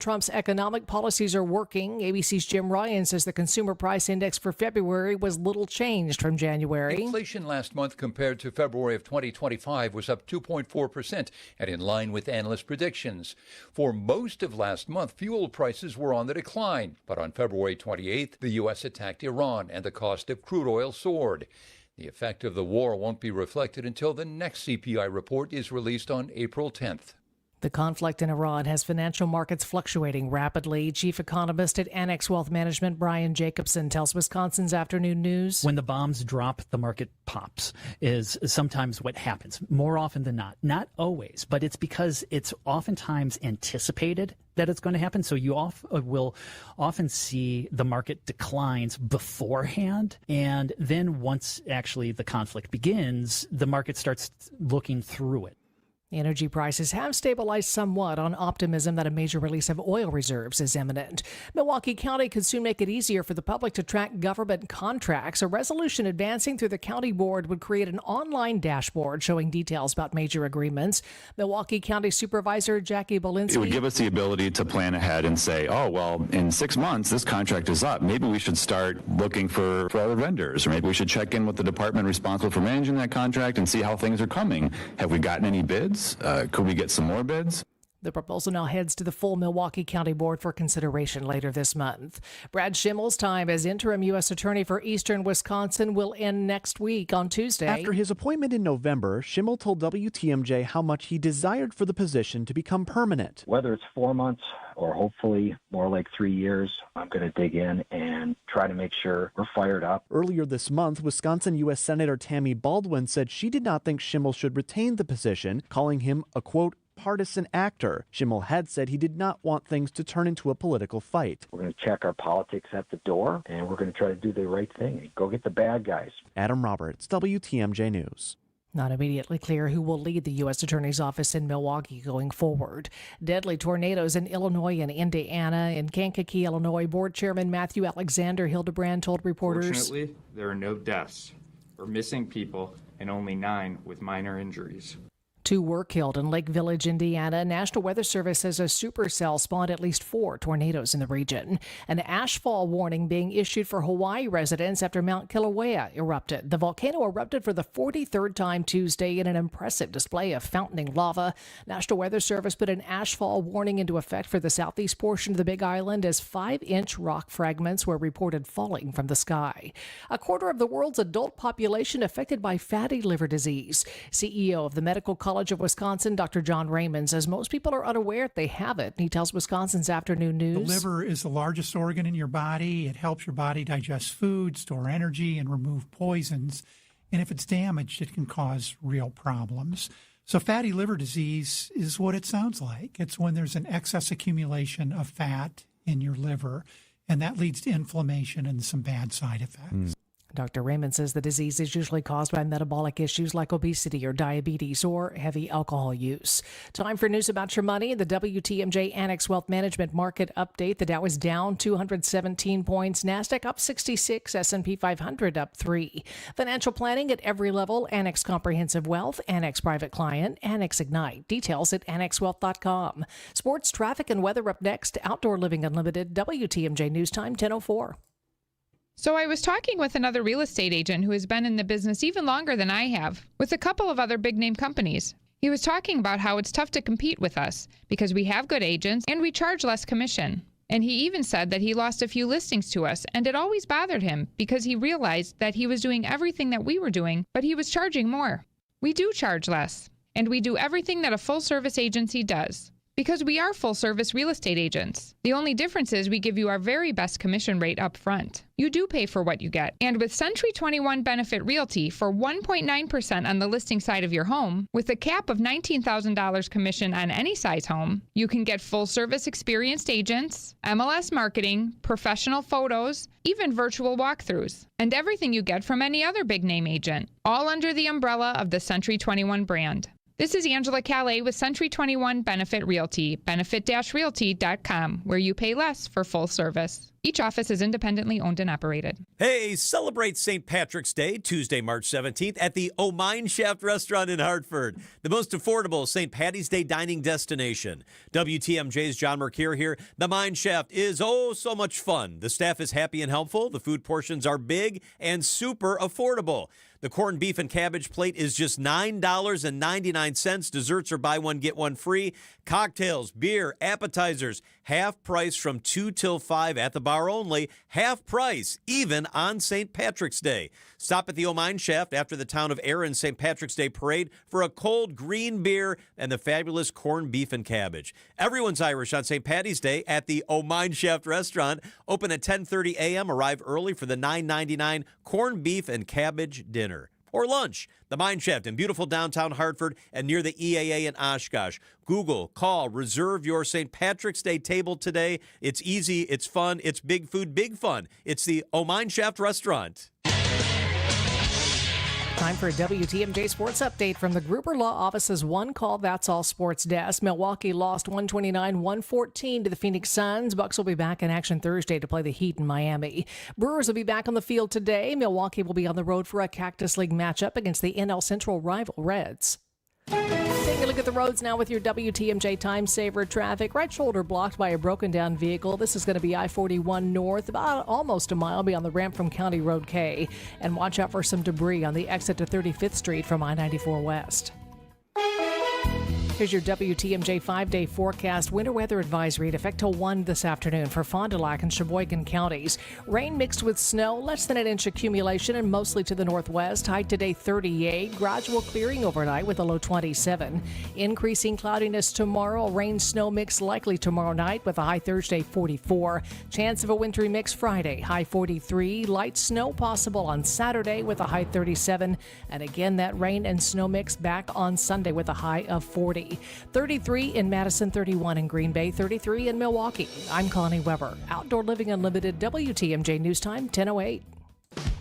Trump's economic policies are working. ABC's Jim Ryan says the consumer price index for February was little changed from January. Inflation last month compared to February of 2025 was up 2.4% and in line with analyst predictions. For most of last month, fuel prices were on the decline. But on February 28th, the U.S. attacked Iran and the cost of crude oil soared. The effect of the war won't be reflected until the next CPI report is released on April 10th. The conflict in Iran has financial markets fluctuating rapidly. Chief economist at Annex Wealth Management, Brian Jacobson, tells Wisconsin's Afternoon News. When the bombs drop, the market pops is sometimes what happens. More often than not. Not always, but it's because it's oftentimes anticipated that it's going to happen. So you will often see the market declines beforehand. And then once actually the conflict begins, the market starts looking through it. Energy prices have stabilized somewhat on optimism that a major release of oil reserves is imminent. Milwaukee County could soon make it easier for the public to track government contracts. A resolution advancing through the county board would create an online dashboard showing details about major agreements. Milwaukee County Supervisor Jackie Belinsky. It would give us the ability to plan ahead and say, oh, well, in 6 months, this contract is up. Maybe we should start looking for other vendors, or maybe we should check in with the department responsible for managing that contract and see how things are coming. Have we gotten any bids? Could we get some more bids? The proposal now heads to the full Milwaukee County Board for consideration later this month. Brad Schimmel's time as interim U.S. Attorney for Eastern Wisconsin will end next week on Tuesday. After his appointment in November, Schimmel told WTMJ how much he desired for the position to become permanent. Whether it's 4 months or hopefully more like 3 years, I'm going to dig in and try to make sure we're fired up. Earlier this month, Wisconsin U.S. Senator Tammy Baldwin said she did not think Schimmel should retain the position, calling him a, quote, partisan actor. Schimmel had said he did not want things to turn into a political fight. We're going to check our politics at the door, and we're going to try to do the right thing and go get the bad guys. Adam Roberts, WTMJ News. Not immediately clear who will lead the U.S. Attorney's Office in Milwaukee going forward. Deadly tornadoes in Illinois and Indiana. In Kankakee, Illinois, Board Chairman Matthew Alexander Hildebrand told reporters, "Fortunately, there are no deaths or missing people and only 9 with minor injuries." 2 were killed in Lake Village, Indiana. National Weather Service says a supercell spawned at least 4 tornadoes in the region. An ashfall warning being issued for Hawaii residents after Mount Kilauea erupted. The volcano erupted for the 43rd time Tuesday in an impressive display of fountaining lava. National Weather Service put an ashfall warning into effect for the southeast portion of the Big Island as 5-inch rock fragments were reported falling from the sky. A quarter of the world's adult population affected by fatty liver disease. CEO of the Medical College of Wisconsin, Dr. John Raymond, says most people are unaware they have it. He tells Wisconsin's Afternoon News. The liver is the largest organ in your body. It helps your body digest food, store energy, and remove poisons. And if it's damaged, it can cause real problems. So fatty liver disease is what it sounds like. It's when there's an excess accumulation of fat in your liver, and that leads to inflammation and some bad side effects. Dr. Raymond says the disease is usually caused by metabolic issues like obesity or diabetes or heavy alcohol use. Time for news about your money. The WTMJ Annex Wealth Management Market Update. The Dow is down 217 points. NASDAQ up 66. S&P 500 up 3. Financial planning at every level. Annex Comprehensive Wealth. Annex Private Client. Annex Ignite. Details at annexwealth.com. Sports, traffic, and weather up next. Outdoor Living Unlimited. WTMJ News Time 10:04. So I was talking with another real estate agent who has been in the business even longer than I have, with a couple of other big-name companies. He was talking about how it's tough to compete with us because we have good agents and we charge less commission. And he even said that he lost a few listings to us, and it always bothered him because he realized that he was doing everything that we were doing, but he was charging more. We do charge less, and we do everything that a full-service agency does. Because we are full-service real estate agents. The only difference is we give you our very best commission rate up front. You do pay for what you get. And with Century 21 Benefit Realty for 1.9% on the listing side of your home, with a cap of $19,000 commission on any size home, you can get full-service experienced agents, MLS marketing, professional photos, even virtual walkthroughs, and everything you get from any other big-name agent, all under the umbrella of the Century 21 brand. This is Angela Calais with Century 21 Benefit Realty, benefit-realty.com, where you pay less for full service. Each office is independently owned and operated. Hey, celebrate St. Patrick's Day, Tuesday, March 17th at the O Mine Shaft Restaurant in Hartford, the most affordable St. Patty's Day dining destination. WTMJ's John Mercure here. The Mine Shaft is so much fun. The staff is happy and helpful. The food portions are big and super affordable. The corned beef and cabbage plate is just $9.99. Desserts are buy one, get one free. Cocktails, beer, appetizers, half price from 2 till 5 at the bar only. Half price, even on St. Patrick's Day. Stop at the O Mine Shaft after the Town of Erin St. Patrick's Day Parade for a cold green beer and the fabulous corned beef and cabbage. Everyone's Irish on St. Patty's Day at the O Mine Shaft Restaurant. Open at 10:30 a.m. Arrive early for the $9.99 corned beef and cabbage dinner. Or lunch. The Mine Shaft in beautiful downtown Hartford and near the EAA in Oshkosh. Google, call, reserve your St. Patrick's Day table today. It's easy, it's fun, it's big food, big fun. It's the O Mine Shaft Restaurant. Time for a WTMJ Sports Update from the Gruber Law Office's One Call That's All Sports Desk. Milwaukee lost 129-114 to the Phoenix Suns. Bucks will be back in action Thursday to play the Heat in Miami. Brewers will be back on the field today. Milwaukee will be on the road for a Cactus League matchup against the NL Central rival Reds. Taking a look at the roads now with your WTMJ Time Saver traffic. Right shoulder blocked by a broken down vehicle. This is going to be I-41 north, about almost a mile beyond the ramp from County Road K. And watch out for some debris on the exit to 35th Street from I-94 West. Here's your WTMJ 5-day forecast. Winter weather advisory in effect till 1 this afternoon for Fond du Lac and Sheboygan counties. Rain mixed with snow, less than an inch accumulation and mostly to the northwest. High today 38. Gradual clearing overnight with a low 27. Increasing cloudiness tomorrow. Rain snow mix likely tomorrow night with a high Thursday 44. Chance of a wintry mix Friday. High 43. Light snow possible on Saturday with a high 37. And again, that rain and snow mix back on Sunday with a high of 40. 33 in Madison, 31 in Green Bay, 33 in Milwaukee. I'm Connie Weber. Outdoor Living Unlimited, WTMJ News Time, 10:08.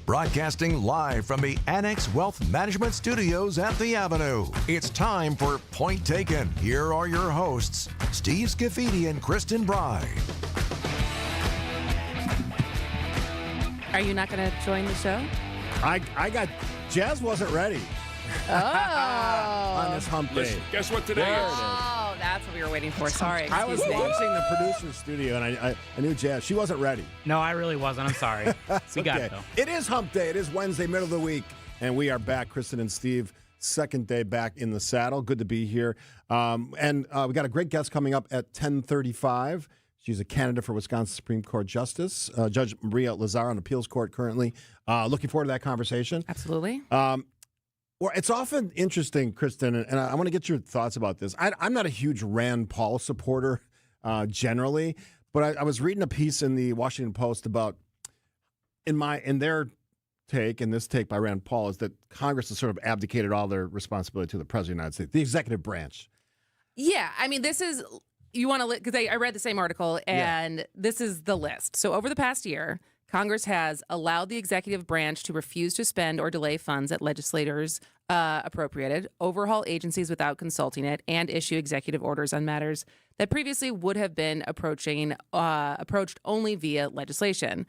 Broadcasting live from the Annex Wealth Management Studios at the Avenue. It's time for Point Taken. Here are your hosts, Steve Scafidi and Kristen Bry. Are you not going to join the show? I got Jazz wasn't ready. On this hump day. Guess what today is? Oh, that's what we were waiting for. Sorry. I was Excuse me. watching the producer's studio, and I knew Jazz. She wasn't ready. No, I really wasn't. I'm sorry. We got it, though. It is hump day. It is Wednesday, middle of the week, and we are back, Kristen and Steve. Second day back in the saddle. Good to be here. And we got a great guest coming up at 10:35. She's a candidate for Wisconsin Supreme Court Justice, Judge Maria Lazar on appeals court currently. Looking forward to that conversation. Absolutely. Well, it's often interesting, Kristen, and I want to get your thoughts about this. I'm not a huge Rand Paul supporter generally, but I was reading a piece in the Washington Post about in their take, and this take by Rand Paul, is that Congress has sort of abdicated all their responsibility to the President of the United States, the executive branch. Yeah, I mean, this is, you want to, because I read the same article, and this is the list. So over the past year, Congress has allowed the executive branch to refuse to spend or delay funds that legislators appropriated, overhaul agencies without consulting it, and issue executive orders on matters that previously would have been approached only via legislation.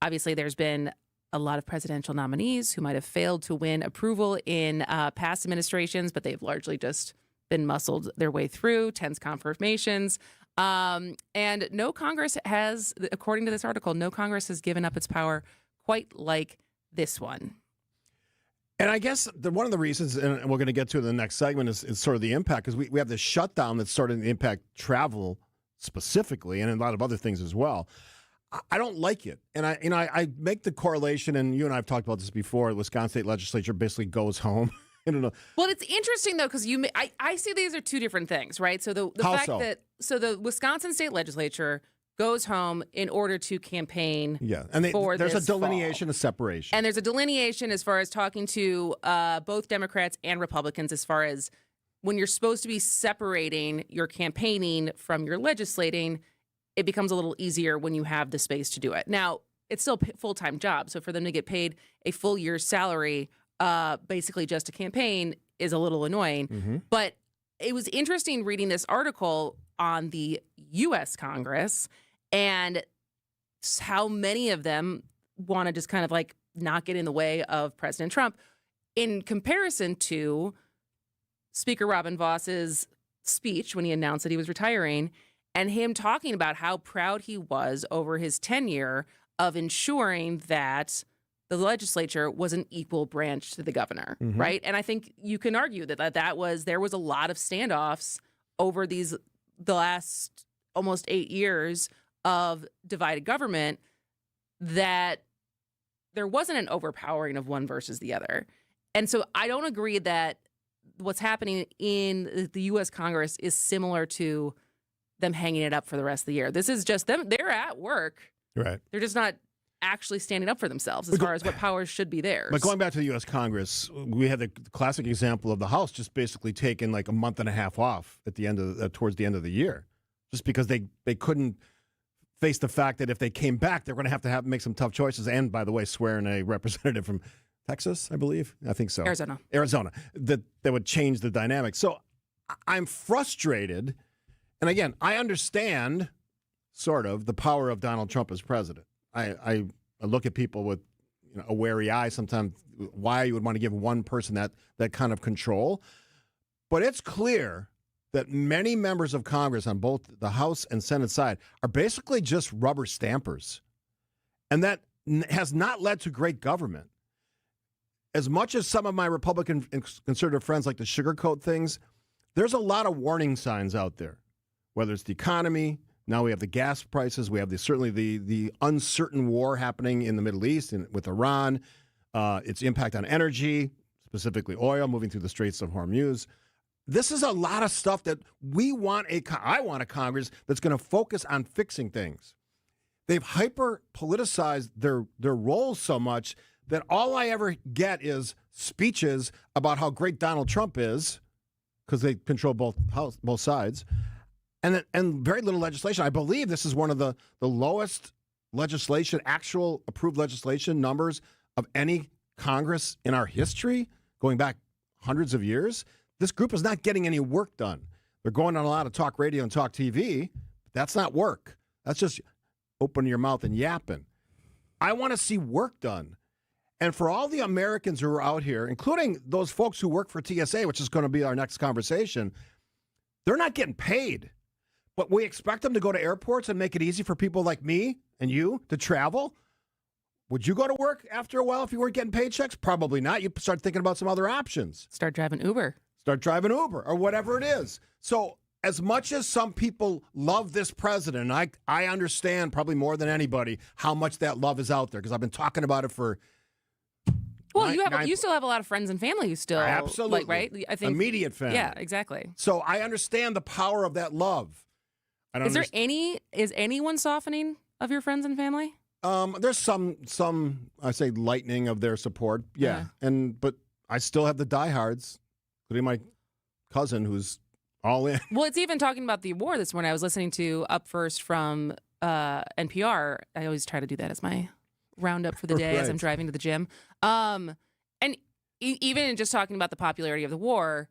Obviously, there's been a lot of presidential nominees who might have failed to win approval in past administrations, but they've largely just been muscled their way through, tense confirmations. And no Congress has, according to this article, no Congress has given up its power quite like this one. And I guess one of the reasons, and we're going to get to it in the next segment, is sort of the impact, because we have this shutdown that's starting to impact travel specifically, and a lot of other things as well. I don't like it. And I make the correlation, and you and I have talked about this before, the Wisconsin State Legislature basically goes home. I don't know. Well, it's interesting, though, because I see these are two different things, right? So the fact that the Wisconsin State Legislature goes home in order to campaign and there's a delineation, a separation. And there's a delineation as far as talking to both Democrats and Republicans as far as when you're supposed to be separating your campaigning from your legislating, it becomes a little easier when you have the space to do it. Now, it's still a full-time job, so for them to get paid a full year's salary basically just to campaign is a little annoying. But it was interesting reading this article on the U.S. Congress and how many of them want to just kind of like not get in the way of President Trump in comparison to Speaker Robin Voss's speech when he announced that he was retiring and him talking about how proud he was over his tenure of ensuring that the legislature was an equal branch to the governor, right? And I think you can argue that there was a lot of standoffs over the last almost 8 years of divided government, that there wasn't an overpowering of one versus the other. And so I don't agree that what's happening in the U.S. Congress is similar to them hanging it up for the rest of the year. This is just them. They're at work. Right. They're just not actually standing up for themselves as far as what powers should be theirs. But going back to the U.S. Congress, we had the classic example of the House just basically taking like a month and a half off at the end of towards the end of the year, just because they couldn't face the fact that if they came back, they're going to have make some tough choices. And by the way, swearing a representative from Texas, I believe. I think so. Arizona. That would change the dynamic. So I'm frustrated. And again, I understand sort of the power of Donald Trump as president. I look at people with a wary eye sometimes why you would want to give one person that kind of control. But it's clear that many members of Congress on both the House and Senate side are basically just rubber stampers. And that has not led to great government. As much as some of my Republican and conservative friends like to sugarcoat things, there's a lot of warning signs out there, whether it's the economy. Now we have the gas prices. We have certainly the uncertain war happening in the Middle East and with Iran, its impact on energy, specifically oil moving through the Straits of Hormuz. This is a lot of stuff that I want a Congress that's going to focus on fixing things. They've hyper-politicized their roles so much that all I ever get is speeches about how great Donald Trump is, because they control both sides, and very little legislation. I believe this is one of the lowest legislation, actual approved legislation numbers of any Congress in our history, going back hundreds of years. This group is not getting any work done. They're going on a lot of talk radio and talk TV. But that's not work. That's just opening your mouth and yapping. I want to see work done. And for all the Americans who are out here, including those folks who work for TSA, which is going to be our next conversation, they're not getting paid. But we expect them to go to airports and make it easy for people like me and you to travel. Would you go to work after a while if you weren't getting paychecks? Probably not. You start thinking about some other options. Start driving Uber or whatever it is. So as much as some people love this president, I understand probably more than anybody how much that love is out there, because I've been talking about it for. Well, you still have a lot of friends and family who still absolutely right. I think immediate family. Yeah, exactly. So I understand the power of that love. Is anyone softening of your friends and family? There's some I say lightening of their support. Yeah. But I still have the diehards, including my cousin who's all in. Well, it's even talking about the war this morning. I was listening to Up First from NPR. I always try to do that as my roundup for the day as I'm driving to the gym. And even in just talking about the popularity of the war,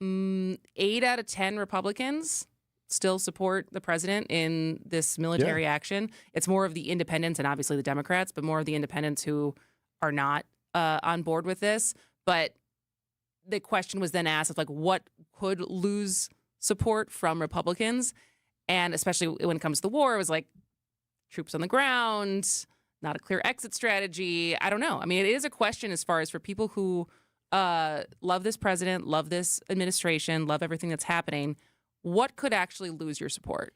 8 out of 10 Republicans still support the president in this military action. It's more of the independents and obviously the Democrats, but more of the independents who are not on board with this. But the question was then asked of like what could lose support from Republicans, and especially when it comes to the war, it was like troops on the ground, not a clear exit strategy. I don't know. I mean, it is a question as far as for people who love this president, love this administration, love everything that's happening. What could actually lose your support?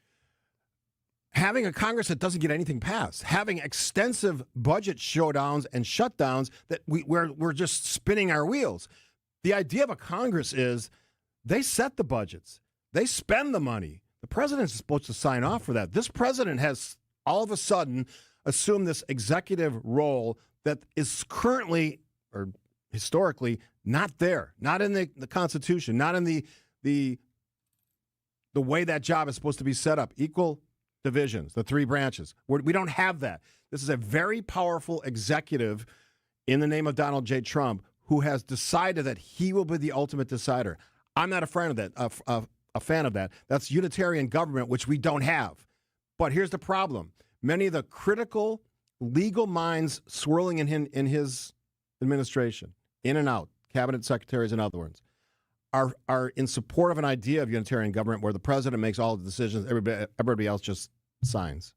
Having a Congress that doesn't get anything passed, having extensive budget showdowns and shutdowns that we're just spinning our wheels. The idea of a Congress is they set the budgets, they spend the money. The president is supposed to sign off for that. This president has all of a sudden assumed this executive role that is currently or historically not there, not in the Constitution, not in the way that job is supposed to be set up. Equal divisions, the 3 branches. We don't have that. This is a very powerful executive in the name of Donald J. Trump who has decided that he will be the ultimate decider. I'm not a fan of that. A fan of that. That's unitarian government, which we don't have. But here's the problem: many of the critical legal minds swirling in his administration, in and out, cabinet secretaries and other ones, are in support of an idea of unitarian government where the president makes all the decisions, everybody else just signs.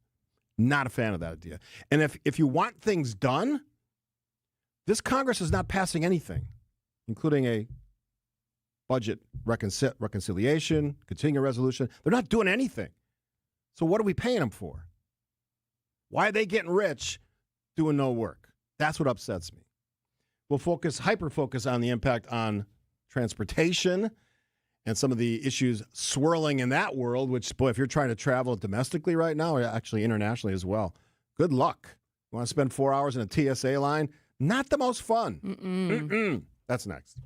Not a fan of that idea. And if you want things done, this Congress is not passing anything, including a budget reconciliation, continuing resolution. They're not doing anything. So what are we paying them for? Why are they getting rich doing no work? That's what upsets me. We'll hyper-focus on the impact on transportation and some of the issues swirling in that world, which, boy, if you're trying to travel domestically right now, or actually internationally as well, good luck. You want to spend 4 hours in a TSA line? Not the most fun. That's next.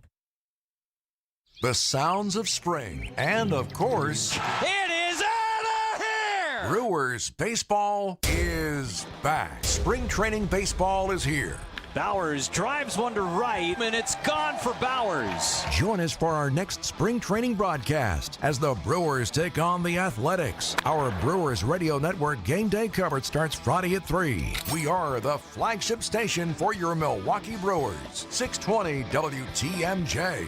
The sounds of spring, and of course, it is out of here! Brewers baseball is back. Spring training baseball is here. Bowers drives one to right, and it's gone for Bowers. Join us for our next spring training broadcast as the Brewers take on the Athletics. Our Brewers Radio Network game day coverage starts Friday at 3. We are the flagship station for your Milwaukee Brewers. 620 WTMJ.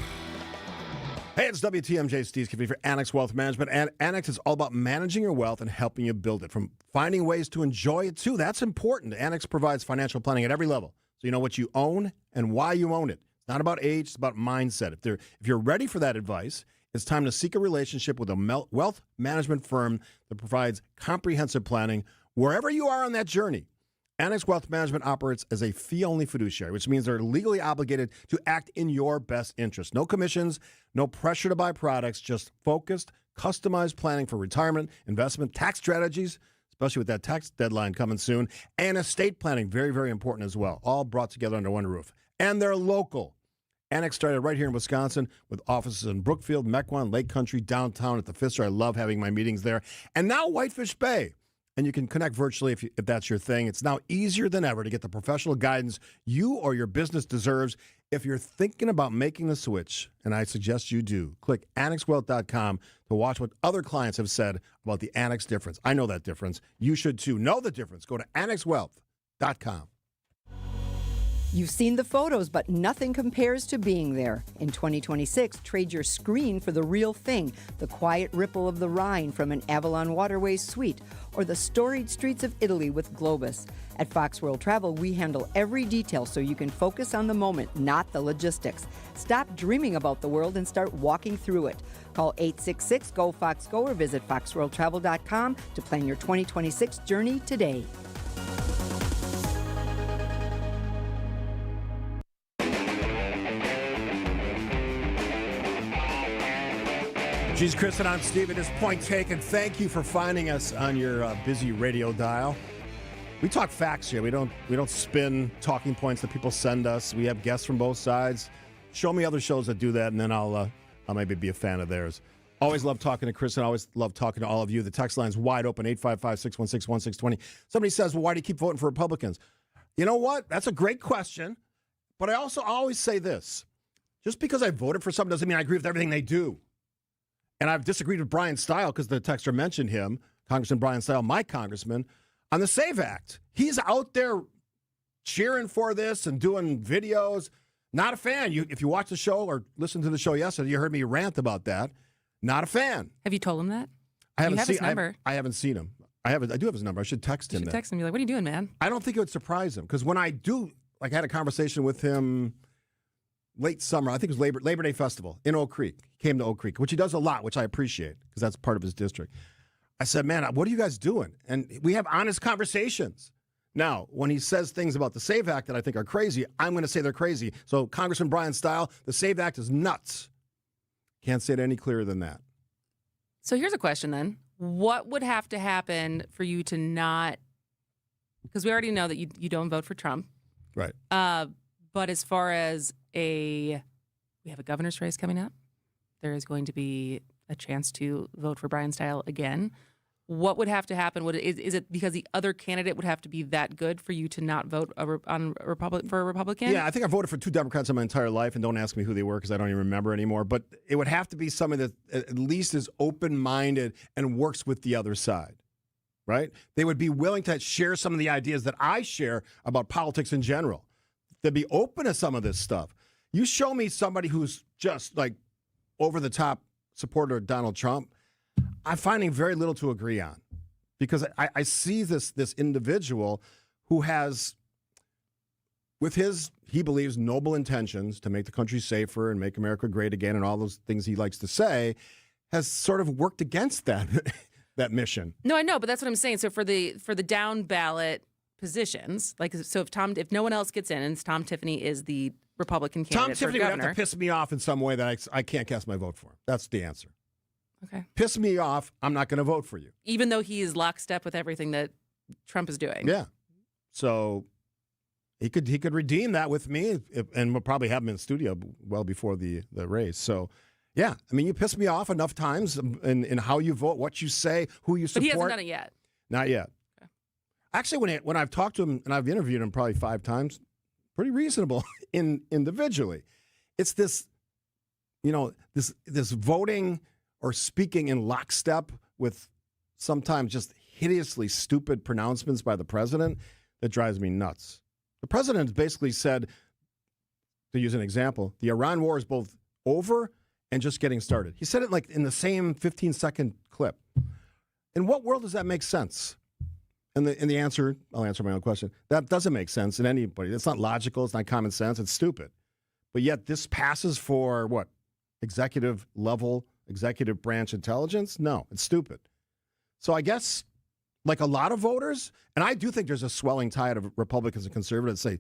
Hey, it's WTMJ Steve Scafidi for Annex Wealth Management. And Annex is all about managing your wealth and helping you build it, from finding ways to enjoy it, too. That's important. Annex provides financial planning at every level, so you know what you own and why you own it. It's not about age, it's about mindset. If you're ready for that advice, it's time to seek a relationship with a wealth management firm that provides comprehensive planning wherever you are on that journey. Annex Wealth Management operates as a fee-only fiduciary, which means they're legally obligated to act in your best interest. No commissions, no pressure to buy products, just focused, customized planning for retirement, investment, tax strategies, especially with that tax deadline coming soon, and estate planning, very, very important as well, all brought together under one roof. And they're local. Annex started right here in Wisconsin with offices in Brookfield, Mequon, Lake Country, downtown at the Pfister. I love having my meetings there. And now Whitefish Bay. And you can connect virtually if that's your thing. It's now easier than ever to get the professional guidance you or your business deserves. If you're thinking about making the switch, and I suggest you do, click annexwealth.com to watch what other clients have said about the Annex difference. I know that difference. You should too. Know the difference. Go to annexwealth.com. You've seen the photos, but nothing compares to being there. In 2026, trade your screen for the real thing, the quiet ripple of the Rhine from an Avalon Waterways suite, or the storied streets of Italy with Globus. At Fox World Travel, we handle every detail so you can focus on the moment, not the logistics. Stop dreaming about the world and start walking through it. Call 866-GO-FOX-GO or visit foxworldtravel.com to plan your 2026 journey today. Geez, Chris and I'm Steve. At this point taken, thank you for finding us on your busy radio dial. We talk facts here. We don't spin talking points that people send us. We have guests from both sides. Show me other shows that do that, and then I'll maybe be a fan of theirs. Always love talking to Chris, and always love talking to all of you. The text line's wide open, 855-616-1620. Somebody says, well, why do you keep voting for Republicans? You know what? That's a great question. But I also always say this. Just because I voted for something doesn't mean I agree with everything they do. And I've disagreed with Brian Stile, because the texter mentioned him, Congressman Brian Stile, my congressman, on the SAVE Act. He's out there cheering for this and doing videos. Not a fan. If you watch the show or listened to the show yesterday, you heard me rant about that. Not a fan. Have you told him that? I haven't his number. I haven't seen him. I do have his number. I should text him. You should text him. Be like, what are you doing, man? I don't think it would surprise him, because when I do, like, I had a conversation with him late summer. I think it was Labor Day Festival in Oak Creek. He came to Oak Creek, which he does a lot, which I appreciate, because that's part of his district. I said, man, what are you guys doing? And we have honest conversations. Now, when he says things about the SAVE Act that I think are crazy, I'm going to say they're crazy. So, Congressman Brian Stile, the SAVE Act is nuts. Can't say it any clearer than that. So here's a question then. What would have to happen for you to not, because we already know that you don't vote for Trump. Right. But as far as we have a governor's race coming up. There is going to be a chance to vote for Brian Stile again. what would have to happen? Is it because the other candidate would have to be that good for you to not vote for a Republican? Yeah, I think I voted for 2 Democrats in my entire life, and don't ask me who they were because I don't even remember anymore. But it would have to be someone that at least is open-minded and works with the other side, right? They would be willing to share some of the ideas that I share about politics in general. They'd be open to some of this stuff. You show me somebody who's just like over-the-top supporter of Donald Trump, I'm finding very little to agree on, because I see this individual who has, with his, he believes, noble intentions to make the country safer and make America great again and all those things he likes to say, has sort of worked against that that mission. No, I know, but that's what I'm saying. So for the down ballot positions, like, so if no one else gets in and Tom Tiffany is the Republican candidate Tom Tiffany for would governor, have to piss me off in some way that I can't cast my vote for him. That's the answer. Okay. Piss me off, I'm not going to vote for you. Even though he is lockstep with everything that Trump is doing. Yeah. So he could redeem that with me, and we'll probably have him in the studio well before the race. So, yeah, I mean, you piss me off enough times in how you vote, what you say, who you support. But he hasn't done it yet. Not yet. Okay. Actually, when I've talked to him, and I've interviewed him probably 5 times, pretty reasonable individually. It's this, this voting or speaking in lockstep with sometimes just hideously stupid pronouncements by the president that drives me nuts. The president basically said, to use an example, the Iran war is both over and just getting started. He said it like in the same 15-second clip. In what world does that make sense? And the answer, I'll answer my own question, that doesn't make sense in anybody. It's not logical. It's not common sense. It's stupid. But yet this passes for what? Executive branch intelligence? No, it's stupid. So I guess, like a lot of voters, and I do think there's a swelling tide of Republicans and conservatives say,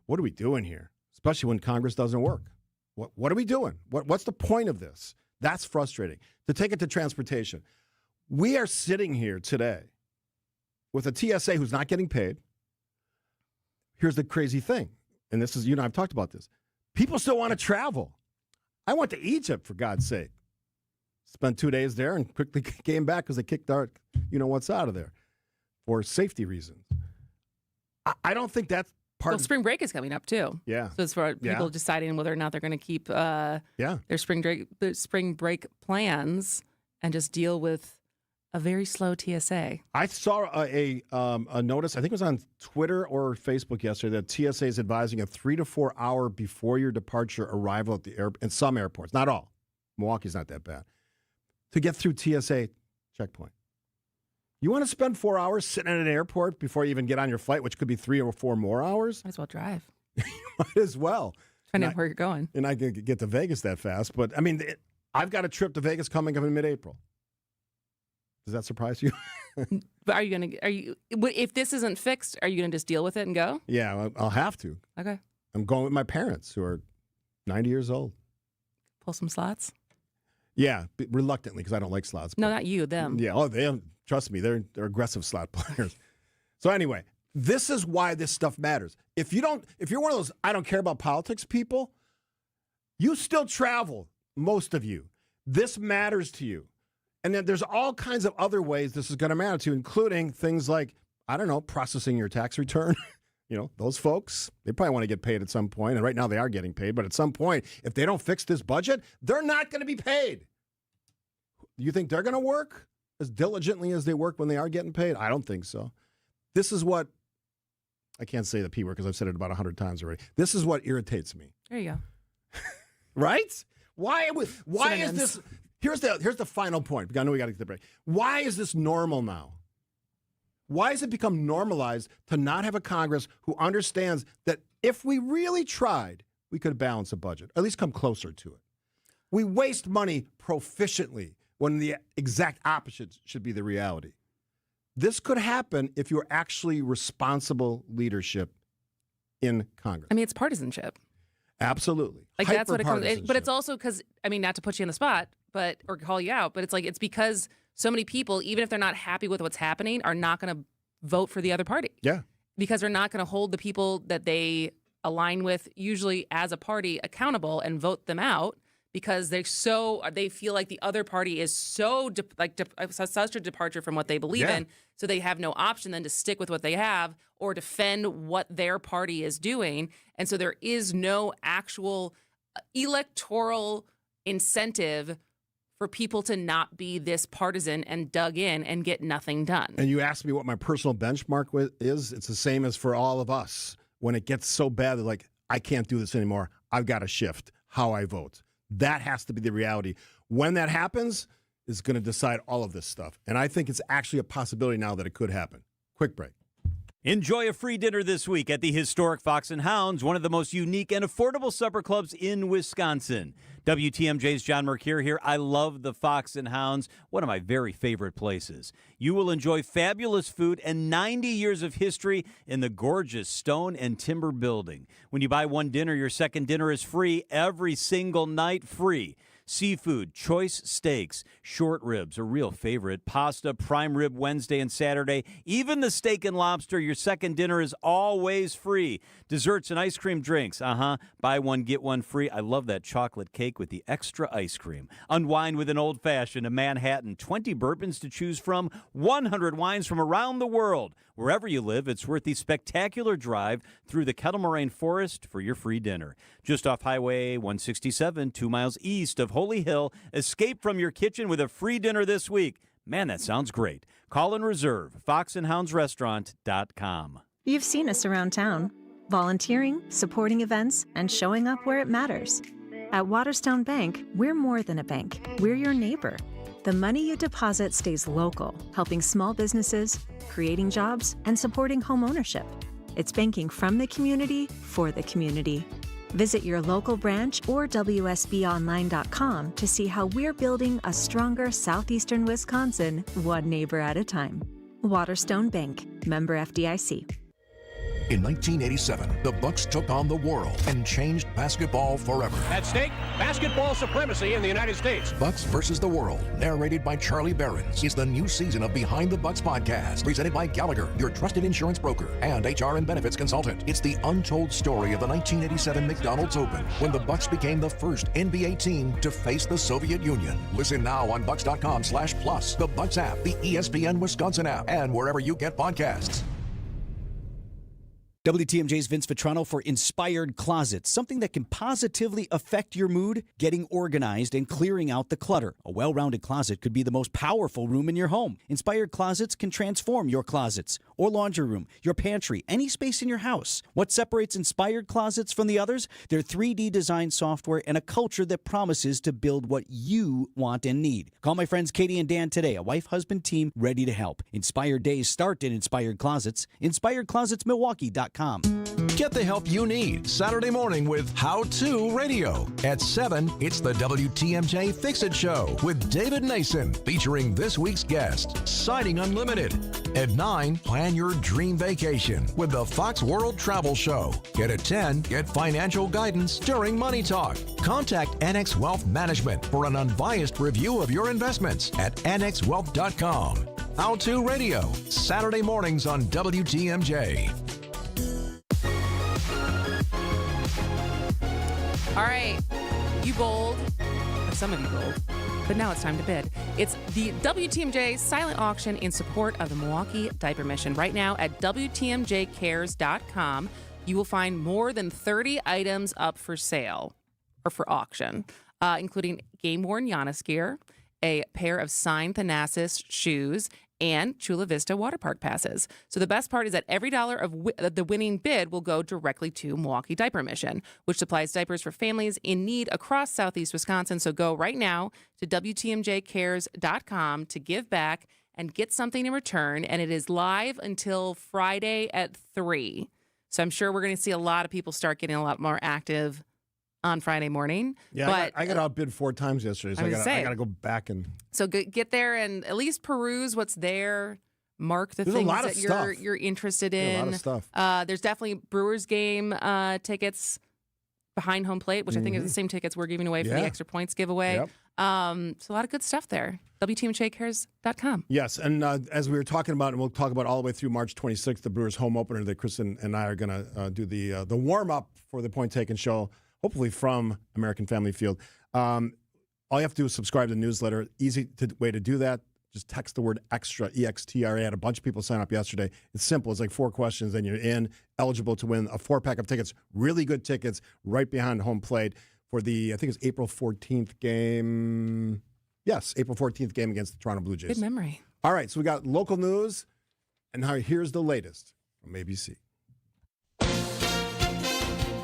what are we doing here? Especially when Congress doesn't work. What are we doing? What's the point of this? That's frustrating. To take it to transportation, we are sitting here today with a TSA who's not getting paid. Here's the crazy thing, and this is, I've talked about this. People still want to travel. I went to Egypt, for God's sake. Spent 2 days there and quickly came back because they kicked our, what's out of there for safety reasons. I don't think that's part of... spring break is coming up, too. Yeah. So it's for people deciding whether or not they're going to keep their spring break plans and just deal with a very slow TSA. I saw a notice, I think it was on Twitter or Facebook yesterday, that TSA is advising a 3 to 4 hour before your departure arrival at the in some airports, not all. Milwaukee's not that bad, to get through TSA checkpoint. You want to spend 4 hours sitting at an airport before you even get on your flight, which could be 3 or 4 more hours? Might as well drive. You might as well. Depending on where you're going. And I can get to Vegas that fast. But, I mean, I've got a trip to Vegas coming up in mid-April. Does that surprise you? But if this isn't fixed, are you going to just deal with it and go? Yeah, I'll have to. Okay. I'm going with my parents, who are 90 years old. Pull some slots? Yeah, reluctantly, because I don't like slots. No, not you, them. Yeah, trust me, they're aggressive slot players. So anyway, this is why this stuff matters. If you're one of those I don't care about politics people, you still travel, most of you. This matters to you. And then there's all kinds of other ways this is going to matter to you, including things like, I don't know, processing your tax return. Those folks, they probably want to get paid at some point. And right now they are getting paid. But at some point, if they don't fix this budget, they're not going to be paid. You think they're going to work as diligently as they work when they are getting paid? I don't think so. This is what, I can't say the P word because I've said it about 100 times already. This is what irritates me. There you go. Right? Why is this... Here's the final point. I know we got to get the break. Why is this normal now? Why has it become normalized to not have a Congress who understands that if we really tried, we could balance a budget, at least come closer to it? We waste money proficiently when the exact opposite should be the reality. This could happen if you're actually responsible leadership in Congress. I mean, it's partisanship. Absolutely. Like that's what it comes. But it's also because, not to put you on the spot, or call you out, but it's because so many people, even if they're not happy with what's happening, are not going to vote for the other party. Yeah. Because they're not going to hold the people that they align with, usually as a party, accountable and vote them out because they feel like the other party is such a departure from what they believe in. So they have no option then to stick with what they have or defend what their party is doing. And so there is no actual electoral incentive for people to not be this partisan and dug in and get nothing done. And you asked me what my personal benchmark is. It's the same as for all of us. When it gets so bad that, like, I can't do this anymore, I've got to shift how I vote. That has to be the reality. When that happens, is going to decide all of this stuff. And I think it's actually a possibility now that it could happen. Quick break. Enjoy a free dinner this week at the historic Fox and Hounds, one of the most unique and affordable supper clubs in Wisconsin. WTMJ's John Mercure here. I love the Fox and Hounds, one of my very favorite places. You will enjoy fabulous food and 90 years of history in the gorgeous stone and timber building. When you buy one dinner, your second dinner is free every single night, free. Seafood, choice steaks, short ribs, a real favorite, pasta, prime rib Wednesday and Saturday, even the steak and lobster, your second dinner is always free. Desserts and ice cream drinks, buy one, get one free. I love that chocolate cake with the extra ice cream. Unwind with an old-fashioned, a Manhattan, 20 bourbons to choose from, 100 wines from around the world. Wherever you live, it's worth the spectacular drive through the Kettle Moraine Forest for your free dinner. Just off Highway 167, 2 miles east of Holy Hill, escape from your kitchen with a free dinner this week. Man, that sounds great. Call and reserve, foxandhoundsrestaurant.com. You've seen us around town, volunteering, supporting events, and showing up where it matters. At Waterstone Bank, we're more than a bank. We're your neighbor. The money you deposit stays local, helping small businesses, creating jobs, and supporting home ownership. It's banking from the community for the community. Visit your local branch or WSBOnline.com to see how we're building a stronger southeastern Wisconsin, one neighbor at a time. Waterstone Bank, member FDIC. In 1987, the Bucks took on the world and changed basketball forever. At stake, basketball supremacy in the United States. Bucks versus the World, narrated by Charlie Behrens, is the new season of Behind the Bucks podcast, presented by Gallagher, your trusted insurance broker and HR and benefits consultant. It's the untold story of the 1987 McDonald's Open, when the Bucks became the first NBA team to face the Soviet Union. Listen now on Bucks.com/plus, the Bucks app, the ESPN Wisconsin app, and wherever you get podcasts. WTMJ's Vince Vitrano for Inspired Closets, something that can positively affect your mood, getting organized and clearing out the clutter. A well-rounded closet could be the most powerful room in your home. Inspired Closets can transform your closets or laundry room, your pantry, any space in your house. What separates Inspired Closets from the others? Their 3D design software and a culture that promises to build what you want and need. Call my friends Katie and Dan today, a wife-husband team ready to help. Inspired days start in Inspired Closets. InspiredClosetsMilwaukee.com. Get the help you need Saturday morning with How To Radio. At 7, it's the WTMJ Fix-It Show with David Nason, featuring this week's guest, Siding Unlimited. At 9, plan your dream vacation with the Fox World Travel Show. At 10, get financial guidance during Money Talk. Contact Annex Wealth Management for an unbiased review of your investments at annexwealth.com. How To Radio, Saturday mornings on WTMJ. All right, you bold, or some of you bold, but now it's time to bid. It's the WTMJ silent auction in support of the Milwaukee Diaper Mission. Right now at WTMJcares.com, you will find more than 30 items up for sale or for auction, including game-worn Giannis gear, a pair of signed Thanasis shoes, and Chula Vista water park passes. So the best part is that every dollar of the winning bid will go directly to Milwaukee Diaper Mission, which supplies diapers for families in need across Southeast Wisconsin. So go right now to WTMJcares.com to give back and get something in return. And it is live until Friday at 3. So I'm sure we're going to see a lot of people start getting a lot more active on Friday morning. Yeah, but I got outbid 4 times yesterday, so I got to go back and... So get there and at least peruse what's there, mark the There's things a lot of that stuff. you're interested in. Yeah, a lot of stuff. There's definitely Brewers game tickets behind home plate, which I think are the same tickets we're giving away for the extra points giveaway. Yep. So a lot of good stuff there. WTMJcares.com. Yes, and as we were talking about, and we'll talk about all the way through March 26th, the Brewers home opener that Kristen and I are going to do the warm-up for the Point Taken show hopefully from American Family Field. All you have to do is subscribe to the newsletter. Way to do that. Just text the word extra, EXTRA. I had a bunch of people sign up yesterday. It's simple. It's like 4 questions, and you're eligible to win a 4-pack of tickets. Really good tickets right behind home plate for the, I think it's April 14th game. Yes, April 14th game against the Toronto Blue Jays. Good memory. All right, so we got local news, and now here's the latest from ABC.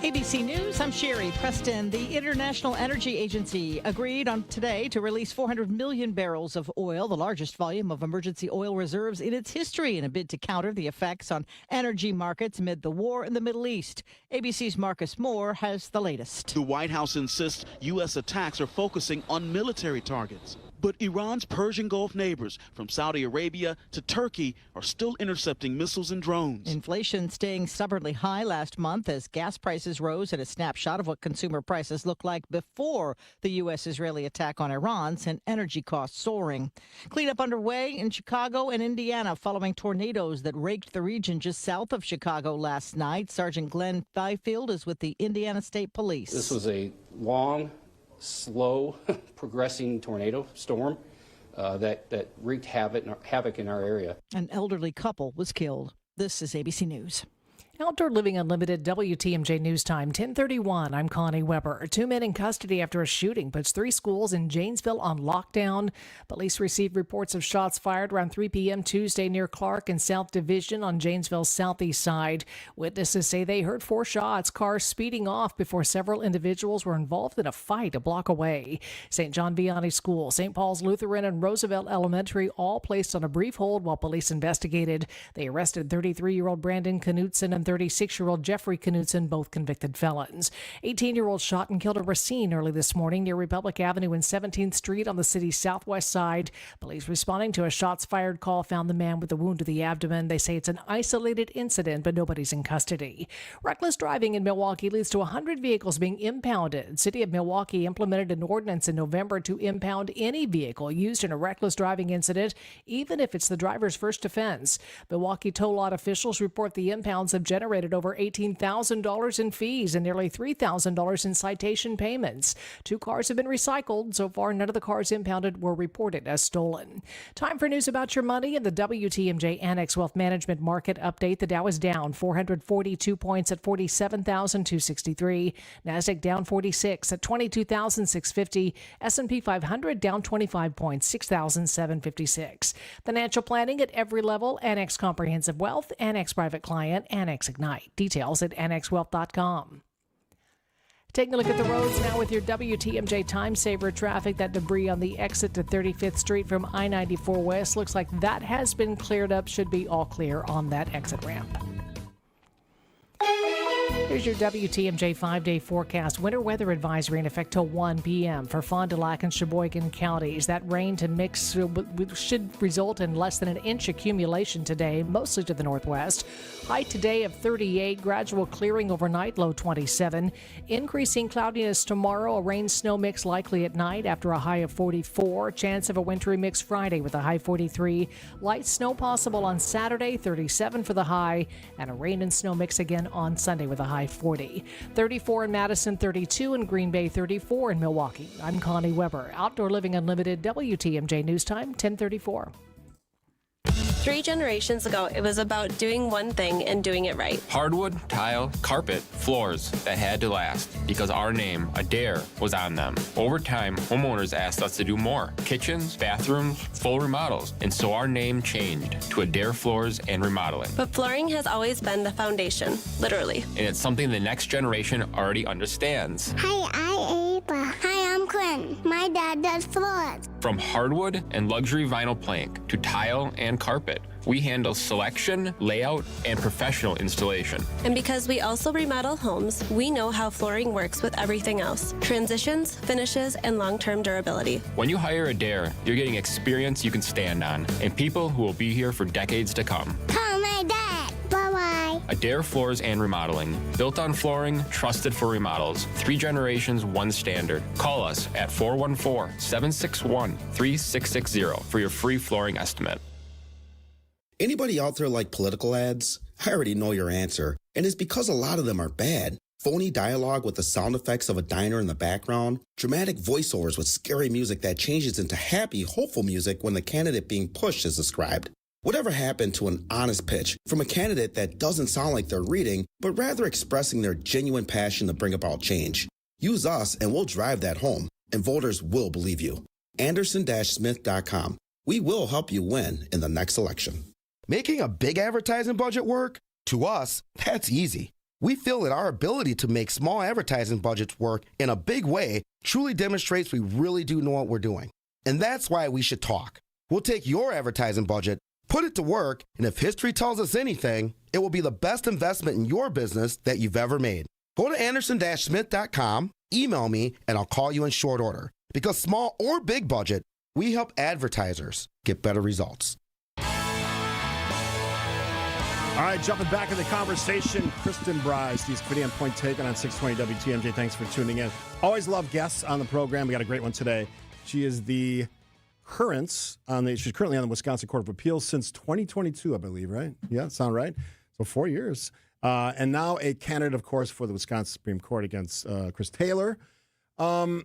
ABC News, I'm Sherry Preston. The International Energy Agency agreed on today to release 400 million barrels of oil, the largest volume of emergency oil reserves in its history, in a bid to counter the effects on energy markets amid the war in the Middle East. ABC's Marcus Moore has the latest. The White House insists U.S. attacks are focusing on military targets. But Iran's Persian Gulf neighbors, from Saudi Arabia to Turkey, are still intercepting missiles and drones. Inflation staying stubbornly high last month as gas prices rose, at a snapshot of what consumer prices looked like before the U.S.-Israeli attack on Iran sent energy costs soaring. Cleanup underway in Chicago and Indiana following tornadoes that raked the region just south of Chicago last night. Sergeant Glenn Fifield is with the Indiana State Police. This was a long, slow progressing tornado storm that wreaked havoc in our area. An elderly couple was killed. This is ABC News. Outdoor Living Unlimited, WTMJ News Time, 10:31. I'm Connie Weber. 2 men in custody after a shooting puts 3 schools in Janesville on lockdown. Police received reports of shots fired around 3 p.m. Tuesday near Clark and South Division on Janesville's southeast side. Witnesses say they heard 4 shots, cars speeding off before several individuals were involved in a fight a block away. St. John Vianney School, St. Paul's Lutheran, and Roosevelt Elementary all placed on a brief hold while police investigated. They arrested 33-year-old Brandon Knutson and 36-year-old Jeffrey Knutson, both convicted felons. 18-year-old shot and killed a Racine early this morning near Republic Avenue and 17th Street on the city's southwest side. Police responding to a shots fired call found the man with a wound to the abdomen. They say it's an isolated incident, but nobody's in custody. Reckless driving in Milwaukee leads to 100 vehicles being impounded. City of Milwaukee implemented an ordinance in November to impound any vehicle used in a reckless driving incident, even if it's the driver's first offense. Milwaukee tow lot officials report the impounds have generated over $18,000 in fees and nearly $3,000 in citation payments. 2 cars have been recycled. So far, none of the cars impounded were reported as stolen. Time for news about your money and the WTMJ Annex Wealth Management Market Update. The Dow is down 442 points at 47,263. NASDAQ down 46 at 22,650. S&P 500 down 25 points, 6,756. Financial planning at every level. Annex Comprehensive Wealth, Annex Private Client, Annex Ignite. Details at annexwealth.com. Taking a look at the roads now with your WTMJ Time Saver traffic. That debris on the exit to 35th Street from I-94 West looks like that has been cleared up. Should be all clear on that exit ramp. Here's your WTMJ 5-day forecast. Winter weather advisory in effect till 1 p.m. for Fond du Lac and Sheboygan counties. That rain to mix should result in less than an inch accumulation today, mostly to the northwest. High today of 38, gradual clearing overnight, low 27. Increasing cloudiness tomorrow, a rain-snow mix likely at night after a high of 44. Chance of a wintry mix Friday with a high 43. Light snow possible on Saturday, 37 for the high, and a rain and snow mix again on Sunday with a high 40. 34 in Madison, 32 in Green Bay, 34 in Milwaukee. I'm Connie Weber. Outdoor Living Unlimited, WTMJ News Time, 10:34. 3 generations ago, it was about doing one thing and doing it right. Hardwood, tile, carpet, floors that had to last because our name, Adair, was on them. Over time, homeowners asked us to do more. Kitchens, bathrooms, full remodels. And so our name changed to Adair Floors and Remodeling. But flooring has always been the foundation, literally. And it's something the next generation already understands. Hi, I'm Ava. Hi, I'm Quinn. My dad does floors. From hardwood and luxury vinyl plank to tile and carpet, we handle selection, layout, and professional installation. And because we also remodel homes, we know how flooring works with everything else. Transitions, finishes, and long-term durability. When you hire Adair, you're getting experience you can stand on and people who will be here for decades to come. Call my dad. Bye-bye. Adair Floors and Remodeling. Built on flooring, trusted for remodels. 3 generations, 1 standard. Call us at 414-761-3660 for your free flooring estimate. Anybody out there like political ads? I already know your answer, and it's because a lot of them are bad. Phony dialogue with the sound effects of a diner in the background, dramatic voiceovers with scary music that changes into happy, hopeful music when the candidate being pushed is described. Whatever happened to an honest pitch from a candidate that doesn't sound like they're reading, but rather expressing their genuine passion to bring about change? Use us and we'll drive that home, and voters will believe you. Anderson-Smith.com. We will help you win in the next election. Making a big advertising budget work? To us, that's easy. We feel that our ability to make small advertising budgets work in a big way truly demonstrates we really do know what we're doing. And that's why we should talk. We'll take your advertising budget, put it to work, and if history tells us anything, it will be the best investment in your business that you've ever made. Go to Anderson-Smith.com, email me, and I'll call you in short order. Because small or big budget, we help advertisers get better results. All right, jumping back in the conversation, Kristen Bry, Steve's Committee on Point taken on 620 WTMJ. Thanks for tuning in. Always love guests on the program. We got a great one today. She is she's currently on the Wisconsin Court of Appeals since 2022, I believe, right? Yeah, sound right? So 4 years. And now a candidate, of course, for the Wisconsin Supreme Court against Chris Taylor. I want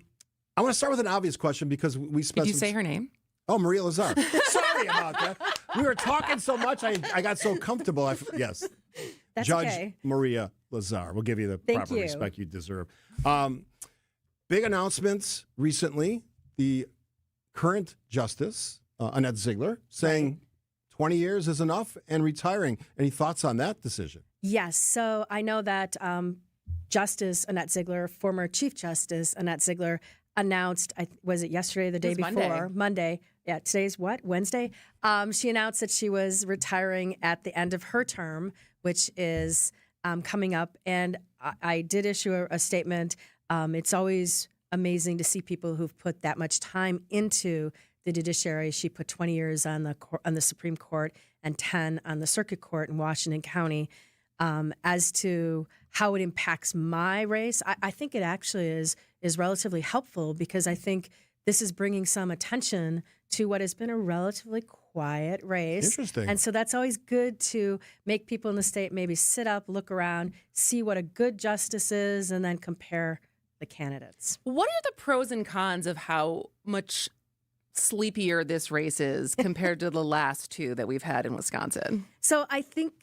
to start with an obvious question because we spent. Did you say her name? Oh, Maria Lazar. Sorry about that. We were talking so much, I got so comfortable. Yes. That's Judge okay. Maria Lazar. We'll give you the proper respect you deserve. Big announcements recently. The current justice, Annette Ziegler, saying 20 years is enough and retiring. Any thoughts on that decision? Yes. So I know that Justice Annette Ziegler, former Chief Justice Annette Ziegler, announced, was it yesterday or the day before? Monday. Yeah, today's what? Wednesday? She announced that she was retiring at the end of her term, which is coming up. And I did issue a statement. It's always amazing to see people who've put that much time into the judiciary. She put 20 years on the Supreme Court and 10 on the Circuit Court in Washington County. As to how it impacts my race, I think it actually is relatively helpful because I think this is bringing some attention to what has been a relatively quiet race. Interesting. And so that's always good to make people in the state maybe sit up, look around, see what a good justice is, and then compare the candidates. What are the pros and cons of how much sleepier this race is compared to the last two that we've had in Wisconsin? So I think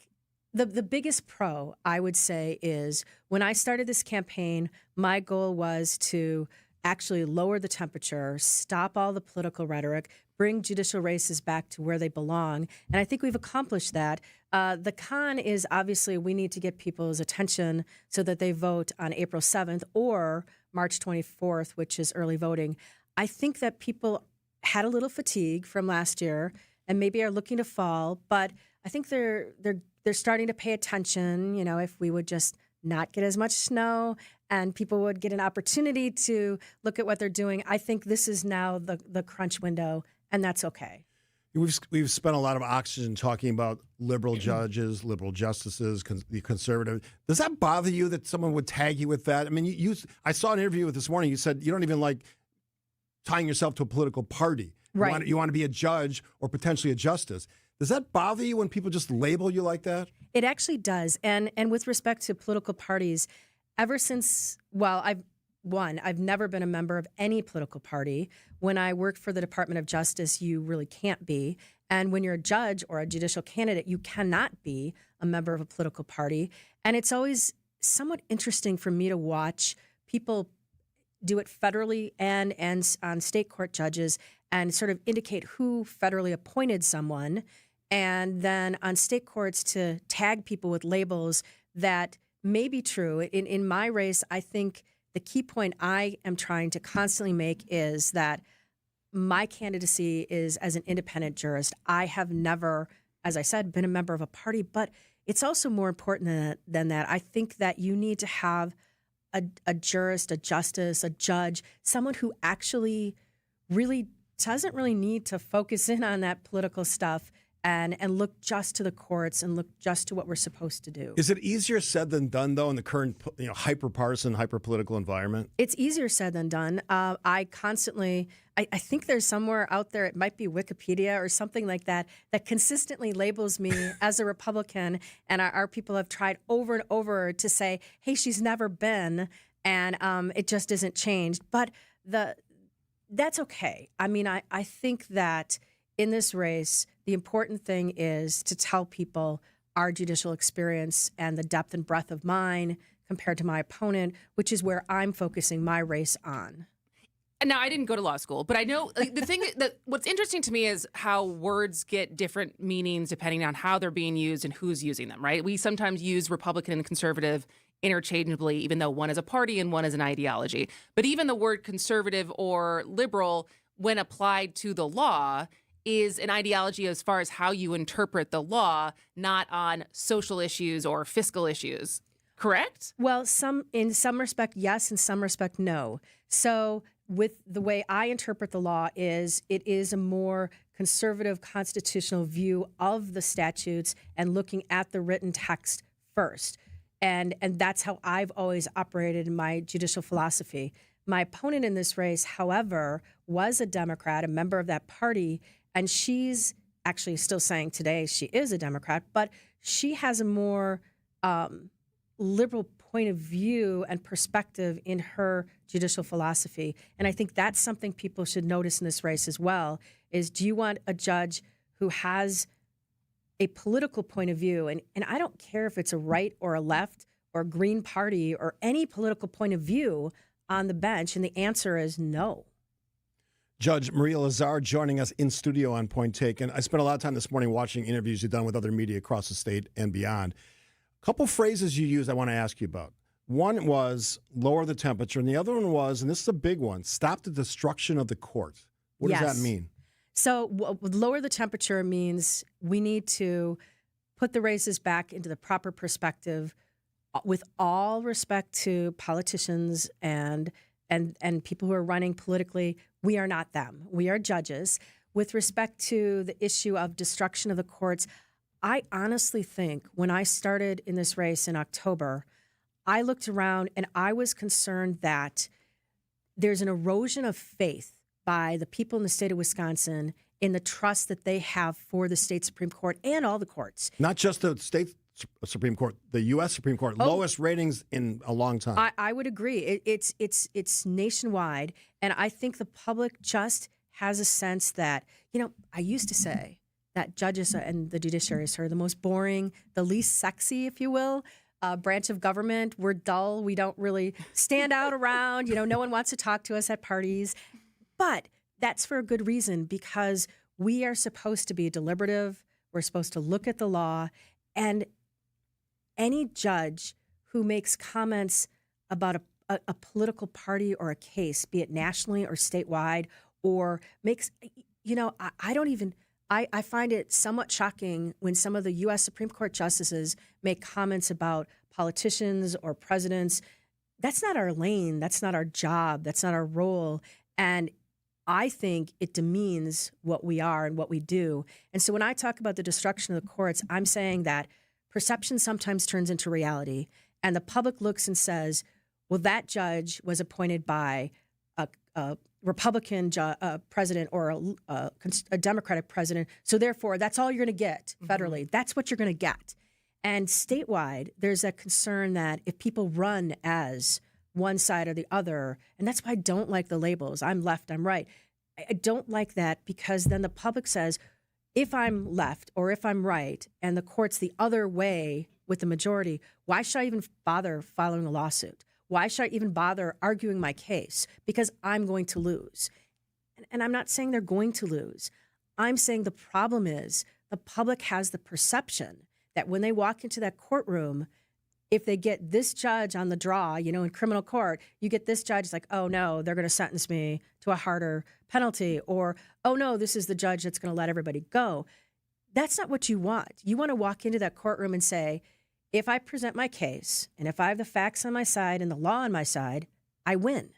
the biggest pro, I would say, is when I started this campaign, my goal was to actually lower the temperature, stop all the political rhetoric, bring judicial races back to where they belong. And I think we've accomplished that. The con is obviously we need to get people's attention so that they vote on April 7th or March 24th, which is early voting. I think that people had a little fatigue from last year and maybe are looking to fall, but I think they're starting to pay attention. You know, if we would just not get as much snow and people would get an opportunity to look at what they're doing, I think this is now the crunch window, and that's okay. We've spent a lot of oxygen talking about liberal judges, liberal justices, the conservative. Does that bother you that someone would tag you with that? I mean, I saw an interview with this morning. You said you don't even like tying yourself to a political party. Right. You want to be a judge or potentially a justice. Does that bother you when people just label you like that? It actually does. And with respect to political parties, ever since, I've never been a member of any political party. When I worked for the Department of Justice, you really can't be. And when you're a judge or a judicial candidate, you cannot be a member of a political party. And it's always somewhat interesting for me to watch people do it federally and on state court judges and sort of indicate who federally appointed someone, and then on state courts to tag people with labels that may be true. In my race, I think the key point I am trying to constantly make is that my candidacy is as an independent jurist. I have never, as I said, been a member of a party, but it's also more important than that. I think that you need to have a jurist, a justice, a judge, someone who actually really doesn't really need to focus in on that political stuff and look just to the courts and look just to what we're supposed to do. Is it easier said than done, though, in the current hyper-partisan, hyper-political environment? It's easier said than done. I think there's somewhere out there, it might be Wikipedia or something like that, that consistently labels me as a Republican, and our people have tried over and over to say, hey, she's never been, and it just isn't changed. But that's okay. I mean, I think that in this race, the important thing is to tell people our judicial experience and the depth and breadth of mine compared to my opponent, which is where I'm focusing my race on. And now, I didn't go to law school, but I know the thing that what's interesting to me is how words get different meanings depending on how they're being used and who's using them, right? We sometimes use Republican and conservative interchangeably, even though one is a party and one is an ideology. But even the word conservative or liberal, when applied to the law, is an ideology as far as how you interpret the law, not on social issues or fiscal issues. Correct? Well, in some respect, yes. In some respect, no. So with the way I interpret the law it is a more conservative constitutional view of the statutes and looking at the written text first. And that's how I've always operated in my judicial philosophy. My opponent in this race, however, was a Democrat, a member of that party, and she's actually still saying today she is a Democrat, but she has a more liberal point of view and perspective in her judicial philosophy. And I think that's something people should notice in this race as well, is do you want a judge who has a political point of view? And I don't care if it's a right or a left or Green Party or any political point of view on the bench. And the answer is no. Judge Maria Lazar joining us in studio on Point Taken. I spent a lot of time this morning watching interviews you've done with other media across the state and beyond. A couple phrases you used I want to ask you about. One was lower the temperature, and the other one was, and this is a big one, stop the destruction of the court. What does that mean? So lower the temperature means we need to put the races back into the proper perspective with all respect to politicians and people who are running politically. We are not them. We are judges. With respect to the issue of destruction of the courts, I honestly think when I started in this race in October, I looked around and I was concerned that there's an erosion of faith by the people in the state of Wisconsin in the trust that they have for the state Supreme Court and all the courts. Not just the state Supreme Court, the U.S. Supreme Court, lowest ratings in a long time. I would agree. It's nationwide, and I think the public just has a sense that, I used to say that judges and the judiciary are the most boring, the least sexy, if you will, branch of government. We're dull. We don't really stand out around. No one wants to talk to us at parties. But that's for a good reason, because we are supposed to be deliberative. We're supposed to look at the law. And any judge who makes comments about a political party or a case, be it nationally or statewide, or makes, I find it somewhat shocking when some of the U.S. Supreme Court justices make comments about politicians or presidents. That's not our lane. That's not our job. That's not our role. And I think it demeans what we are and what we do. And so when I talk about the destruction of the courts, I'm saying that perception sometimes turns into reality. And the public looks and says, well, that judge was appointed by a Republican president or a Democratic president. So therefore, that's all you're going to get federally. Mm-hmm. That's what you're going to get. And statewide, there's a concern that if people run as one side or the other, and that's why I don't like the labels, I'm left, I'm right. I don't like that, because then the public says, if I'm left or if I'm right and the court's the other way with the majority, why should I even bother filing a lawsuit? Why should I even bother arguing my case? Because I'm going to lose. And I'm not saying they're going to lose. I'm saying the problem is the public has the perception that when they walk into that courtroom, if they get this judge on the draw, in criminal court, you get this judge, it's like, oh no, they're going to sentence me to a harder penalty, or, oh no, this is the judge that's going to let everybody go. That's not what you want. You want to walk into that courtroom and say, if I present my case and if I have the facts on my side and the law on my side, I win.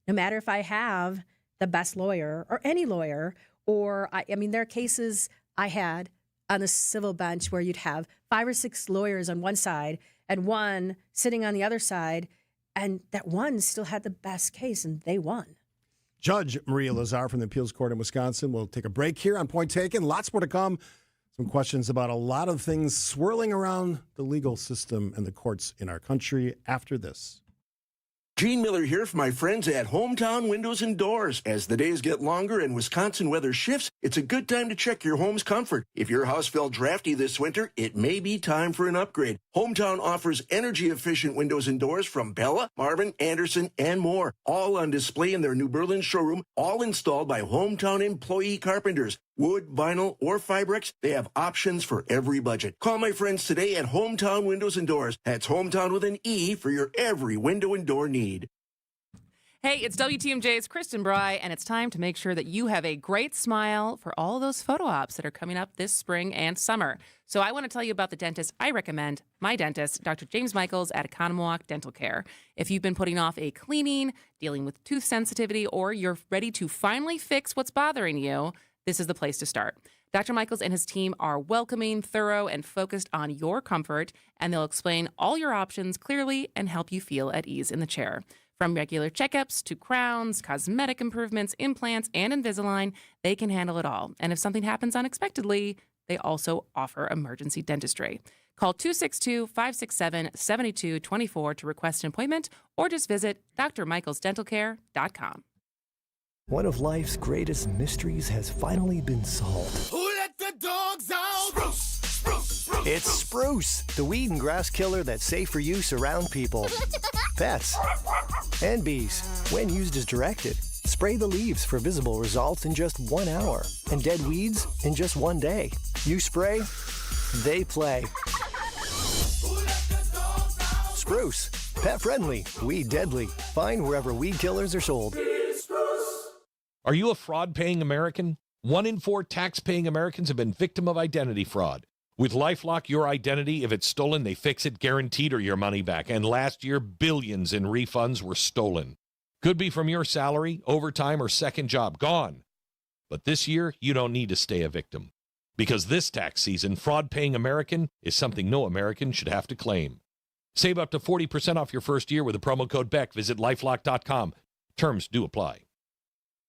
No matter if I have the best lawyer or any lawyer, or there are cases I had on the civil bench where you'd have 5 or 6 lawyers on one side and one sitting on the other side, and that one still had the best case and they won. Judge Maria Lazar from the Appeals Court in Wisconsin. We'll take a break here on Point Taken. Lots more to come. Some questions about a lot of things swirling around the legal system and the courts in our country after this. Gene Miller here for my friends at Hometown Windows and Doors. As the days get longer and Wisconsin weather shifts, it's a good time to check your home's comfort. If your house felt drafty this winter, it may be time for an upgrade. Hometown offers energy-efficient windows and doors from Bella, Marvin, Anderson, and more. All on display in their New Berlin showroom, all installed by Hometown employee carpenters. Wood, vinyl, or Fibrex, they have options for every budget. Call my friends today at Hometown Windows and Doors. That's Hometown with an E for your every window and door need. Hey, it's WTMJ's Kristen Bry, and it's time to make sure that you have a great smile for all those photo ops that are coming up this spring and summer. So I want to tell you about the dentist I recommend, my dentist, Dr. James Michaels at Economowalk Dental Care. If you've been putting off a cleaning, dealing with tooth sensitivity, or you're ready to finally fix what's bothering you, this is the place to start. Dr. Michaels and his team are welcoming, thorough, and focused on your comfort, and they'll explain all your options clearly and help you feel at ease in the chair. From regular checkups to crowns, cosmetic improvements, implants, and Invisalign, they can handle it all. And if something happens unexpectedly, they also offer emergency dentistry. Call 262-567-7224 to request an appointment, or just visit drmichaelsdentalcare.com. One of life's greatest mysteries has finally been solved. Who let the dogs out? Spruce, spruce, spruce. It's Spruce, the weed and grass killer that's safe for use around people, pets, and bees. When used as directed, spray the leaves for visible results in just 1 hour, and dead weeds in just 1 day. You spray, they play. Spruce, pet friendly, weed deadly. Find wherever weed killers are sold. Are you a fraud-paying American? 1 in 4 tax-paying Americans have been victim of identity fraud. With LifeLock, your identity, if it's stolen, they fix it guaranteed or your money back. And last year, billions in refunds were stolen. Could be from your salary, overtime, or second job. Gone. But this year, you don't need to stay a victim. Because this tax season, fraud-paying American is something no American should have to claim. Save up to 40% off your first year with the promo code BECK. Visit LifeLock.com. Terms do apply.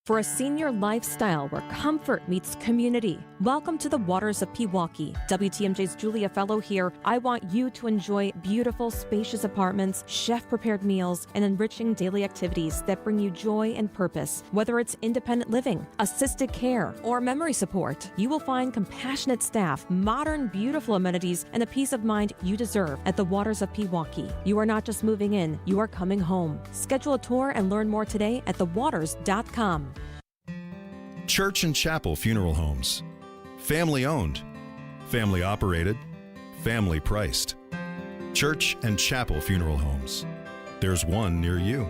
For a senior lifestyle where comfort meets community. Welcome to the waters of Pewaukee. WTMJ's Julia Fellow here. I want you to enjoy beautiful, spacious apartments, chef-prepared meals, and enriching daily activities that bring you joy and purpose. Whether it's independent living, assisted care, or memory support, you will find compassionate staff, modern, beautiful amenities, and the peace of mind you deserve at the waters of Pewaukee. You are not just moving in, you are coming home. Schedule a tour and learn more today at thewaters.com. Church and Chapel Funeral Homes. Family owned, family operated, family priced. Church and Chapel Funeral Homes. There's one near you.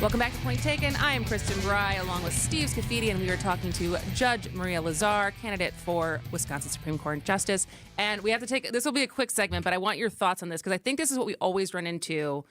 Welcome back to Point Taken. I am Kristen Bry, along with Steve Scafidi, and we are talking to Judge Maria Lazar, candidate for Wisconsin Supreme Court Justice. And we have to take, this will be a quick segment, but I want your thoughts on this, because I think this is what we always run into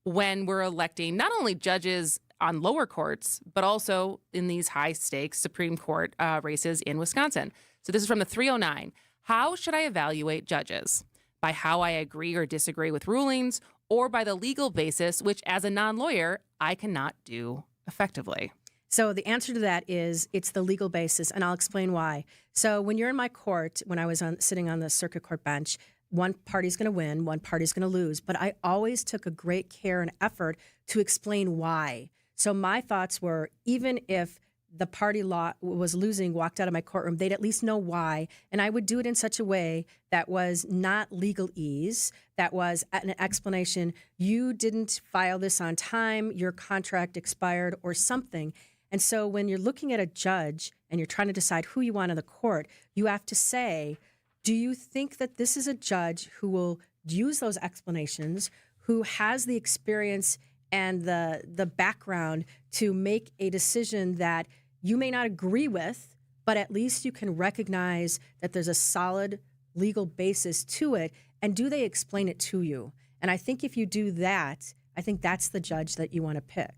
when we're electing not only judges on lower courts, but also in these high-stakes Supreme Court races in Wisconsin. So this is from the 309. How should I evaluate judges? By how I agree or disagree with rulings, or by the legal basis, which as a non-lawyer, I cannot do effectively? So the answer to that is it's the legal basis, and I'll explain why. So when you're in my court, when I was sitting on the circuit court bench, one party's going to win, one party's going to lose, but I always took a great care and effort to explain why. So my thoughts were, even if the party was losing, walked out of my courtroom, they'd at least know why. And I would do it in such a way that was not legalese, that was an explanation. You didn't file this on time, your contract expired or something. And so when you're looking at a judge and you're trying to decide who you want in the court, you have to say, do you think that this is a judge who will use those explanations, who has the experience and the background to make a decision that you may not agree with, but at least you can recognize that there's a solid legal basis to it, and do they explain it to you? And I think if you do that, I think that's the judge that you want to pick.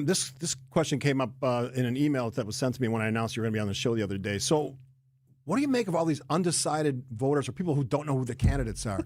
This question came up in an email that was sent to me when I announced you were going to be on the show the other day. So what do you make of all these undecided voters or people who don't know who the candidates are?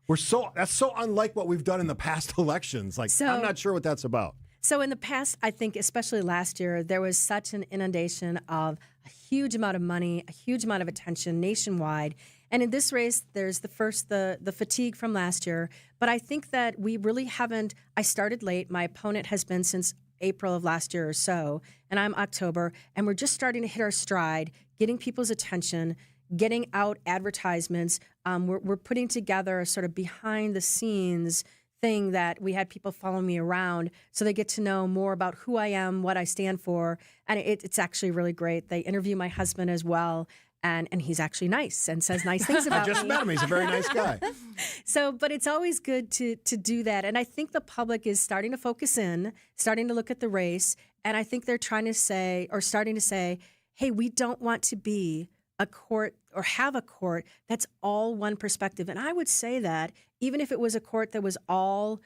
That's so unlike what we've done in the past elections. I'm not sure what that's about. So in the past, I think, especially last year, there was such an inundation of a huge amount of money, a huge amount of attention nationwide. And in this race, there's the fatigue from last year. But I think that we really haven't. I started late. My opponent has been since April of last year or so, and I'm October, and we're just starting to hit our stride, getting people's attention, getting out advertisements. We're putting together a sort of behind the scenes thing that we had people follow me around so they get to know more about who I am, what I stand for, and it's actually really great. They interview my husband as well, and he's actually nice and says nice things about me. I just met him. He's a very nice guy. But it's always good to do that. And I think the public is starting to focus in, starting to look at the race, and I think they're starting to say, hey, we don't want to be a court or have a court that's all one perspective. And I would say that even if it was a court that was all,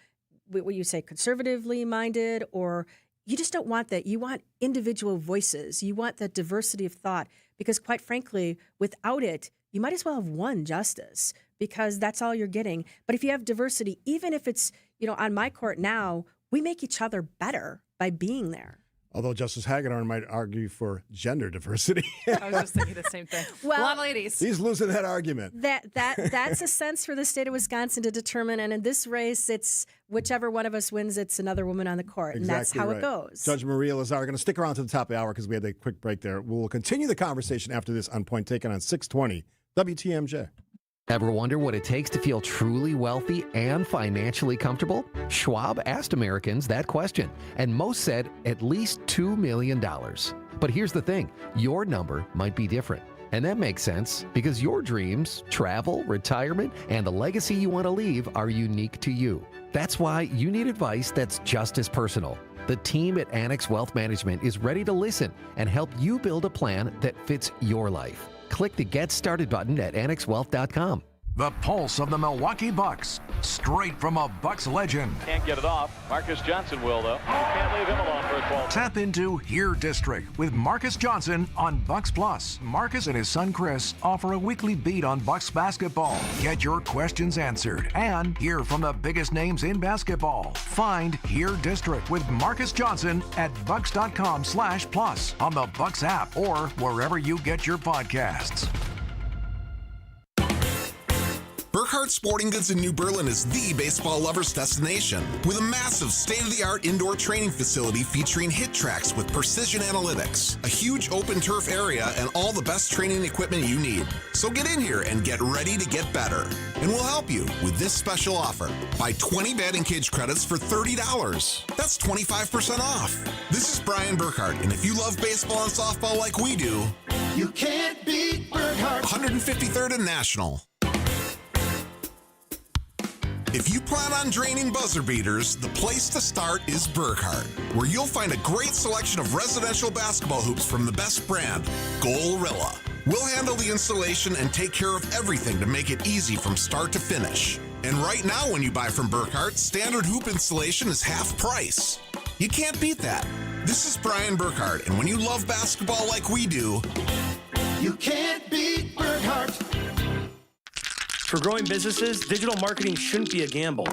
what you say, conservatively minded, or you just don't want that. You want individual voices. You want the diversity of thought, because quite frankly, without it, you might as well have one justice, because that's all you're getting. But if you have diversity, even if it's, on my court now, we make each other better by being there. Although Justice Hagedorn might argue for gender diversity. I was just thinking the same thing. Well, a lot of ladies. He's losing that argument. That's a sense for the state of Wisconsin to determine. And in this race, it's whichever one of us wins, it's another woman on the court. Exactly, and that's how right. it goes. Judge Maria Lazar are going to stick around to the top of the hour because we had a quick break there. We'll continue the conversation after this on Point Taken on 620 WTMJ. Ever wonder what it takes to feel truly wealthy and financially comfortable? Schwab asked Americans that question, and most said at least $2 million. But here's the thing, your number might be different. And that makes sense because your dreams, travel, retirement, and the legacy you want to leave are unique to you. That's why you need advice that's just as personal. The team at Annex Wealth Management is ready to listen and help you build a plan that fits your life. Click the Get Started button at annexwealth.com. The pulse of the Milwaukee Bucks, straight from a Bucks legend. Can't get it off. Marcus Johnson will, though. Can't leave him alone for a 12. Tap into Here District with Marcus Johnson on Bucks Plus. Marcus and his son Chris offer a weekly beat on Bucks basketball. Get your questions answered and hear from the biggest names in basketball. Find Here District with Marcus Johnson at bucks.com/plus on the Bucks app or wherever you get your podcasts. Burkhardt Sporting Goods in New Berlin is the baseball lover's destination, with a massive state-of-the-art indoor training facility featuring hit tracks with precision analytics, a huge open turf area, and all the best training equipment you need. So get in here and get ready to get better. And we'll help you with this special offer. Buy 20 batting cage credits for $30. That's 25% off. This is Brian Burkhardt, and if you love baseball and softball like we do, you can't beat Burkhardt. 153rd and National. If you plan on draining buzzer beaters, the place to start is Burkhardt, where you'll find a great selection of residential basketball hoops from the best brand, Gorilla. We'll handle the installation and take care of everything to make it easy from start to finish. And right now when you buy from Burkhardt, standard hoop installation is half price. You can't beat that. This is Brian Burkhardt, and when you love basketball like we do, you can't beat Burkhardt. For growing businesses, digital marketing shouldn't be a gamble.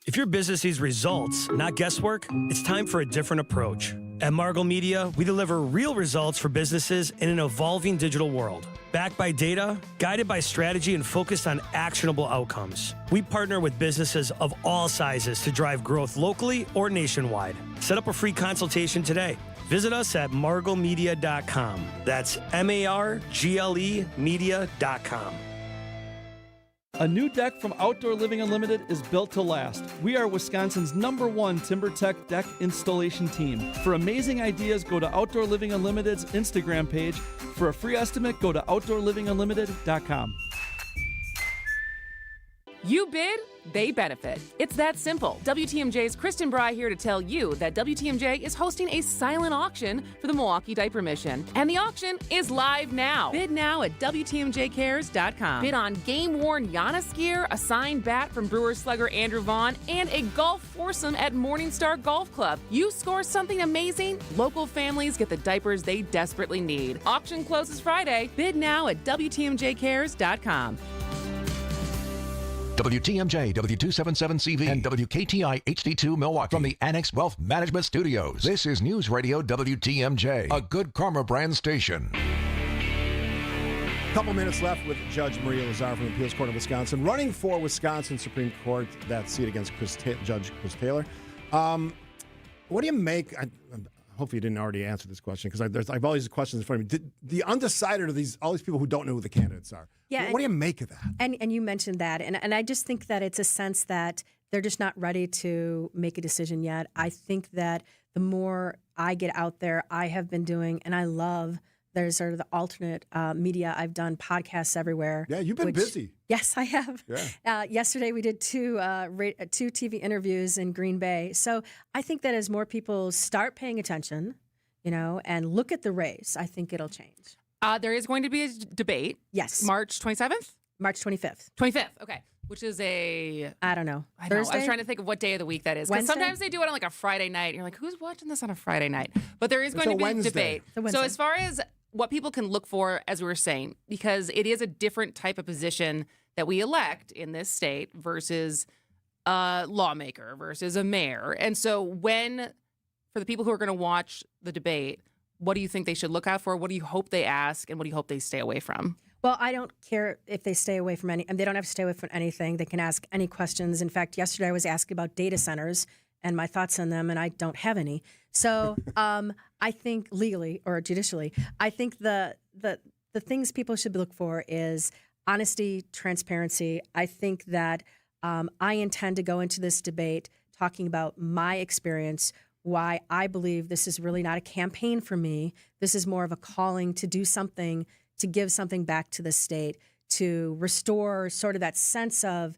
If your business needs results, not guesswork, it's time for a different approach. At Margle Media, we deliver real results for businesses in an evolving digital world. Backed by data, guided by strategy, and focused on actionable outcomes. We partner with businesses of all sizes to drive growth locally or nationwide. Set up a free consultation today. Visit us at marglemedia.com. That's MARGLE media.com. A new deck from Outdoor Living Unlimited is built to last. We are Wisconsin's #1 TimberTech deck installation team. For amazing ideas, go to Outdoor Living Unlimited's Instagram page. For a free estimate, go to OutdoorLivingUnlimited.com. You bid, they benefit. It's that simple. WTMJ's Kristen Bry here to tell you that WTMJ is hosting a silent auction for the Milwaukee Diaper Mission. And the auction is live now. Bid now at WTMJcares.com. Bid on game-worn Giannis gear, a signed bat from Brewers slugger Andrew Vaughn, and a golf foursome at Morningstar Golf Club. You score something amazing, local families get the diapers they desperately need. Auction closes Friday. Bid now at WTMJcares.com. WTMJ, W277CV, and WKTI HD2 Milwaukee. From the Annex Wealth Management Studios, this is News Radio WTMJ, a Good Karma brand station. Couple minutes left with Judge Maria Lazar from the Appeals Court of Wisconsin, running for Wisconsin Supreme Court, that seat against Judge Chris Taylor. What do you make? Hopefully you didn't already answer this question, because I've all these questions in front of me. The undecided are all these people who don't know who the candidates are. Yeah, what do you make of that? And you mentioned that, and I just think that it's a sense that they're just not ready to make a decision yet. I think that the more I get out there, I have been doing, and I love, there's sort of the alternate media. I've done podcasts everywhere. Yeah, you've been busy. Yes, I have. Yeah. Yesterday we did two TV interviews in Green Bay. So I think that as more people start paying attention, and look at the race, I think it'll change. There is going to be a debate. Yes. March 27th? March 25th. 25th, okay. Which is I don't know. Thursday? I was trying to think of what day of the week that is. Because Wednesday? sometimes they do it on like a Friday night. And you're like, who's watching this on a Friday night? But there is going to be a debate. So as far as what people can look for, as we were saying, because it is a different type of position that we elect in this state versus a lawmaker versus a mayor. And so for the people who are going to watch the debate, what do you think they should look out for? What do you hope they ask? And what do you hope they stay away from? Well, I don't care if they stay away from they don't have to stay away from anything. They can ask any questions. In fact, yesterday I was asked about data centers and my thoughts on them, and I don't have any. So I think legally or judicially, I think the things people should look for is honesty, transparency. I think that I intend to go into this debate talking about my experience, why I believe this is really not a campaign for me. This is more of a calling to do something, to give something back to the state, to restore sort of that sense of,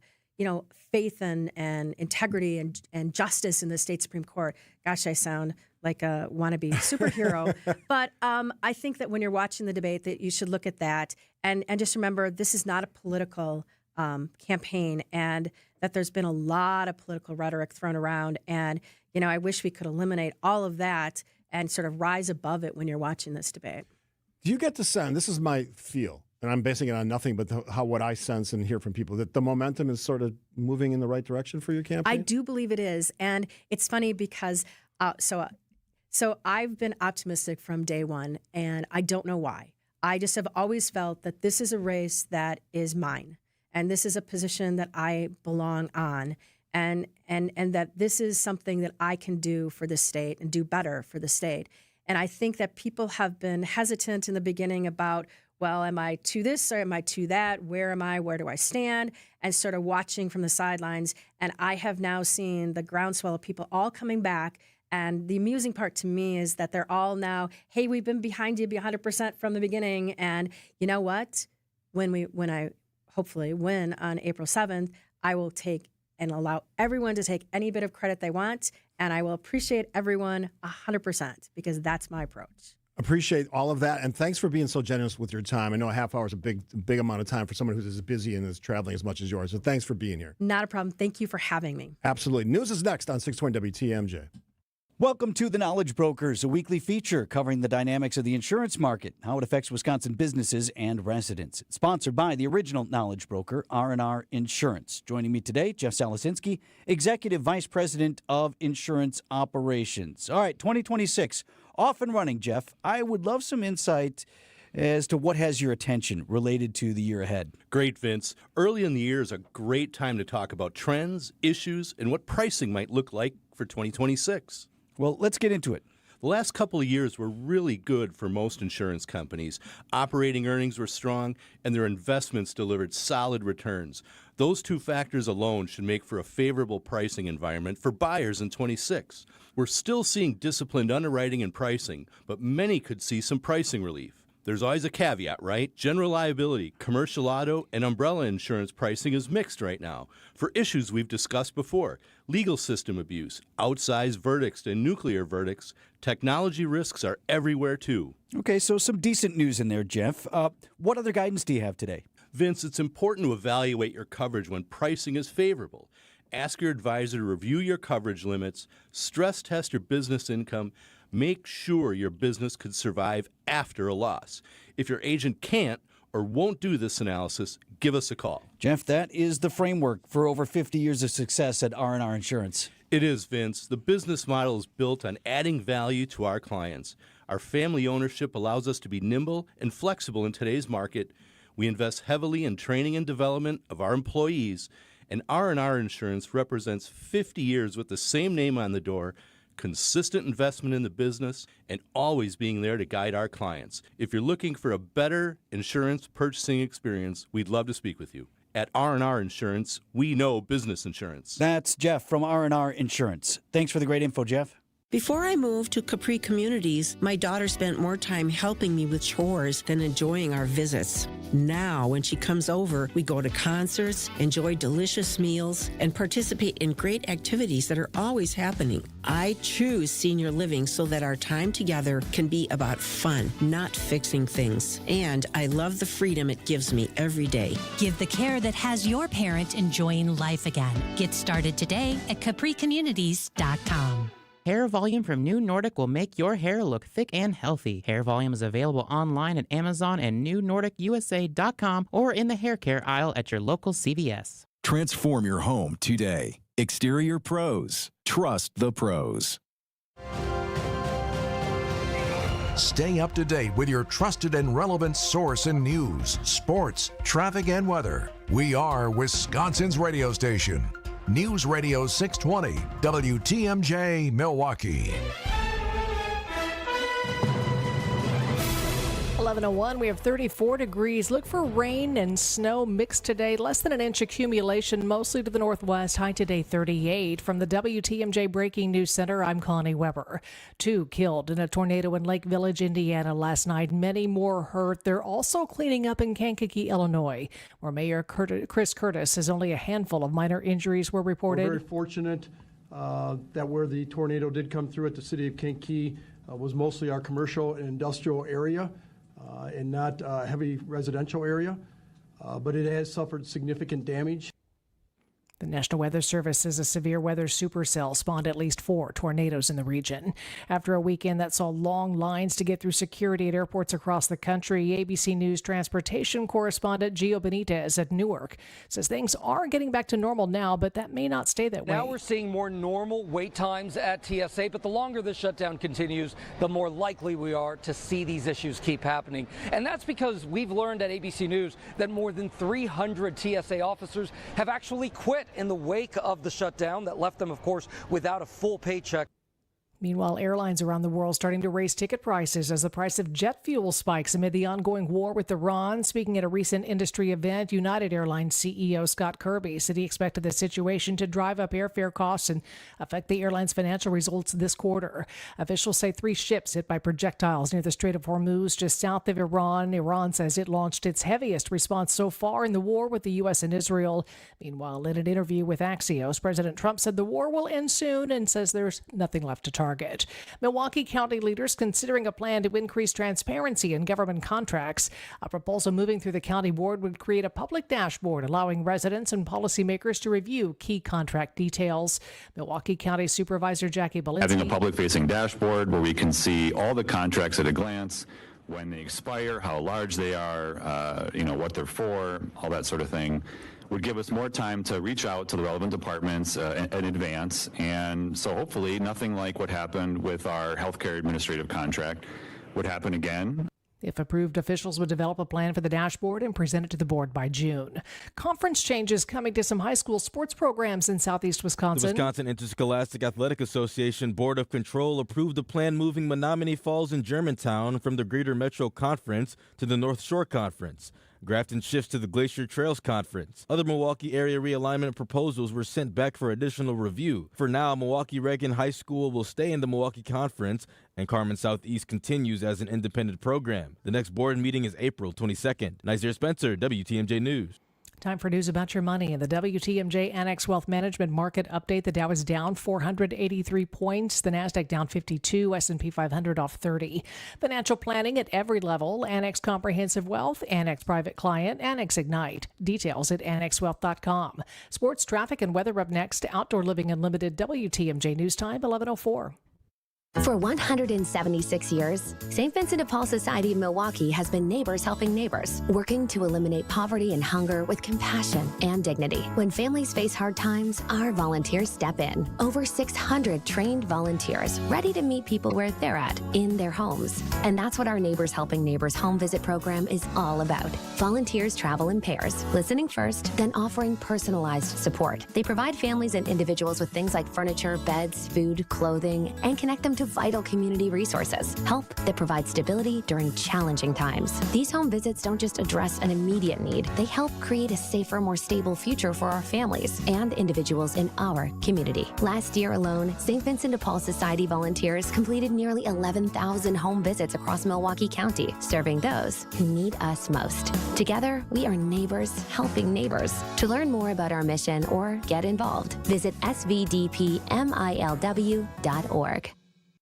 faith and integrity and justice in the state Supreme Court. Gosh, I sound like a wannabe superhero. But I think that when you're watching the debate that you should look at that and just remember this is not a political campaign, and that there's been a lot of political rhetoric thrown around. And, I wish we could eliminate all of that and sort of rise above it when you're watching this debate. Do you get the sense, this is my feel, and I'm basing it on nothing but what I sense and hear from people, that the momentum is sort of moving in the right direction for your campaign? I do believe it is. And it's funny because, so I've been optimistic from day one, and I don't know why. I just have always felt that this is a race that is mine, and this is a position that I belong on, and that this is something that I can do for the state and do better for the state. And I think that people have been hesitant in the beginning about, well, am I to this or am I to that? Where am I? Where do I stand? And sort of watching from the sidelines. And I have now seen the groundswell of people all coming back. And the amusing part to me is that they're all now, hey, we've been behind you 100% from the beginning. And you know what? When I hopefully win on April 7th, I will take and allow everyone to take any bit of credit they want. And I will appreciate everyone 100% because that's my approach. Appreciate all of that. And thanks for being so generous with your time. I know a half hour is a big amount of time for someone who's as busy and is traveling as much as yours. So thanks for being here. Not a problem. Thank you for having me. Absolutely. News is next on 620 WTMJ. Welcome to The Knowledge Brokers, a weekly feature covering the dynamics of the insurance market, how it affects Wisconsin businesses and residents. It's sponsored by the original Knowledge Broker, R&R Insurance. Joining me today, Jeff Salasinski, Executive Vice President of Insurance Operations. All right, 2026, off and running, Jeff. I would love some insight as to what has your attention related to the year ahead. Great, Vince. Early in the year is a great time to talk about trends, issues, and what pricing might look like for 2026. Well, let's get into it. The last couple of years were really good for most insurance companies. Operating earnings were strong, and their investments delivered solid returns. Those two factors alone should make for a favorable pricing environment for buyers in 26. We're still seeing disciplined underwriting and pricing, but many could see some pricing relief. There's always a caveat, right? General liability, commercial auto, and umbrella insurance pricing is mixed right now for issues we've discussed before. Legal system abuse, outsized verdicts and nuclear verdicts, technology risks are everywhere too. Okay, so some decent news in there, Jeff. What other guidance do you have today? Vince, it's important to evaluate your coverage when pricing is favorable. Ask your advisor to review your coverage limits, stress test your business income, make sure your business could survive after a loss. If your agent can't or won't do this analysis, give us a call. Jeff, that is the framework for over 50 years of success at R&R Insurance. It is, Vince. The business model is built on adding value to our clients. Our family ownership allows us to be nimble and flexible in today's market. We invest heavily in training and development of our employees, and R&R Insurance represents 50 years with the same name on the door, consistent investment in the business, and always being there to guide our clients. If you're looking for a better insurance purchasing experience, we'd love to speak with you. At R&R Insurance, we know business insurance. That's Jeff from R&R Insurance. Thanks for the great info, Jeff. Before I moved to Capri Communities, my daughter spent more time helping me with chores than enjoying our visits. Now, when she comes over, we go to concerts, enjoy delicious meals, and participate in great activities that are always happening. I choose senior living so that our time together can be about fun, not fixing things. And I love the freedom it gives me every day. Give the care that has your parent enjoying life again. Get started today at capricommunities.com. Hair Volume from New Nordic will make your hair look thick and healthy. Hair Volume is available online at Amazon and newnordicusa.com or in the hair care aisle at your local CVS. Transform your home today. Exterior Pros. Trust the pros. Stay up to date with your trusted and relevant source in news, sports, traffic, and weather. We are Wisconsin's radio station. News Radio 620, WTMJ, Milwaukee. 11:01, we have 34 degrees. Look for rain and snow mixed today. Less than an inch accumulation, mostly to the northwest. High today 38. From the WTMJ Breaking News Center, I'm Connie Weber. 2 killed in a tornado in Lake Village, Indiana last night. Many more hurt. They're also cleaning up in Kankakee, Illinois, where Mayor Chris Curtis says only a handful of minor injuries were reported. We're very fortunate that where the tornado did come through at the city of Kankakee was mostly our commercial and industrial area. And not a heavy residential area, but it has suffered significant damage. The National Weather Service says a severe weather supercell spawned at least 4 tornadoes in the region. After a weekend that saw long lines to get through security at airports across the country, ABC News transportation correspondent Gio Benitez at Newark says things are getting back to normal now, but that may not stay that way. Now we're seeing more normal wait times at TSA, but the longer this shutdown continues, the more likely we are to see these issues keep happening. And that's because we've learned at ABC News that more than 300 TSA officers have actually quit in the wake of the shutdown that left them, of course, without a full paycheck. Meanwhile, airlines around the world starting to raise ticket prices as the price of jet fuel spikes amid the ongoing war with Iran. Speaking at a recent industry event, United Airlines CEO Scott Kirby said he expected the situation to drive up airfare costs and affect the airline's financial results this quarter. Officials say 3 ships hit by projectiles near the Strait of Hormuz, just south of Iran. Iran says it launched its heaviest response so far in the war with the U.S. and Israel. Meanwhile, in an interview with Axios, President Trump said the war will end soon and says there's nothing left to target. Milwaukee County leaders considering a plan to increase transparency in government contracts. A proposal moving through the county board would create a public dashboard allowing residents and policymakers to review key contract details. Milwaukee County Supervisor Jackie Belinsky. Having a public-facing dashboard where we can see all the contracts at a glance, when they expire, how large they are, what they're for, all that sort of thing, would give us more time to reach out to the relevant departments in advance. And so hopefully nothing like what happened with our healthcare administrative contract would happen again. If approved, officials would develop a plan for the dashboard and present it to the board by June. Conference changes coming to some high school sports programs in southeast Wisconsin. The Wisconsin Interscholastic Athletic Association Board of Control approved a plan moving Menominee Falls and Germantown from the Greater Metro Conference to the North Shore Conference. Grafton shifts to the Glacier Trails Conference. Other Milwaukee area realignment proposals were sent back for additional review. For now, Milwaukee Reagan High School will stay in the Milwaukee Conference, and Carmen Southeast continues as an independent program. The next board meeting is April 22nd. Nazir Spencer, WTMJ News. Time for news about your money. In the WTMJ Annex Wealth Management Market Update, the Dow is down 483 points. The Nasdaq down 52, S&P 500 off 30. Financial planning at every level. Annex Comprehensive Wealth, Annex Private Client, Annex Ignite. Details at annexwealth.com. Sports, traffic, and weather up next. Outdoor Living Unlimited, WTMJ News Time, 11:04. For 176 years, St. Vincent de Paul Society of Milwaukee has been neighbors helping neighbors, working to eliminate poverty and hunger with compassion and dignity. When families face hard times, our volunteers step in. Over 600 trained volunteers ready to meet people where they're at, in their homes. And that's what our Neighbors Helping Neighbors home visit program is all about. Volunteers travel in pairs, listening first, then offering personalized support. They provide families and individuals with things like furniture, beds, food, clothing, and connect them to vital community resources, help that provides stability during challenging times. These home visits don't just address an immediate need, they help create a safer, more stable future for our families and individuals in our community. Last year alone, St. Vincent de Paul Society volunteers completed nearly 11,000 home visits across Milwaukee County, serving those who need us most. Together, we are neighbors helping neighbors. To learn more about our mission or get involved, visit svdpmilw.org.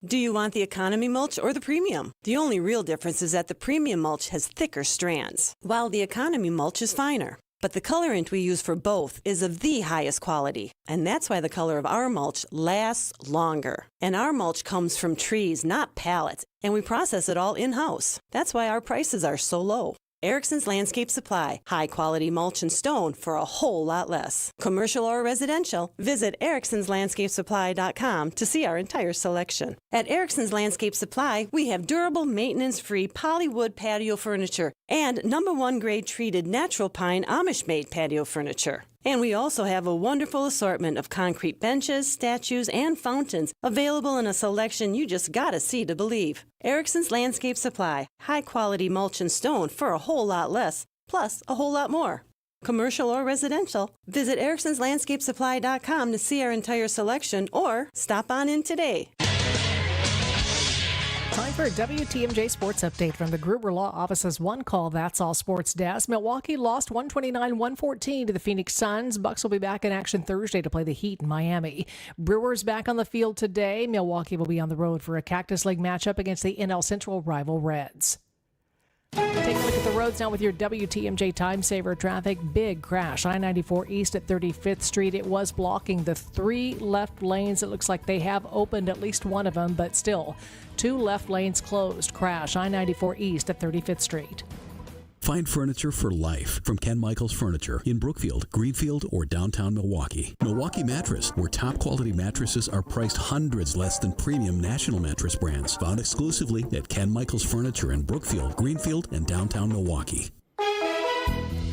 Do you want the economy mulch or the premium? The only real difference is that the premium mulch has thicker strands, while the economy mulch is finer. But the colorant we use for both is of the highest quality, and that's why the color of our mulch lasts longer. And our mulch comes from trees, not pallets, and we process it all in-house. That's why our prices are so low. Erickson's Landscape Supply, high-quality mulch and stone for a whole lot less. Commercial or residential, visit ericksonslandscapesupply.com to see our entire selection. At Erickson's Landscape Supply, we have durable, maintenance-free polywood patio furniture and #1 grade treated natural pine Amish-made patio furniture. And we also have a wonderful assortment of concrete benches, statues, and fountains available in a selection you just gotta see to believe. Erickson's Landscape Supply, high-quality mulch and stone for a whole lot less, plus a whole lot more. Commercial or residential, visit ericksonslandscapesupply.com to see our entire selection or stop on in today. Time for a WTMJ Sports Update from the Gruber Law Office's One Call That's All Sports Desk. Milwaukee lost 129-114 to the Phoenix Suns. Bucks will be back in action Thursday to play the Heat in Miami. Brewers back on the field today. Milwaukee will be on the road for a Cactus League matchup against the NL Central rival Reds. Take a look at the roads now with your WTMJ Time Saver traffic. Big crash. I-94 east at 35th Street. It was blocking the 3 left lanes. It looks like they have opened at least one of them, but still 2 left lanes closed. Crash. I-94 east at 35th Street. Find furniture for life from Ken Michaels Furniture in Brookfield, Greenfield, or downtown Milwaukee. Milwaukee Mattress, where top quality mattresses are priced hundreds less than premium national mattress brands. Found exclusively at Ken Michaels Furniture in Brookfield, Greenfield, and downtown Milwaukee.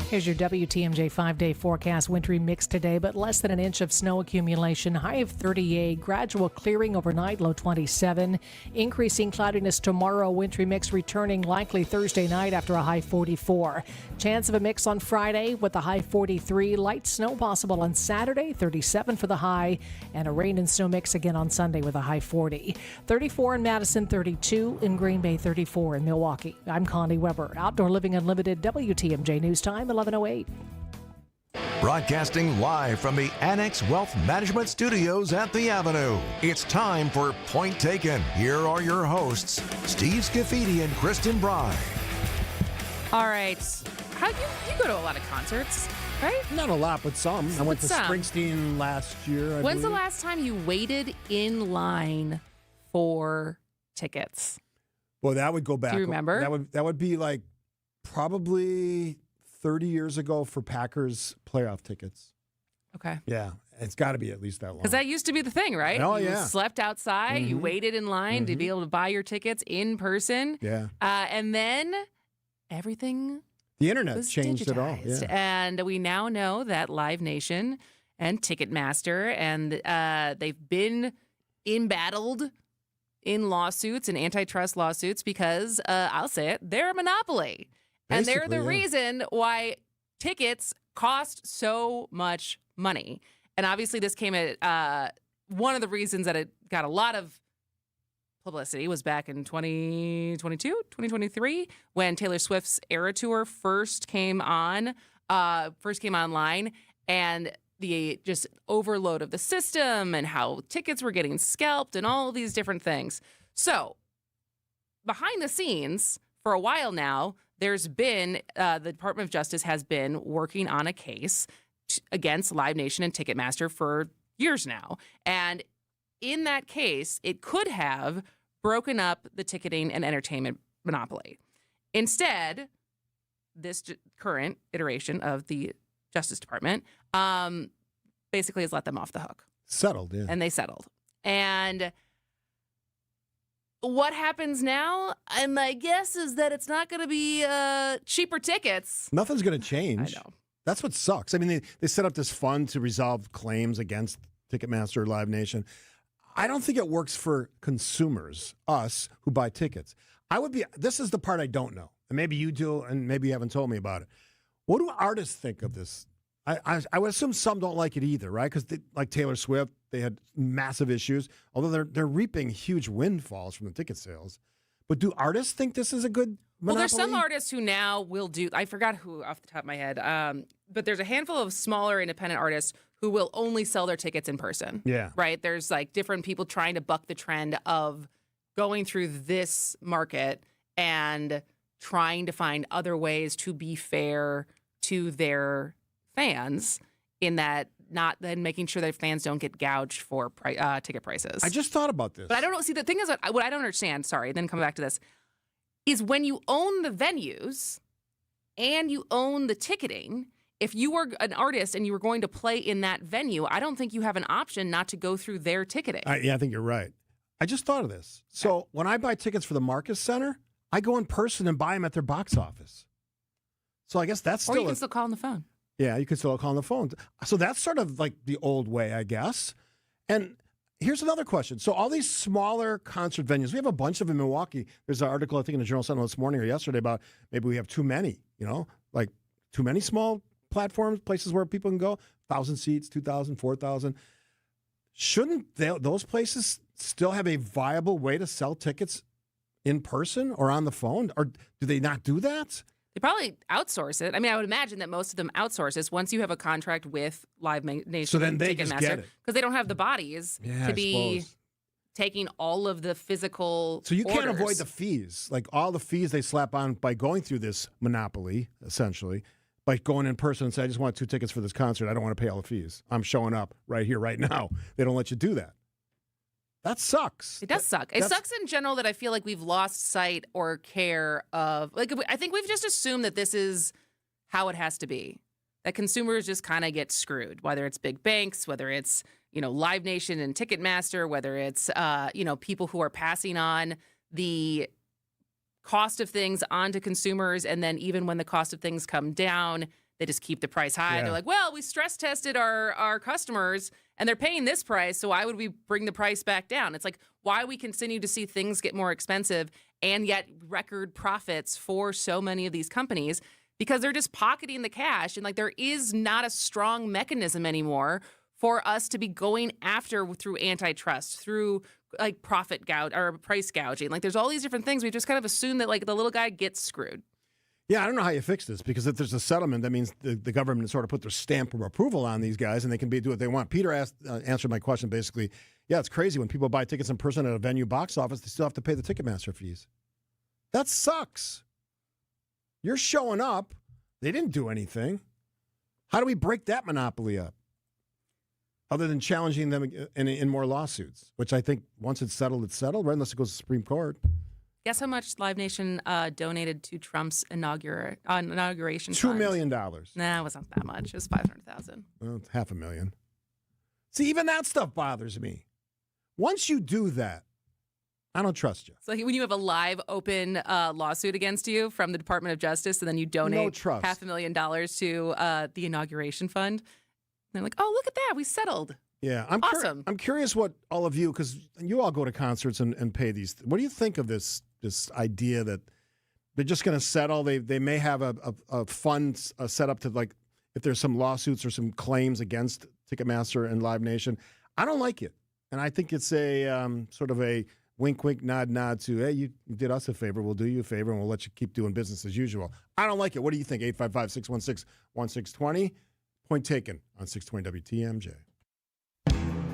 Here's your WTMJ 5-day forecast. Wintry mix today, but less than an inch of snow accumulation. High of 38. Gradual clearing overnight, low 27. Increasing cloudiness tomorrow. Wintry mix returning likely Thursday night after a high 44. Chance of a mix on Friday with a high 43. Light snow possible on Saturday, 37 for the high. And a rain and snow mix again on Sunday with a high 40. 34 in Madison, 32 in Green Bay, 34 in Milwaukee. I'm Connie Weber. Outdoor Living Unlimited, WTMJ News Time, 11:08. Broadcasting live from the Annex Wealth Management Studios at the Avenue. It's time for Point Taken. Here are your hosts, Steve Scafidi and Kristen Bry. All right. You go to a lot of concerts, right? Not a lot, but some. I went to Some. Springsteen last year. When's the last time you waited in line for tickets? Well, that would go back. Do you remember? That would be like probably 30 years ago for Packers playoff tickets. Okay. Yeah, it's got to be at least that long. Because that used to be the thing, right? Oh, you yeah. slept outside. You Mhm. waited in line to be able to buy your tickets in person. Yeah. And then everything The internet was changed it all. digitized. Yeah. And we now know that Live Nation and Ticketmaster, and they've been embattled in lawsuits and antitrust lawsuits because, I'll say it, they're a monopoly. And they're the Basically, yeah. reason why tickets cost so much money. And obviously this came at one of the reasons that it got a lot of publicity was back in 2023, when Taylor Swift's Era Tour first came online, and the just overload of the system and how tickets were getting scalped and all of these different things. So behind the scenes, for a while now, there's been the Department of Justice has been working on a case against Live Nation and Ticketmaster for years now. And in that case, it could have broken up the ticketing and entertainment monopoly. Instead, this current iteration of the Justice Department basically has let them off the hook. Settled, yeah. And they settled. And what happens now? And my guess is that it's not going to be cheaper tickets. Nothing's going to change. I know. That's what sucks. I mean, they set up this fund to resolve claims against Ticketmaster or Live Nation. I don't think it works for consumers, us, who buy tickets. This is the part I don't know. And maybe you do, and maybe you haven't told me about it. What do artists think of this? I would assume some don't like it either, right? Because like Taylor Swift, they had massive issues, although they're reaping huge windfalls from the ticket sales. But do artists think this is a good monopoly? Well, there's some artists who now will do, I forgot who off the top of my head, but there's a handful of smaller independent artists who will only sell their tickets in person. Yeah. Right? There's like different people trying to buck the trend of going through this market and trying to find other ways to be fair to their fans, in that not then making sure that fans don't get gouged for ticket prices. I just thought about this. But I don't know. See, the thing is, what I don't understand, sorry, then come back to this, is when you own the venues and you own the ticketing, if you were an artist and you were going to play in that venue, I don't think you have an option not to go through their ticketing. I think you're right. I just thought of this. So when I buy tickets for the Marcus Center, I go in person and buy them at their box office. So I guess that's still... Or you can still call on the phone. Yeah, you can still call on the phone. So that's sort of like the old way, I guess. And here's another question. So all these smaller concert venues, we have a bunch of them in Milwaukee. There's an article, I think, in the Journal Sentinel this morning or yesterday about maybe we have too many, like too many small platforms, places where people can go, 1,000 seats, 2,000, 4,000. Shouldn't those places still have a viable way to sell tickets in person or on the phone? Or do they not do that? They probably outsource it. I mean, I would imagine that most of them outsource this once you have a contract with Live Nation. So then they Ticketmaster, just get it. because they don't have the bodies to be taking all of the physical So you can't orders. avoid the fees, like all the fees they slap on by going through this monopoly, essentially, by going in person and say, I just want 2 tickets for this concert. I don't want to pay all the fees. I'm showing up right here, right now. They don't let you do that. That sucks. It does suck. It sucks in general that I feel like we've lost sight or care of, I think we've just assumed that this is how it has to be, that consumers just kind of get screwed, whether it's big banks, whether it's, Live Nation and Ticketmaster, whether it's, people who are passing on the cost of things onto consumers. And then even when the cost of things come down, they just keep the price high. Yeah. They're like, well, we stress tested our customers and they're paying this price, so why would we bring the price back down? It's like, why we continue to see things get more expensive and yet record profits for so many of these companies, because they're just pocketing the cash. And like, there is not a strong mechanism anymore for us to be going after through antitrust, through like profit gouge or price gouging. Like, there's all these different things. We just kind of assume that like the little guy gets screwed. Yeah, I don't know how you fix this, because if there's a settlement, that means the government sort of put their stamp of approval on these guys, and they can do what they want. Peter answered my question basically. Yeah, it's crazy when people buy tickets in person at a venue box office, they still have to pay the Ticketmaster fees. That sucks. You're showing up. They didn't do anything. How do we break that monopoly up? Other than challenging them in more lawsuits, which I think once it's settled, right? Unless it goes to the Supreme Court. Guess how much Live Nation donated to Trump's inauguration $2 fund? million. Nah, it wasn't that much. It was $500,000. Well, it's $500,000. See, even that stuff bothers me. Once you do that, I don't trust you. So when you have a live, open lawsuit against you from the Department of Justice, and then you donate $500,000 to the inauguration fund, and they're like, "Oh, look at that, we settled." Yeah, awesome. I'm curious what all of you, because you all go to concerts and pay these. What do you think of this idea that they're just going to settle. They may have a fund set up to, like, if there's some lawsuits or some claims against Ticketmaster and Live Nation. I don't like it. And I think it's a sort of a wink, wink, nod, nod to, hey, you did us a favor, we'll do you a favor, and we'll let you keep doing business as usual. I don't like it. What do you think? 855-616-1620. Point taken on 620 WTMJ.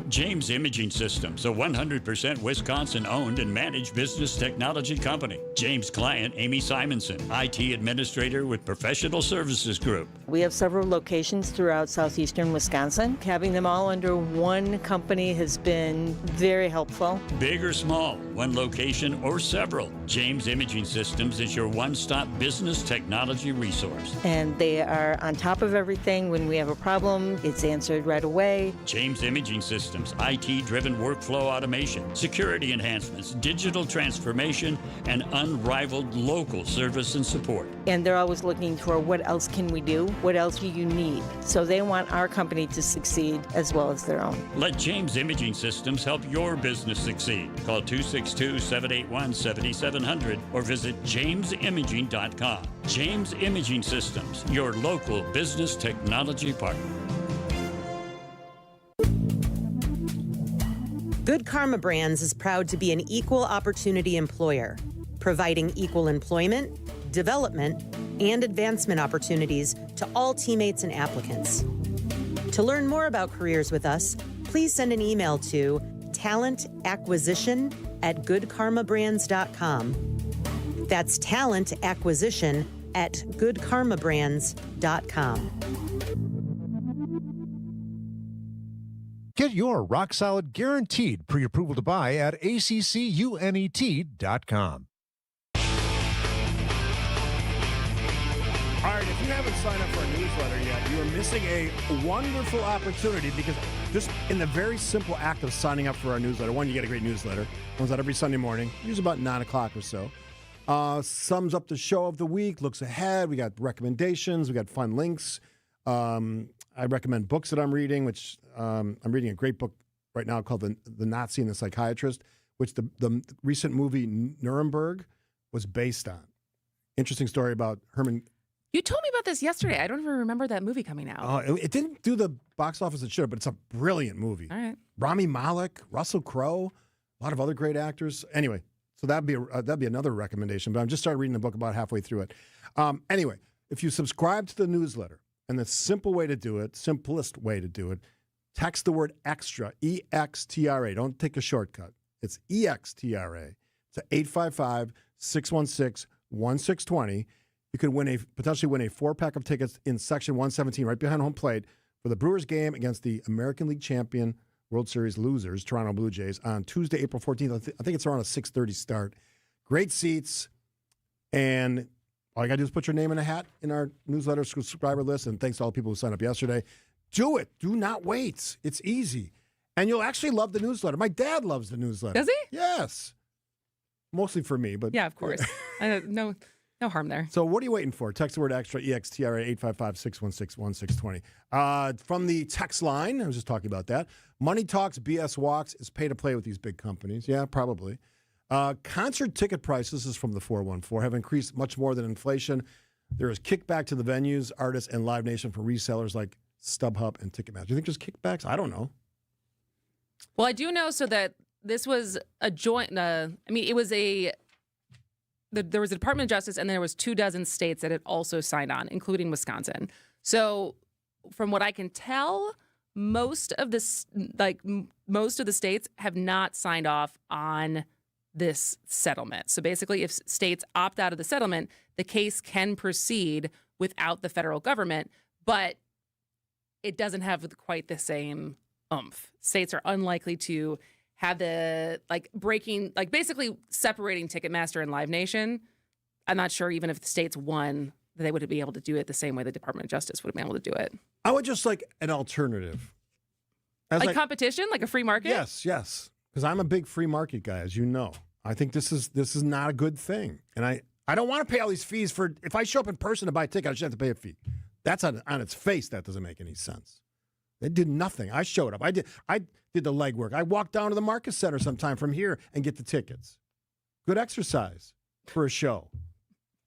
James Imaging Systems, a 100% Wisconsin-owned and managed business technology company. James' client, Amy Simonson, IT administrator with Professional Services Group. We have several locations throughout southeastern Wisconsin. Having them all under one company has been very helpful. Big or small, one location or several, James Imaging Systems is your one-stop business technology resource. And they are on top of everything. When we have a problem, it's answered right away. James Imaging Systems, IT-driven workflow automation, security enhancements, digital transformation, and unrivaled local service and support. And they're always looking for what else can we do? What else do you need? So they want our company to succeed as well as their own. Let James Imaging Systems help your business succeed. Call 262-781-7700 or visit jamesimaging.com. James Imaging Systems, your local business technology partner. Good Karma Brands is proud to be an equal opportunity employer, providing equal employment, development, and advancement opportunities to all teammates and applicants. To learn more about careers with us, please send an email to talentacquisition@goodkarmabrands.com. That's talentacquisition@goodkarmabrands.com. Get your rock-solid guaranteed pre-approval to buy at accunet.com. All right, if you haven't signed up for a newsletter yet, you are missing a wonderful opportunity, because just in the very simple act of signing up for our newsletter, one, you get a great newsletter. Comes out every Sunday morning, usually about 9 o'clock or so. Sums up the show of the week, looks ahead. We got recommendations. We got fun links. I recommend books that I'm reading, which I'm reading a great book right now called The Nazi and the Psychiatrist, which the recent movie Nuremberg was based on. Interesting story about Herman. You told me about this yesterday. I don't even remember that movie coming out. It didn't do the box office it should have, but it's a brilliant movie. All right. Rami Malek, Russell Crowe, a lot of other great actors. Anyway, so that'd be another recommendation. But I'm just started reading the book about halfway through it. Anyway, if you subscribe to the newsletter, and the simplest way to do it, text the word extra, EXTRA. Don't take a shortcut. It's EXTRA to 855-616-1620. You could potentially win a 4-pack of tickets in section 117 right behind home plate for the Brewers game against the American League champion World Series losers, Toronto Blue Jays, on Tuesday, April 14th. I think it's around a 6:30 start. Great seats, and all you got to do is put your name in a hat in our newsletter subscriber list, and thanks to all the people who signed up yesterday. Do it. Do not wait. It's easy. And you'll actually love the newsletter. My dad loves the newsletter. Does he? Yes. Mostly for me, but... Yeah, of course. No harm there. So what are you waiting for? Text the word extra, EXTRA, 855-616-1620. From the text line, I was just talking about that. Money Talks, BS Walks is pay to play with these big companies. Yeah, probably. Concert ticket prices, this is from the 414, have increased much more than inflation. There is kickback to the venues, artists, and Live Nation for resellers like StubHub and Ticketmaster. Do you think there's kickbacks? I don't know. Well, I do know that this was a joint, there was a Department of Justice, and there was 24 states that had also signed on, including Wisconsin. So from what I can tell, most of the states have not signed off on this settlement. So basically, if states opt out of the settlement, the case can proceed without the federal government, but it doesn't have quite the same oomph. States are unlikely to have the basically separating Ticketmaster and Live Nation. I'm not sure even if the states won, that they would be able to do it the same way the Department of Justice would have been able to do it. I would just like an alternative. Competition, like a free market? Yes. Because I'm a big free market guy, as you know. I think this is not a good thing. And I don't want to pay all these fees for, if I show up in person to buy a ticket, I should have to pay a fee. That's on its face. That doesn't make any sense. They did nothing. I showed up. I did the legwork. I walked down to the Marcus Center sometime from here and get the tickets. Good exercise for a show.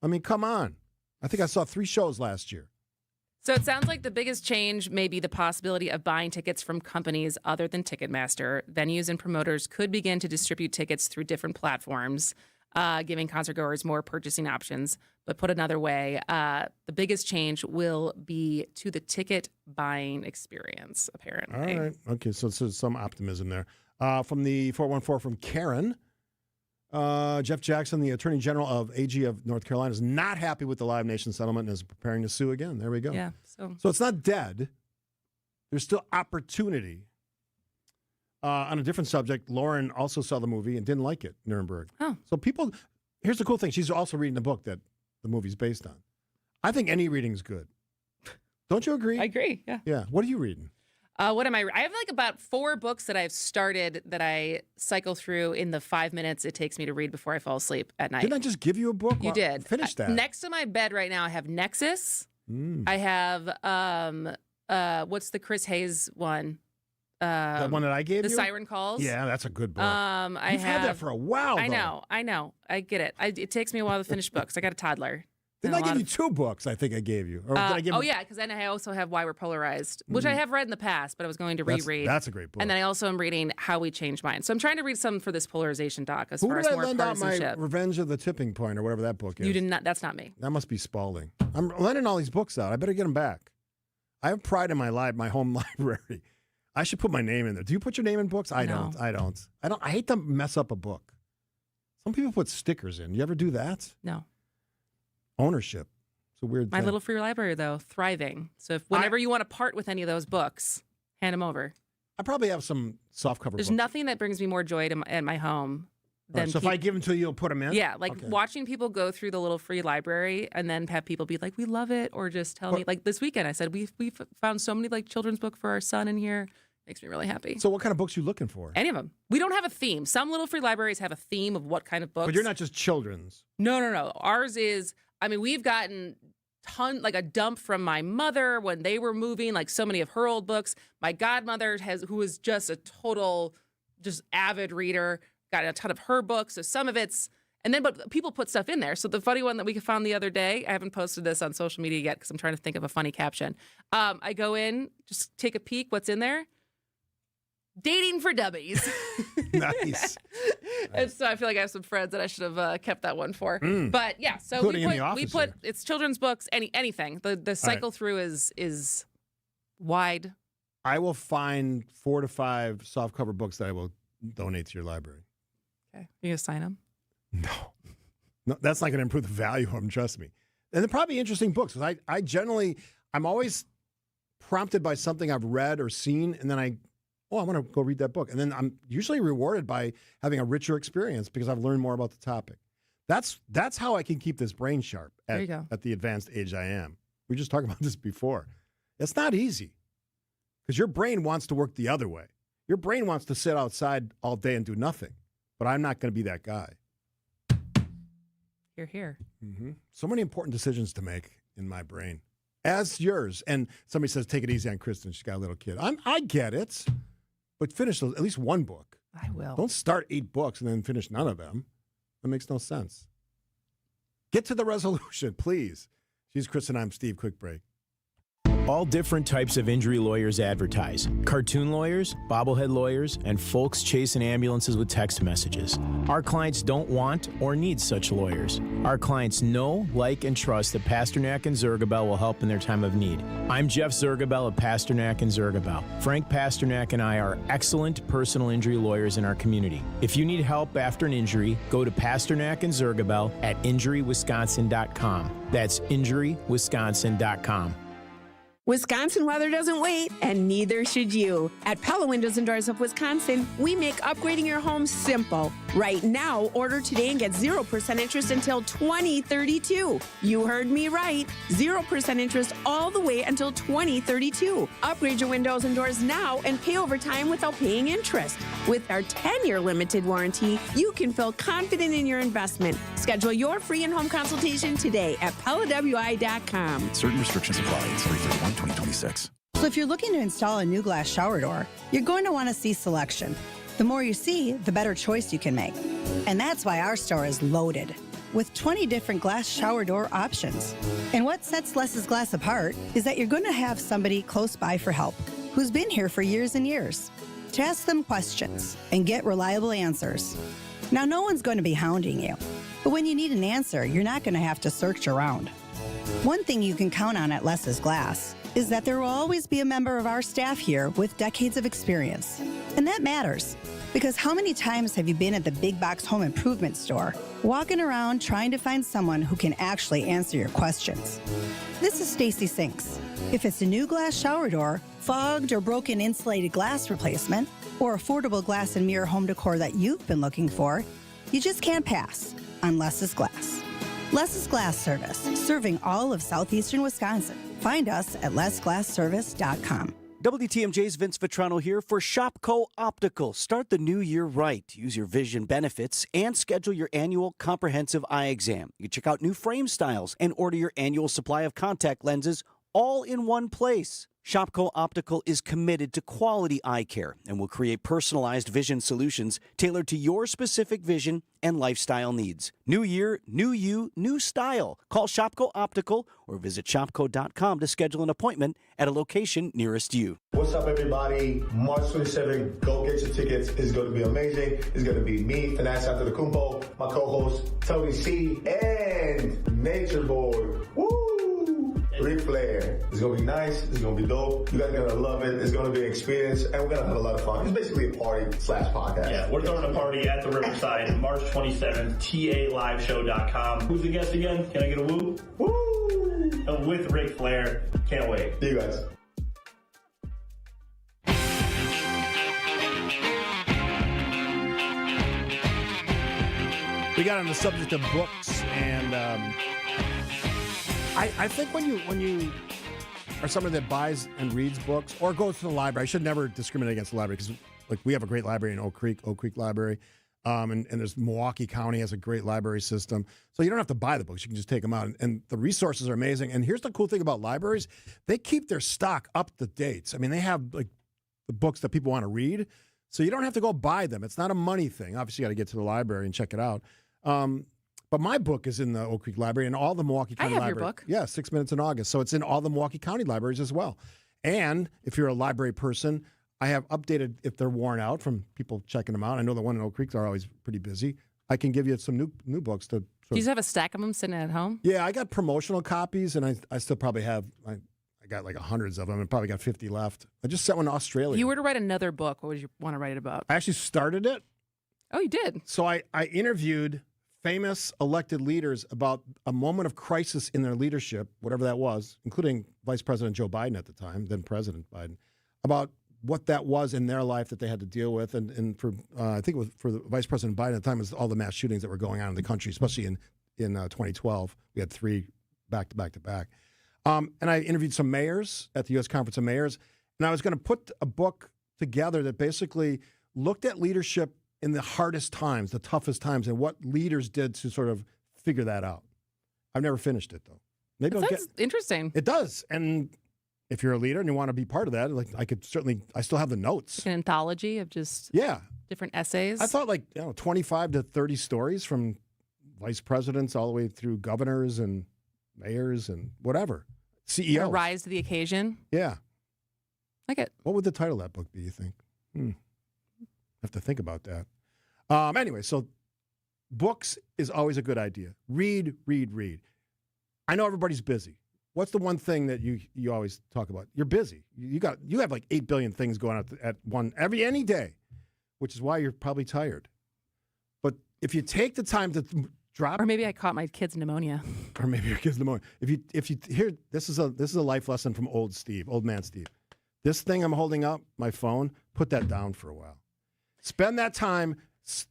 I mean, come on. I think I saw 3 shows last year. So it sounds like the biggest change may be the possibility of buying tickets from companies other than Ticketmaster. Venues and promoters could begin to distribute tickets through different platforms, giving concertgoers more purchasing options. But put another way, the biggest change will be to the ticket buying experience, apparently. All right. Okay, so there's some optimism there. From the 414 from Karen, Jeff Jackson, the Attorney General of AG of North Carolina, is not happy with the Live Nation settlement and is preparing to sue again. There we go. Yeah. So it's not dead. There's still opportunity. On a different subject, Lauren also saw the movie and didn't like it, Nuremberg. Oh. So people, here's the cool thing. She's also reading the book that the movie's based on. I think any reading's good. Don't you agree? I agree, yeah. Yeah. What are you reading? What am I have like about 4 books that I've started that I cycle through in the 5 minutes it takes me to read before I fall asleep at night. Didn't I just give you a book? You did. Finish that. Next to my bed right now, I have Nexus. I have, what's the Chris Hayes one? The one that I gave you? you? The Siren Calls. Yeah, that's a good book. You've had that for a while, I though. know. I get it. It takes me a while to finish books. I got a toddler. Didn't I give you 2 books, I think I gave you? Or did I give yeah, because then I also have Why We're Polarized, which I have read in the past, but I was going to reread. That's a great book. And then I also am reading How We Changed Minds. So I'm trying to read some for this polarization doc as Who far did as I more lend out my partisanship. Revenge of the Tipping Point or whatever that book is? You did not. That's not me. That must be Spalding. I'm lending all these books out. I better get them back. I have pride in my home library. I should put my name in there. Do you put your name in books? I don't. I hate to mess up a book. Some people put stickers in. You ever do that? No. Ownership. It's a weird My thing. little free library, though, thriving. So whenever you want to part with any of those books, hand them over. I probably have some softcover There's books. nothing that brings me more joy at my home than So if I give them to you, you'll put them in? Yeah, like Okay. watching people go through the little free library and then have people be like, "We love it," or just tell me. Like this weekend, I said, "We found so many like children's book for our son in here." Makes me really happy. So what kind of books are you looking for? Any of them. We don't have a theme. Some little free libraries have a theme of what kind of books. But you're not just children's. No. Ours is, we've gotten like a dump from my mother when they were moving, like so many of her old books. My godmother who is just a total, just avid reader, got a ton of her books. So some of it's, but people put stuff in there. So the funny one that we found the other day, I haven't posted this on social media yet because I'm trying to think of a funny caption. I go in, just take a peek, what's in there? Dating for Dummies. Nice. And so I feel like I have some friends that I should have kept that one for. But yeah, so Including in the we office put here. it's children's books, anything. The cycle through is wide. I will find 4 to 5 softcover books that I will donate to your library. Okay. You gonna sign them? No, that's not going to improve the value of them, trust me. And they're probably interesting books. Because I'm always prompted by something I've read or seen, and then I want to go read that book. And then I'm usually rewarded by having a richer experience because I've learned more about the topic. That's how I can keep this brain sharp at the advanced age I am. We were just talking about this before. It's not easy because your brain wants to work the other way. Your brain wants to sit outside all day and do nothing, but I'm not going to be that guy. You're here. Mm-hmm. So many important decisions to make in my brain, as yours. And somebody says, take it easy on Kristen. She's got a little kid. I get it, but finish at least one book. I will. Don't start 8 books and then finish none of them. That makes no sense. Get to the resolution, please. She's Kristen. I'm Steve. Quick break. All different types of injury lawyers advertise. Cartoon lawyers, bobblehead lawyers, and folks chasing ambulances with text messages. Our clients don't want or need such lawyers. Our clients know, like, and trust that Pasternak and Zergabel will help in their time of need. I'm Jeff Zergabel of Pasternak and Zergabel. Frank Pasternak and I are excellent personal injury lawyers in our community. If you need help after an injury, go to Pasternak and Zergabel at injurywisconsin.com. That's injurywisconsin.com. Wisconsin weather doesn't wait, and neither should you. At Pella Windows and Doors of Wisconsin, we make upgrading your home simple. Right now, order today and get 0% interest until 2032. You heard me right. 0% interest all the way until 2032. Upgrade your windows and doors now and pay over time without paying interest. With our 10-year limited warranty, you can feel confident in your investment. Schedule your free in-home consultation today at PellaWI.com. Certain restrictions apply. It's 3/31/2026. So if you're looking to install a new glass shower door, you're going to want to see selection. The more you see, the better choice you can make. And that's why our store is loaded. with 20 different glass shower door options. And what sets Less's Glass apart is that you're going to have somebody close by for help who's been here for years and years to ask them questions and get reliable answers. Now, no one's going to be hounding you, but when you need an answer, you're not going to have to search around. One thing you can count on at Less's Glass is that there will always be a member of our staff here with decades of experience. And that matters, because how many times have you been at the big box home improvement store, walking around trying to find someone who can actually answer your questions? This is Stacy Sinks. If it's a new glass shower door, fogged or broken insulated glass replacement, or affordable glass and mirror home decor that you've been looking for, you just can't pass on Less's Glass. Less's Glass Service, serving all of southeastern Wisconsin. Find us at lessglassservice.com. WTMJ's Vince Vitrano here for Shopco Optical. Start the new year right. Use your vision benefits and schedule your annual comprehensive eye exam. You can check out new frame styles and order your annual supply of contact lenses all in one place. Shopco Optical is committed to quality eye care and will create personalized vision solutions tailored to your specific vision and lifestyle needs. New year, new you, new style. Call Shopco Optical or visit shopco.com to schedule an appointment at a location nearest you. What's up, everybody? March 27th, go get your tickets. It's going to be amazing. It's going to be me, Finance After the Kumpo, my co-host, Tony C, and Nature Boy. Woo! Ric Flair. It's going to be nice. It's going to be dope. You guys are going to love it. It's going to be an experience, and we're going to have a lot of fun. It's basically a party/podcast. Yeah, we're throwing a party at the Riverside, March 27th, TALiveshow.com. Who's the guest again? Can I get a woo? Woo! With Ric Flair. Can't wait. See you guys. We got on the subject of books, and I think when you are someone that buys and reads books or goes to the library, I should never discriminate against the library because like we have a great library in Oak Creek Library, and there's Milwaukee County has a great library system, so you don't have to buy the books; you can just take them out, and the resources are amazing. And here's the cool thing about libraries: they keep their stock up to date. I mean, they have like the books that people want to read, so you don't have to go buy them. It's not a money thing. Obviously, you got to get to the library and check it out. But my book is in the Oak Creek Library and all the Milwaukee County Libraries. I have your book. Yeah, 6 Minutes in August. So it's in all the Milwaukee County Libraries as well. And if you're a library person, I have updated if they're worn out from people checking them out. I know the one in Oak Creek are always pretty busy. I can give you some new books to. Do you just have a stack of them sitting at home? Yeah, I got promotional copies, and I still probably have. I got like hundreds of them, and probably got 50 left. I just sent one to Australia. If you were to write another book, what would you want to write it about? I actually started it. Oh, you did? So I interviewed famous elected leaders about a moment of crisis in their leadership, whatever that was, including Vice President Joe Biden at the time, then President Biden, about what that was in their life that they had to deal with. And for I think it was for the Vice President Biden at the time, it was all the mass shootings that were going on in the country, especially in 2012. We had 3 back to back to back. And I interviewed some mayors at the U.S. Conference of Mayors, and I was going to put a book together that basically looked at leadership in the hardest times, the toughest times, and what leaders did to sort of figure that out. I've never finished it, though. Maybe That's interesting. It does. And if you're a leader and you want to be part of that, like I still have the notes. Like an anthology of just different essays. I thought 25 to 30 stories from vice presidents all the way through governors and mayors and whatever. CEOs. Rise to the occasion. Yeah. Like it. What would the title of that book be, you think? Have to think about that. Anyway, so books is always a good idea. Read. I know everybody's busy. What's the one thing that you always talk about? You're busy. You have like 8 billion things going on at any day, which is why you're probably tired. But if you take the time to drop, or maybe I caught my kid's pneumonia. Or maybe your kid's pneumonia. If you hear this is a life lesson from old man Steve. This thing I'm holding up, my phone, put that down for a while. Spend that time,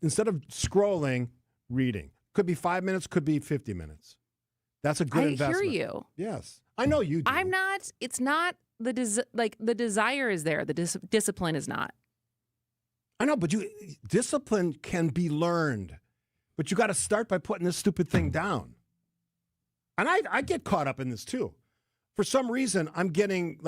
instead of scrolling, reading. Could be 5 minutes, could be 50 minutes. That's a good investment. I hear you. Yes. I know you do. I'm not, it's not, the desire is there. The discipline is not. I know, but discipline can be learned. But you got to start by putting this stupid thing down. And I get caught up in this too. For some reason, I'm getting,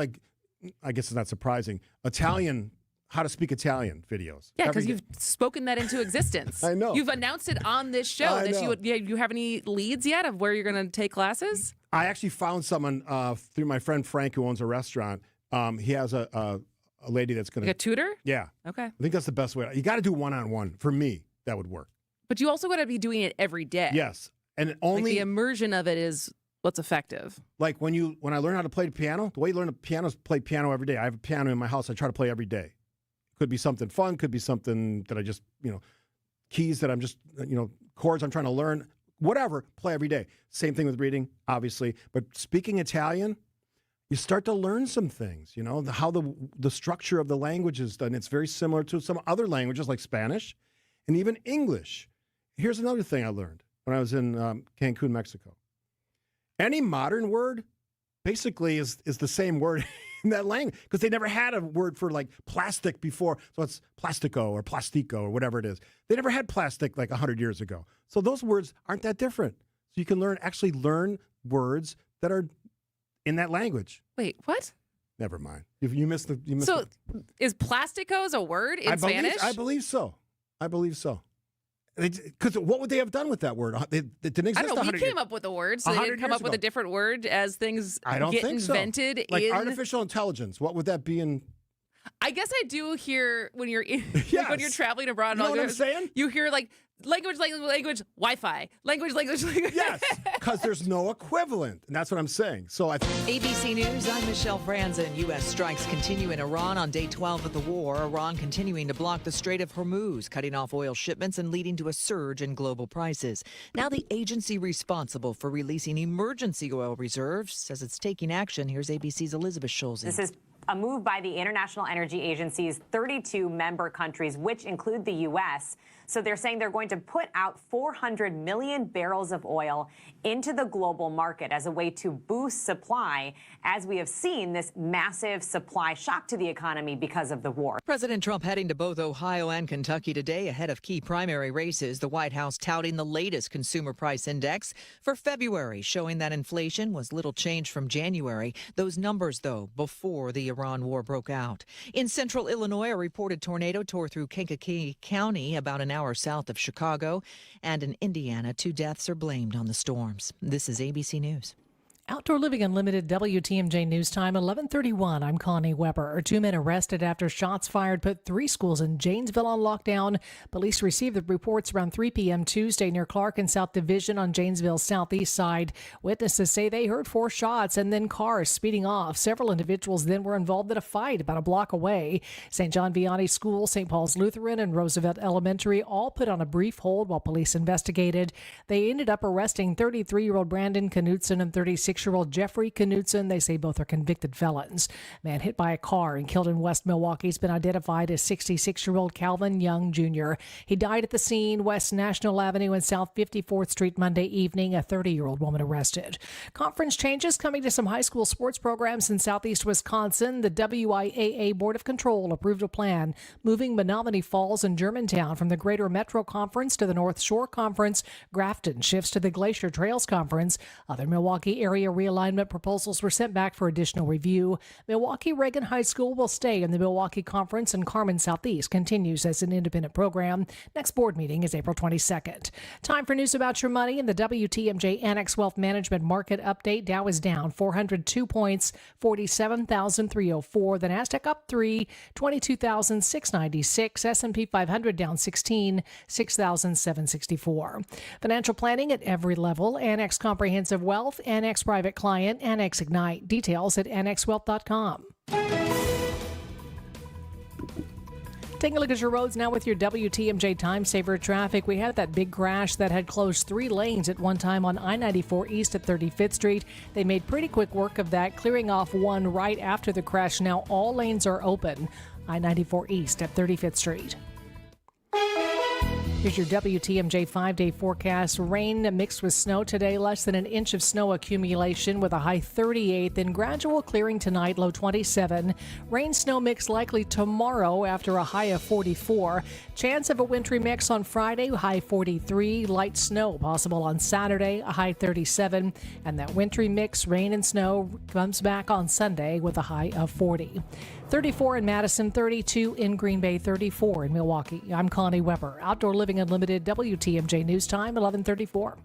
I guess it's not surprising, Italian how to speak Italian videos. Yeah, because you've spoken that into existence. I know. You've announced it on this show. I know. You have any leads yet of where you're going to take classes? I actually found someone through my friend Frank who owns a restaurant. He has a lady that's going to... Like a tutor? Yeah. Okay. I think that's the best way. You got to do one-on-one. For me, that would work. But you also got to be doing it every day. Yes. And only... Like the immersion of it is what's effective. Like when I learn how to play the piano, the way you learn the piano is play piano every day. I have a piano in my house. I try to play every day. Could be something fun. Could be something that I just, keys that I'm just, chords I'm trying to learn. Whatever, play every day. Same thing with reading, obviously. But speaking Italian, you start to learn some things, how the structure of the language is done. It's very similar to some other languages like Spanish and even English. Here's another thing I learned when I was in Cancun, Mexico. Any modern word basically is the same word in that language because they never had a word for like plastic before. So it's plastico or plastico or whatever it is. They never had plastic like 100 years ago. So those words aren't that different. So you can actually learn words that are in that language. Wait, what? Never mind. You missed the. So is plasticos a word in Spanish? I believe so. Because what would they have done with that word? It didn't exist. I don't know. We came up with a word, so they didn't come up with a different word as things get invented. Like artificial intelligence. What would that be in? I guess I do hear when you're when you're traveling abroad. You know what I'm saying? You hear like language, Wi-Fi, language. Yes, because there's no equivalent, and that's what I'm saying. So ABC News, I'm Michelle Franzen. U.S. strikes continue in Iran on day 12 of the war. Iran continuing to block the Strait of Hormuz, cutting off oil shipments and leading to a surge in global prices. Now the agency responsible for releasing emergency oil reserves says it's taking action. Here's ABC's Elizabeth Schulze. This is a move by the International Energy Agency's 32 member countries, which include the U.S. So they're saying they're going to put out 400 million barrels of oil into the global market as a way to boost supply, as we have seen this massive supply shock to the economy because of the war. President Trump heading to both Ohio and Kentucky today ahead of key primary races. The White House touting the latest consumer price index for February, showing that inflation was little changed from January. Those numbers, though, before the Iran war broke out. In central Illinois, a reported tornado tore through Kankakee County about an hour south of Chicago. And in Indiana, 2 deaths are blamed on the storms. This is ABC News. Outdoor Living Unlimited, WTMJ News Time, 11:31. I'm Connie Weber. 2 men arrested after shots fired put 3 schools in Janesville on lockdown. Police received the reports around 3 p.m. Tuesday near Clark and South Division on Janesville's southeast side. Witnesses say they heard 4 shots and then cars speeding off. Several individuals then were involved in a fight about a block away. St. John Vianney School, St. Paul's Lutheran, and Roosevelt Elementary all put on a brief hold while police investigated. They ended up arresting 33-year-old Brandon Knutson and 36-year-old Jeffrey Knutson. They say both are convicted felons. Man hit by a car and killed in West Milwaukee has been identified as 66-year-old Calvin Young Jr. He died at the scene, West National Avenue and South 54th Street Monday evening. A 30-year-old woman arrested. Conference changes coming to some high school sports programs in southeast Wisconsin. The WIAA Board of Control approved a plan moving Menominee Falls and Germantown from the Greater Metro Conference to the North Shore Conference. Grafton shifts to the Glacier Trails Conference. Other Milwaukee area realignment proposals were sent back for additional review. Milwaukee Reagan High School will stay in the Milwaukee Conference, and Carmen Southeast continues as an independent program. Next board meeting is April 22nd. Time for news about your money in the WTMJ Annex Wealth Management Market Update. Dow is down 402 points, 47,304. The Nasdaq up 3, 22,696. S&P 500 down 16, 6,764. Financial planning at every level. Annex Comprehensive Wealth, Annex Private Client, Annex Ignite. Details at annexwealth.com. Taking a look at your roads now with your WTMJ Time Saver traffic. We had that big crash that had closed 3 lanes at one time on I-94 East at 35th Street. They made pretty quick work of that, clearing off one right after the crash. Now all lanes are open. I-94 East at 35th Street. Here's your WTMJ 5-day forecast. Rain mixed with snow today, less than an inch of snow accumulation with a high 38, then gradual clearing tonight, low 27. Rain snow mix likely tomorrow after a high of 44. Chance of a wintry mix on Friday, high 43. Light snow possible on Saturday, a high 37. And that wintry mix, rain and snow, comes back on Sunday with a high of 40. 34 in Madison, 32 in Green Bay, 34 in Milwaukee. I'm Connie Weber. Outdoor Living Unlimited, WTMJ News Time, 11:34.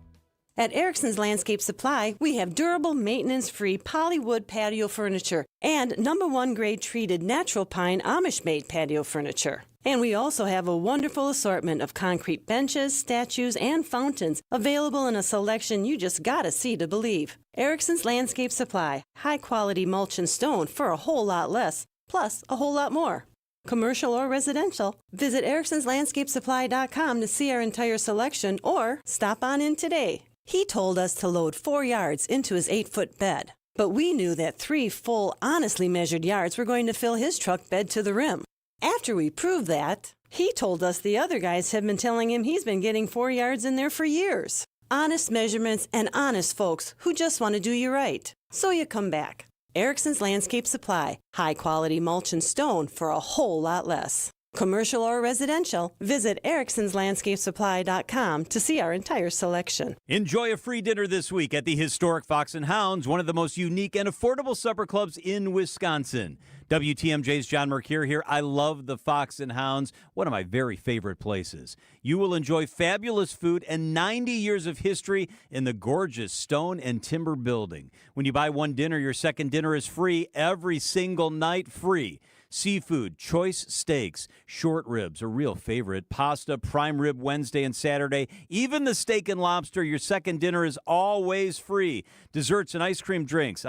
At Erickson's Landscape Supply, we have durable, maintenance-free polywood patio furniture and #1 grade treated natural pine Amish-made patio furniture. And we also have a wonderful assortment of concrete benches, statues, and fountains available in a selection you just gotta see to believe. Erickson's Landscape Supply, high-quality mulch and stone for a whole lot less, plus a whole lot more. Commercial or residential, visit ericksonslandscapesupply.com to see our entire selection or stop on in today. He told us to load 4 yards into his 8-foot bed, but we knew that 3 full, honestly measured yards were going to fill his truck bed to the rim. After we proved that, he told us the other guys have been telling him he's been getting 4 yards in there for years. Honest measurements and honest folks who just want to do you right. So you come back. Erickson's Landscape Supply, high-quality mulch and stone for a whole lot less. Commercial or residential, visit ericksonslandscapesupply.com to see our entire selection. Enjoy a free dinner this week at the historic Fox and Hounds, one of the most unique and affordable supper clubs in Wisconsin. WTMJ's John Mercure here. I love the Fox and Hounds, one of my very favorite places. You will enjoy fabulous food and 90 years of history in the gorgeous stone and timber building. When you buy one dinner, your second dinner is free every single night, free. Seafood, choice steaks, short ribs, a real favorite, pasta, prime rib Wednesday and Saturday, even the steak and lobster, your second dinner is always free. Desserts and ice cream drinks,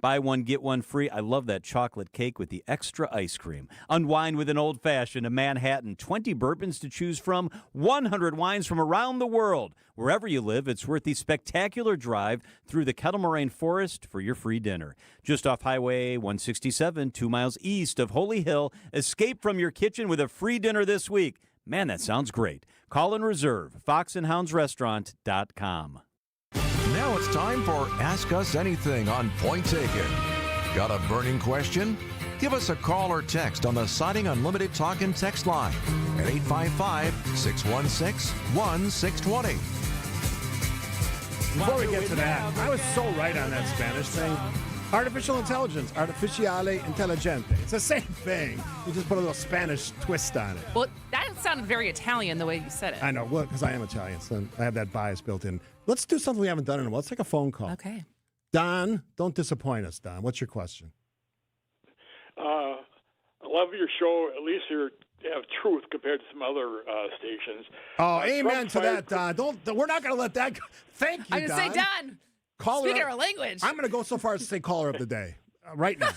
buy one, get one free. I love that chocolate cake with the extra ice cream. Unwind with an old-fashioned, a Manhattan, 20 bourbons to choose from, 100 wines from around the world. Wherever you live, it's worth the spectacular drive through the Kettle Moraine Forest for your free dinner. Just off Highway 167, 2 miles east of Holy Hill, escape from your kitchen with a free dinner this week. Man, that sounds great. Call and reserve, foxandhoundsrestaurant.com. Now it's time for Ask Us Anything on Point Taken. Got a burning question? Give us a call or text on the Siding Unlimited talk and text line at 855-616-1620. Before we get to that, I was so right on that Spanish thing. Artificial intelligence, artificiale intelligente. It's the same thing. You just put a little Spanish twist on it. Well, that sounded very Italian the way you said it. I know, well, because I am Italian, so I have that bias built in. Let's do something we haven't done in a while. Let's take a phone call. Okay. Don, don't disappoint us, Don. What's your question? I love your show. At least you have truth compared to some other stations. Oh, amen to that, Don. We're not going to let that go. Thank you, I was going to say, Don, speaking our language. I'm going to go so far as to say caller of the day. Right now.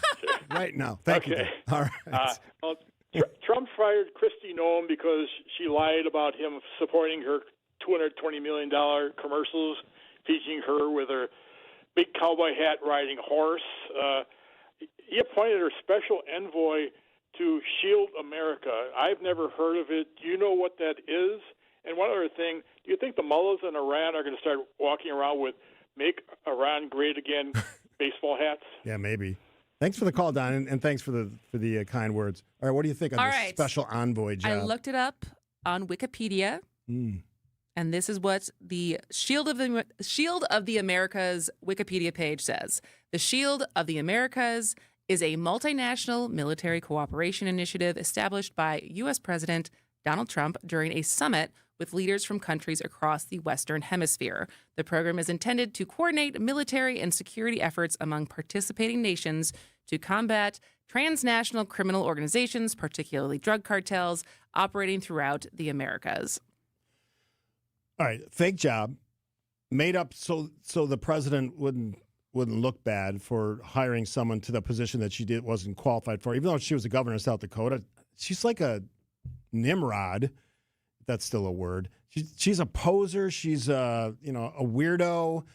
Right now. Thank you, Don. All right. Trump fired Kristi Noem because she lied about him supporting her $220 million commercials featuring her with her big cowboy hat riding a horse. He appointed her special envoy to Shield America. I've never heard of it. Do you know what that is? And one other thing, do you think the mullahs in Iran are going to start walking around with "Make Iran Great Again" baseball hats? Yeah, maybe. Thanks for the call, Don, and thanks for the kind words. All right, what do you think on this special envoy job? I looked it up on Wikipedia, and this is what the Shield of the Americas Wikipedia page says. The Shield of the Americas is a multinational military cooperation initiative established by U.S. President Donald Trump during a summit with leaders from countries across the Western Hemisphere. The program is intended to coordinate military and security efforts among participating nations to combat transnational criminal organizations, particularly drug cartels, operating throughout the Americas. All right, fake job, made up so the president wouldn't look bad for hiring someone to the position that she wasn't qualified for, even though she was the governor of South Dakota. She's like a Nimrod, if that's still a word. She's a poser. She's a weirdo.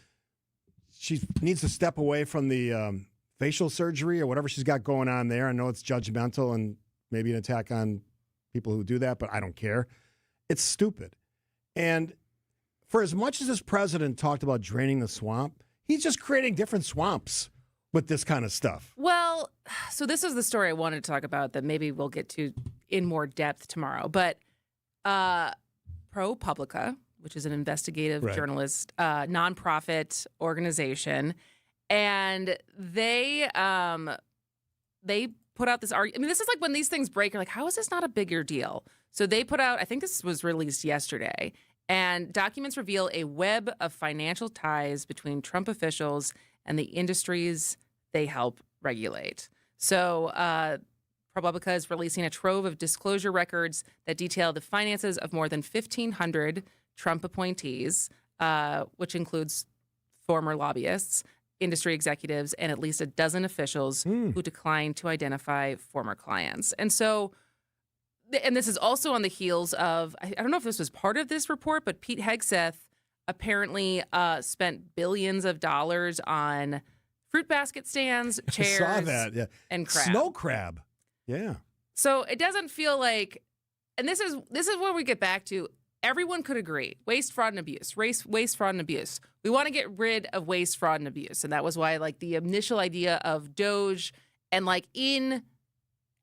She needs to step away from the facial surgery or whatever she's got going on there. I know it's judgmental and maybe an attack on people who do that, but I don't care. It's stupid. And for as much as this president talked about draining the swamp, he's just creating different swamps with this kind of stuff. Well, so this is the story I wanted to talk about that maybe we'll get to in more depth tomorrow. But ProPublica, which is an investigative journalist, nonprofit organization, and they put out this argument. I mean, this is like when these things break, you're like, how is this not a bigger deal? So they put out, I think this was released yesterday, and documents reveal a web of financial ties between Trump officials and the industries they help regulate. So ProPublica is releasing a trove of disclosure records that detail the finances of more than 1,500 Trump appointees, which includes former lobbyists, industry executives, and at least a dozen officials who declined to identify former clients. And so, and this is also on the heels of, I don't know if this was part of this report, but Pete Hegseth apparently spent billions of dollars on fruit basket stands, chairs, I saw that, yeah. and crab. Snow crab. Yeah. So it doesn't feel like, and this is where we get back to, everyone could agree, waste, fraud, and abuse, waste, fraud, and abuse. We want to get rid of waste, fraud, and abuse. And that was why, like, the initial idea of Doge and, like,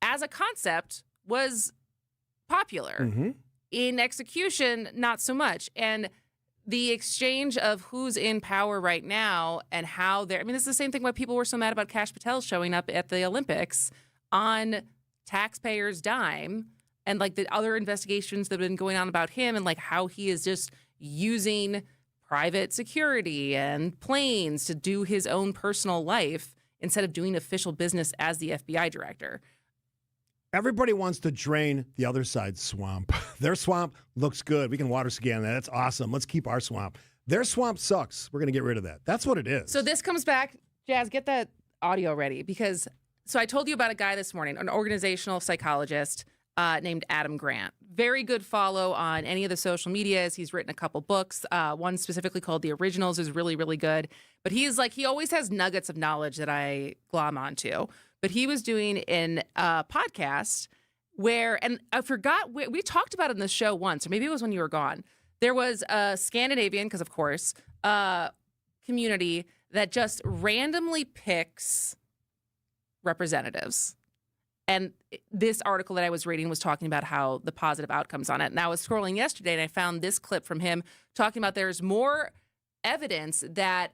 as a concept was popular. In execution, not so much. And the exchange of who's in power right now and how they're, I mean, this is the same thing why people were so mad about Kash Patel showing up at the Olympics on taxpayers' dime, and like the other investigations that have been going on about him, and like how he is just using private security and planes to do his own personal life instead of doing official business as the FBI director. Everybody wants to drain the other side's swamp. Their swamp looks good. We can water scan that. That's awesome. Let's keep our swamp. Their swamp sucks. We're going to get rid of that. That's what it is. So this comes back, Jazz, get that audio ready, because so I told you about a guy this morning, an organizational psychologist named Adam Grant. Very good follow on any of the social medias. He's written a couple books. One specifically called The Originals is really, really good. But he always has nuggets of knowledge that I glom onto. But he was doing a podcast where, and I forgot, we talked about it in the show once, or maybe it was when you were gone. There was a Scandinavian, because of course, community that just randomly picks representatives. And this article that I was reading was talking about how the positive outcomes on it. And I was scrolling yesterday and I found this clip from him talking about there's more evidence that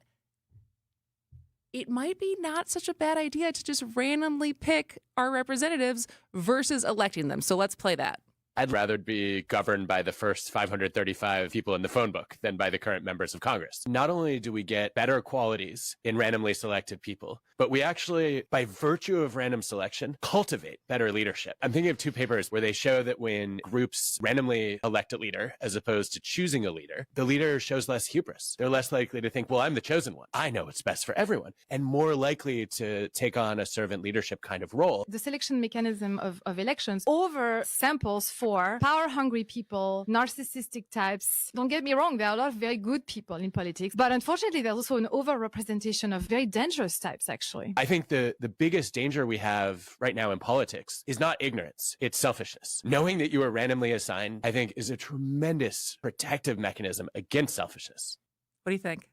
it might be not such a bad idea to just randomly pick our representatives versus electing them. So let's play that. I'd rather be governed by the first 535 people in the phone book than by the current members of Congress. Not only do we get better qualities in randomly selected people, but we actually, by virtue of random selection, cultivate better leadership. I'm thinking of two papers where they show that when groups randomly elect a leader as opposed to choosing a leader, the leader shows less hubris. They're less likely to think, well, I'm the chosen one. I know what's best for everyone, and more likely to take on a servant leadership kind of role. The selection mechanism of elections over samples for power-hungry people, narcissistic types. Don't get me wrong, there are a lot of very good people in politics, but unfortunately there's also an over-representation of very dangerous types, actually. I think the biggest danger we have right now in politics is not ignorance, it's selfishness. Knowing that you are randomly assigned, I think, is a tremendous protective mechanism against selfishness. What do you think?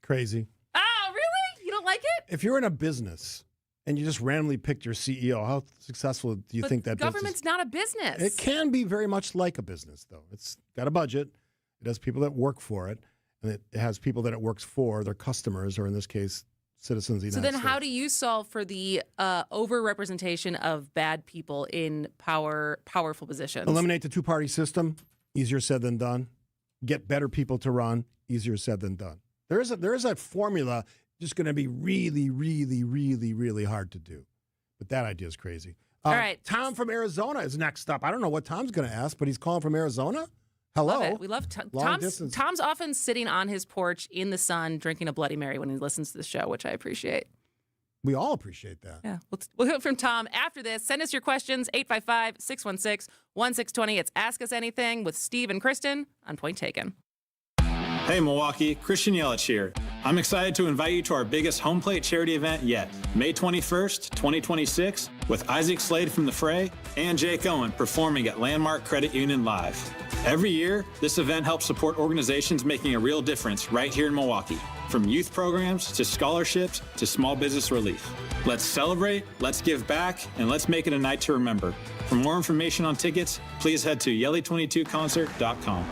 Crazy. Oh, really? You don't like it? If you're in a business and you just randomly picked your CEO, how successful do you think that government's not a business? It can be very much like a business, though. It's got a budget. It has people that work for it. And it has people that it works for, their customers, or in this case, citizens of the United States. How do you solve for the over-representation of bad people in powerful positions? Eliminate the two-party system. Easier said than done. Get better people to run. Easier said than done. There is a formula, just going to be really, really, really, really hard to do. But that idea is crazy. All right. Tom from Arizona is next up. I don't know what Tom's going to ask, but he's calling from Arizona. Hello. Love it. We love Tom's often sitting on his porch in the sun drinking a Bloody Mary when he listens to the show, which I appreciate. We all appreciate that. Yeah. We'll hear from Tom after this. Send us your questions, 855-616-1620. It's Ask Us Anything with Steve and Kristen on Point Taken. Hey Milwaukee, Christian Yelich here. I'm excited to invite you to our biggest home plate charity event yet, May 21st, 2026, with Isaac Slade from The Fray and Jake Owen performing at Landmark Credit Union Live. Every year, this event helps support organizations making a real difference right here in Milwaukee, from youth programs to scholarships to small business relief. Let's celebrate, let's give back, and let's make it a night to remember. For more information on tickets, please head to Yelly22concert.com.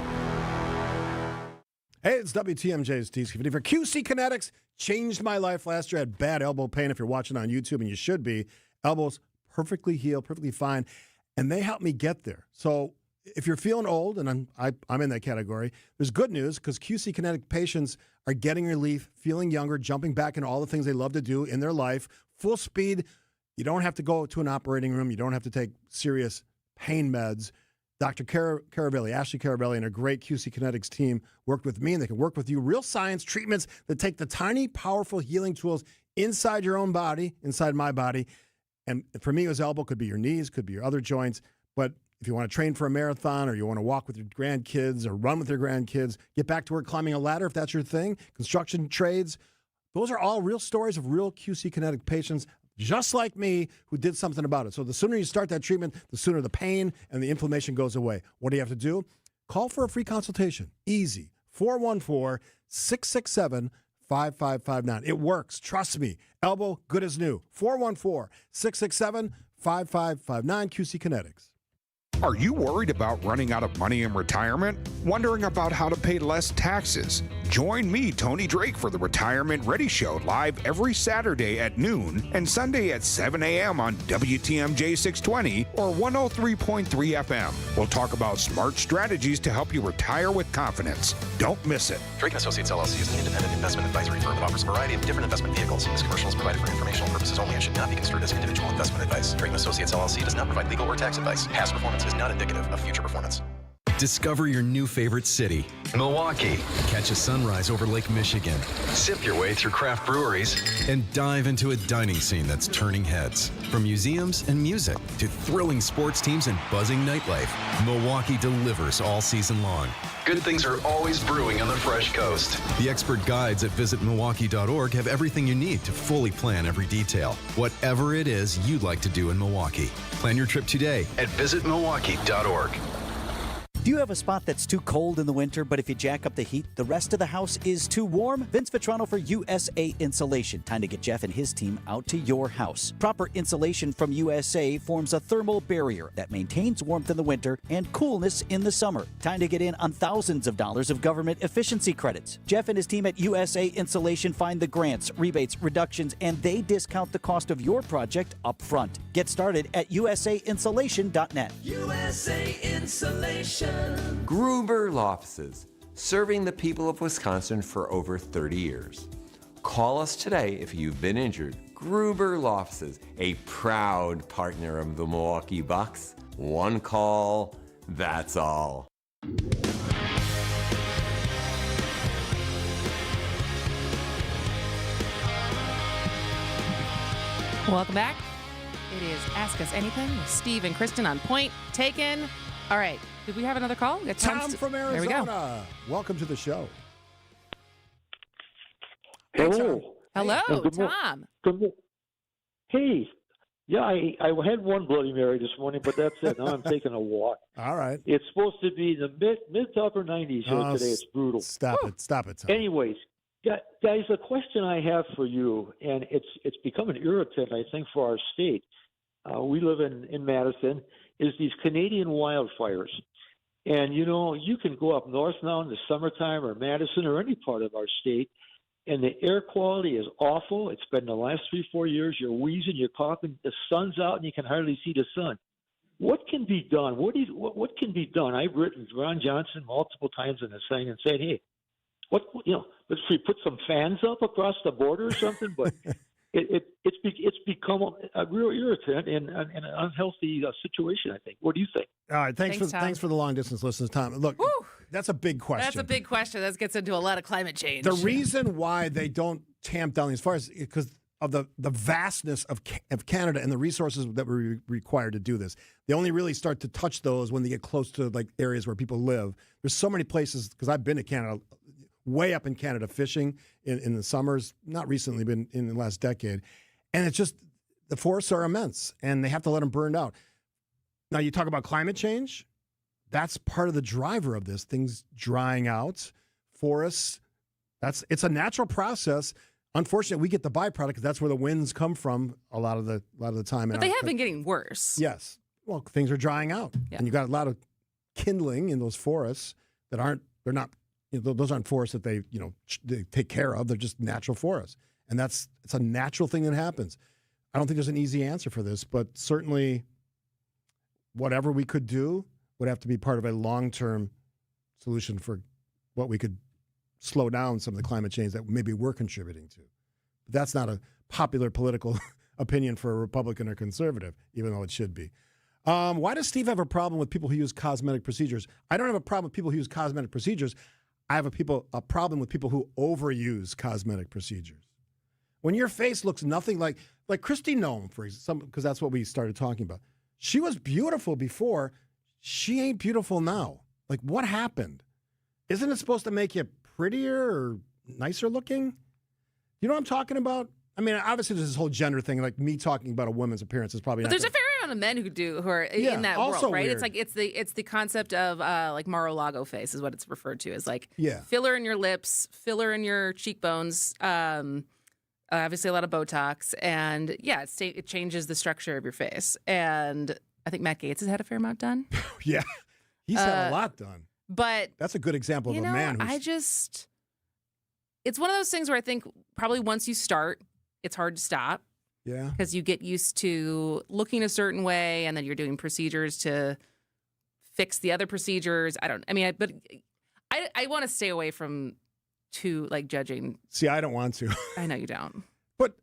Hey, it's WTMJ's T50 for QC Kinetics. Changed my life last year. I had bad elbow pain. If you're watching on YouTube, and you should be, elbows perfectly healed, perfectly fine, and they helped me get there. So if you're feeling old, and I'm in that category, there's good news because QC Kinetic patients are getting relief, feeling younger, jumping back into all the things they love to do in their life, full speed. You don't have to go to an operating room. You don't have to take serious pain meds. Dr. Caravelli, Ashley Caravelli, and a great QC Kinetics team worked with me, and they can work with you. Real science treatments that take the tiny, powerful healing tools inside your own body, inside my body. And for me, it was elbow, could be your knees, could be your other joints. But if you want to train for a marathon or you want to walk with your grandkids or run with your grandkids, get back to work climbing a ladder if that's your thing, construction trades, those are all real stories of real QC Kinetic patients just like me who did something about it. So the sooner you start that treatment, the sooner the pain and the inflammation goes away. What do you have to do? Call for a free consultation. Easy. 414-667-5559. It works. Trust me. Elbow, good as new. 414-667-5559. QC Kinetics. Are you worried about running out of money in retirement? Wondering about how to pay less taxes? Join me, Tony Drake, for the Retirement Ready Show live every Saturday at noon and Sunday at 7 a.m. on WTMJ 620 or 103.3 FM. We'll talk about smart strategies to help you retire with confidence. Don't miss it. Drake & Associates LLC is an independent investment advisory firm that offers a variety of different investment vehicles. This commercial is provided for informational purposes only and should not be construed as individual investment advice. Drake & Associates LLC does not provide legal or tax advice. Past performance is not indicative of future performance. Discover your new favorite city, Milwaukee. Catch a sunrise over Lake Michigan. Sip your way through craft breweries. And dive into a dining scene that's turning heads. From museums and music to thrilling sports teams and buzzing nightlife, Milwaukee delivers all season long. Good things are always brewing on the Fresh Coast. The expert guides at visitmilwaukee.org have everything you need to fully plan every detail. Whatever it is you'd like to do in Milwaukee. Plan your trip today at visitmilwaukee.org. Do you have a spot that's too cold in the winter, but if you jack up the heat, the rest of the house is too warm? Vince Vitrano for USA Insulation. Time to get Jeff and his team out to your house. Proper insulation from USA forms a thermal barrier that maintains warmth in the winter and coolness in the summer. Time to get in on thousands of dollars of government efficiency credits. Jeff and his team at USA Insulation find the grants, rebates, reductions, and they discount the cost of your project up front. Get started at usainsulation.net. USA Insulation. Gruber Law Offices, serving the people of Wisconsin for over 30 years. Call us today if you've been injured. Gruber Law Offices, a proud partner of the Milwaukee Bucks. One call, that's all. Welcome back. It is Ask Us Anything with Steve and Kristen on point taken. All right. Did we have another call? Tom from Arizona. There we go. Welcome to the show. Hello. Hello, Good Tom. Hey. Yeah, I had one Bloody Mary this morning, but that's it. Now I'm taking a walk. All right. It's supposed to be the mid to upper 90s here today. It's brutal. Stop it, Tom. Anyways, guys, a question I have for you, and it's become an irritant, I think, for our state. We live in Madison, is these Canadian wildfires. And, you can go up north now in the summertime or Madison or any part of our state, and the air quality is awful. It's been the last 3-4 years. You're wheezing, you're coughing, the sun's out, and you can hardly see the sun. What can be done? What can be done? I've written Ron Johnson multiple times in this thing and said, hey, let's put some fans up across the border or something, but it's become a real irritant and an unhealthy situation, I think. What do you think? All right, thanks for the long distance listeners, Tom. Look, that's a big question. That's a big question. That gets into a lot of climate change. The reason why they don't tamp down as far as because of the vastness of Canada and the resources that were required to do this. They only really start to touch those when they get close to like areas where people live. There's so many places because I've been to Canada. Way up in Canada fishing in the summers, not recently, but in the last decade. And it's just, the forests are immense and they have to let them burn out. Now you talk about climate change. That's part of the driver of this, things drying out, forests. It's a natural process. Unfortunately, we get the byproduct because that's where the winds come from a lot of the time. But they have been getting worse. Yes. Well, things are drying out. Yeah. And you got a lot of kindling in those forests that those aren't forests that they take care of. They're just natural forests. And it's a natural thing that happens. I don't think there's an easy answer for this, but certainly whatever we could do would have to be part of a long-term solution for what we could slow down some of the climate change that maybe we're contributing to. But that's not a popular political opinion for a Republican or conservative, even though it should be. Why does Steve have a problem with people who use cosmetic procedures? I don't have a problem with people who use cosmetic procedures. I have a problem with people who overuse cosmetic procedures. When your face looks nothing like Kristi Noem, for example, because that's what we started talking about. She was beautiful before. She ain't beautiful now. Like, what happened? Isn't it supposed to make you prettier or nicer looking? You know what I'm talking about? I mean, obviously there's this whole gender thing. Like me talking about a woman's appearance is probably But not. there's a fair amount of men who are in that also world, right? weird. It's like it's the concept of like Mar-a-Lago face is what it's referred to as, like Yeah. filler in your lips, filler in your cheekbones. Obviously a lot of Botox, and yeah, it changes the structure of your face. And I think Matt Gaetz has had a fair amount done. Yeah, he's had a lot done. But that's a good example of a man who's. It's one of those things where I think probably once you start, it's hard to stop. Yeah. Because you get used to looking a certain way, and then you're doing procedures to fix the other procedures. I want to stay away from judging. See, I don't want to. I know you don't. But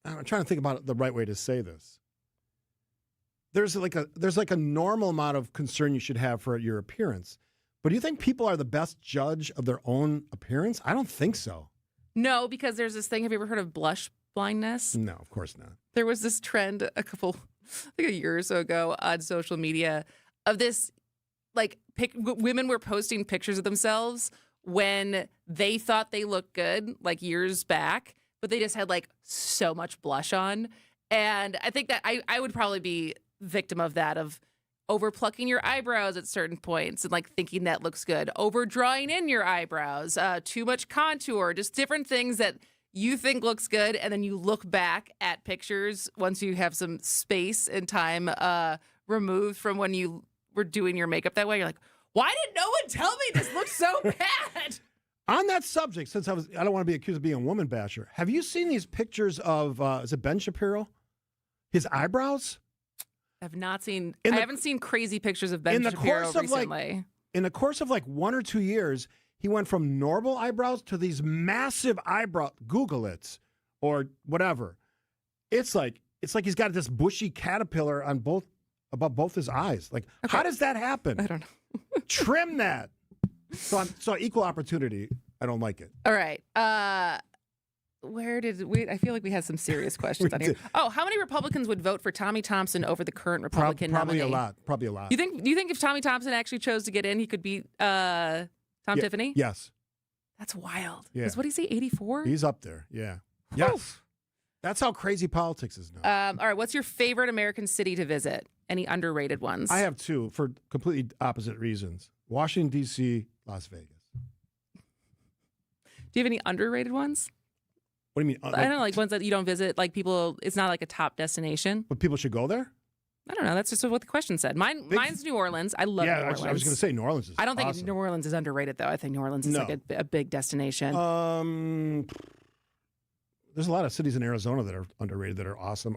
I'm trying to think about the right way to say this. There's like a normal amount of concern you should have for your appearance. But do you think people are the best judge of their own appearance? I don't think so. No, because there's this thing. Have you ever heard of blush blindness? No, of course not. There was this trend a year or so ago on social media of this, women were posting pictures of themselves when they thought they looked good, like years back, but they just had so much blush on. And I think that I would probably be victim of that, of over plucking your eyebrows at certain points and thinking that looks good, over drawing in your eyebrows, too much contour, just different things that you think looks good. And then you look back at pictures once you have some space and time removed from when you were doing your makeup that way. You're like, why did no one tell me this looks so bad? On that subject, since I don't want to be accused of being a woman basher, have you seen these pictures of, is it Ben Shapiro? His eyebrows? I've not seen. I haven't seen crazy pictures of Ben Shapiro recently. In the course of 1 or 2 years, he went from normal eyebrows to these massive eyebrows. Google it, or whatever. It's like he's got this bushy caterpillar above both his eyes. How does that happen? I don't know. Trim that. So equal opportunity. I don't like it. All right. Where did we? I feel like we had some serious questions on here. Oh, how many Republicans would vote for Tommy Thompson over the current Republican probably nominee? Probably a lot. Do you think if Tommy Thompson actually chose to get in, he could beat Tom Tiffany? Yes. That's wild. Yeah. What did he say? 84? He's up there. Yeah. Yes. That's how crazy politics is now. All right. What's your favorite American city to visit? Any underrated ones? I have two for completely opposite reasons. Washington, D.C., Las Vegas. Do you have any underrated ones? What do you mean? I don't know, ones that you don't visit, people, it's not a top destination. But people should go there? I don't know. That's just what the question said. Mine's New Orleans. I love New Orleans. I was going to say New Orleans is I don't think awesome. New Orleans is underrated, though. I think New Orleans is a big destination. There's a lot of cities in Arizona that are underrated that are awesome.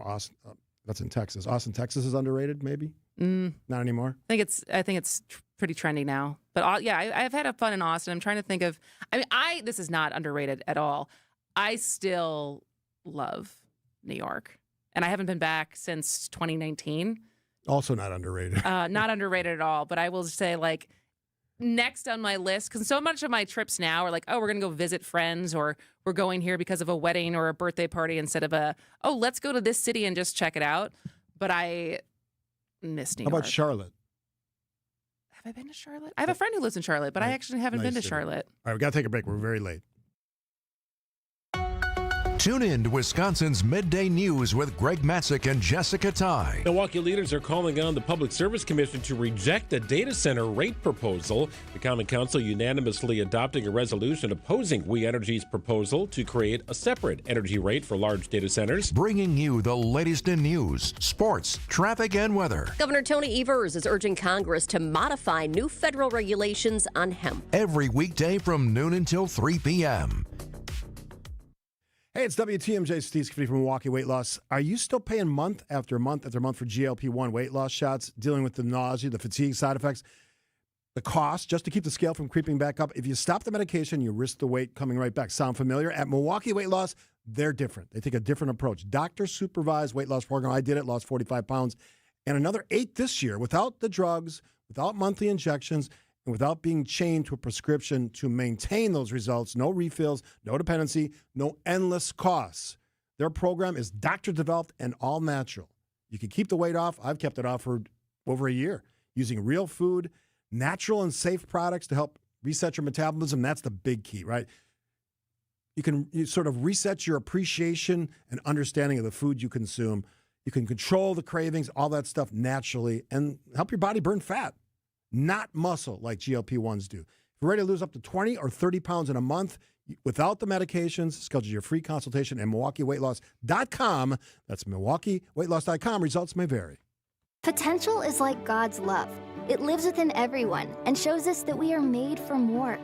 That's in Texas. Austin, Texas is underrated, maybe? Not anymore? I think it's pretty trendy now. But I've had fun in Austin. I'm trying to think of, this is not underrated at all. I still love New York, and I haven't been back since 2019. Also not underrated. Not underrated at all, but I will say next on my list, because so much of my trips now are we're going to go visit friends, or we're going here because of a wedding or a birthday party instead of let's go to this city and just check it out. But I miss New York. How about Charlotte? Have I been to Charlotte? I have a friend who lives in Charlotte, but I actually haven't been to Charlotte. All right, we got to take a break. We're very late. Tune in to Wisconsin's Midday News with Greg Matzik and Jessica Ty. Milwaukee leaders are calling on the Public Service Commission to reject a data center rate proposal. The Common Council unanimously adopting a resolution opposing We Energy's proposal to create a separate energy rate for large data centers. Bringing you the latest in news, sports, traffic, and weather. Governor Tony Evers is urging Congress to modify new federal regulations on hemp. Every weekday from noon until 3 p.m. Hey, it's WTMJ Steve Scaffidi from Milwaukee Weight Loss. Are you still paying month after month after month for GLP-1 weight loss shots, dealing with the nausea, the fatigue side effects, the cost just to keep the scale from creeping back up? If you stop the medication, you risk the weight coming right back. Sound familiar? At Milwaukee Weight Loss, they're different. They take a different approach. Doctor-supervised weight loss program. I did it, lost 45 pounds, and another 8 this year without the drugs, without monthly injections, and without being chained to a prescription to maintain those results. No refills, no dependency, no endless costs. Their program is doctor-developed and all natural. You can keep the weight off. I've kept it off for over a year using real food, natural and safe products to help reset your metabolism. That's the big key, right? You sort of reset your appreciation and understanding of the food you consume. You can control the cravings, all that stuff naturally, and help your body burn fat, not muscle like GLP-1s do. If you're ready to lose up to 20 or 30 pounds in a month without the medications, schedule your free consultation at MilwaukeeWeightLoss.com. That's MilwaukeeWeightLoss.com. Results may vary. Potential is like God's love. It lives within everyone and shows us that we are made for more.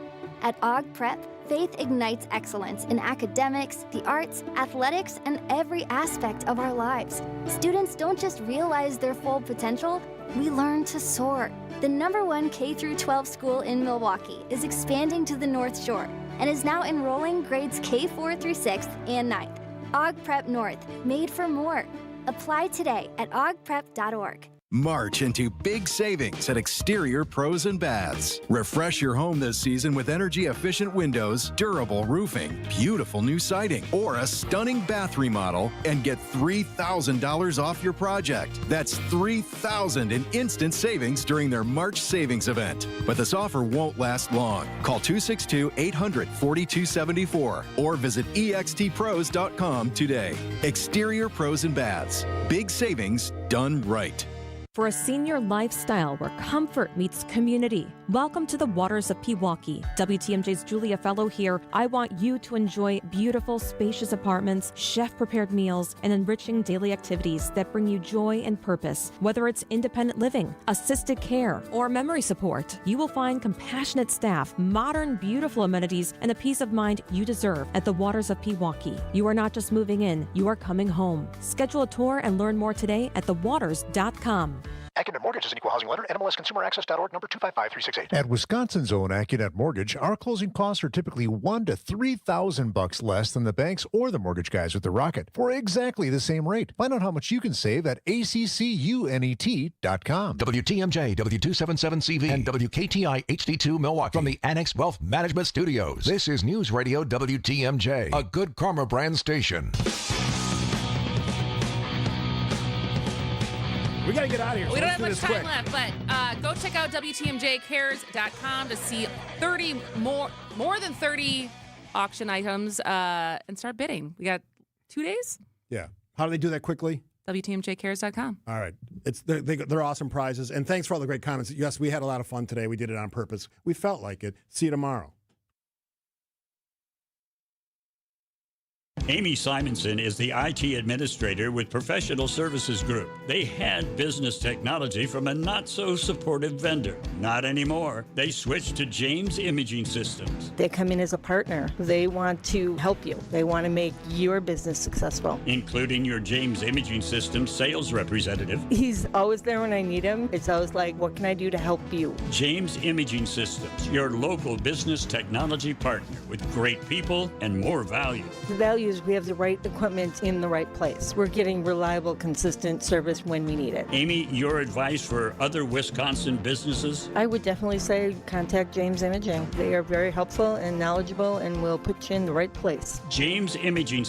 At Aug Prep, faith ignites excellence in academics, the arts, athletics, and every aspect of our lives. Students don't just realize their full potential, we learn to soar. The #1 K-12 school in Milwaukee is expanding to the North Shore and is now enrolling grades K4 through 6th and 9th. Aug Prep North, made for more. Apply today at augprep.org. March into big savings at Exterior Pros and Baths. Refresh your home this season with energy-efficient windows, durable roofing, beautiful new siding, or a stunning bath remodel and get $3,000 off your project. That's $3,000 in instant savings during their March savings event. But this offer won't last long. Call 262-800-4274 or visit extpros.com today. Exterior Pros and Baths. Big savings done right. For a senior lifestyle where comfort meets community. Welcome to the Waters of Pewaukee. WTMJ's Julia Fellow here. I want you to enjoy beautiful, spacious apartments, chef-prepared meals, and enriching daily activities that bring you joy and purpose. Whether it's independent living, assisted care, or memory support, you will find compassionate staff, modern, beautiful amenities, and the peace of mind you deserve at the Waters of Pewaukee. You are not just moving in, you are coming home. Schedule a tour and learn more today at thewaters.com. Accunet Mortgage is an equal housing lender. NMLSConsumerAccess.org, number 255368. At Wisconsin's own Accunet Mortgage, our closing costs are typically $1,000 to $3,000 less than the banks or the mortgage guys with the Rocket for exactly the same rate. Find out how much you can save at ACCUNET.com. WTMJ, W277CV, and WKTI HD2 Milwaukee from the Annex Wealth Management Studios. This is News Radio WTMJ, a Good Karma brand station. We got to get out of here. We don't have much time left, but go check out WTMJcares.com to see more than 30 auction items and start bidding. We got 2 days? Yeah. How do they do that quickly? WTMJcares.com. All right. They're awesome prizes. And thanks for all the great comments. Yes, we had a lot of fun today. We did it on purpose. We felt like it. See you tomorrow. Amy Simonson is the IT administrator with Professional Services Group. They had business technology from a not-so-supportive vendor. Not anymore. They switched to James Imaging Systems. They come in as a partner. They want to help you. They want to make your business successful. Including your James Imaging Systems sales representative. He's always there when I need him. It's always like, what can I do to help you? James Imaging Systems, your local business technology partner with great people and more value. The value is we have the right equipment in the right place. We're getting reliable, consistent service when we need it. Amy, your advice for other Wisconsin businesses? I would definitely say contact James Imaging. They are very helpful and knowledgeable and will put you in the right place. James Imaging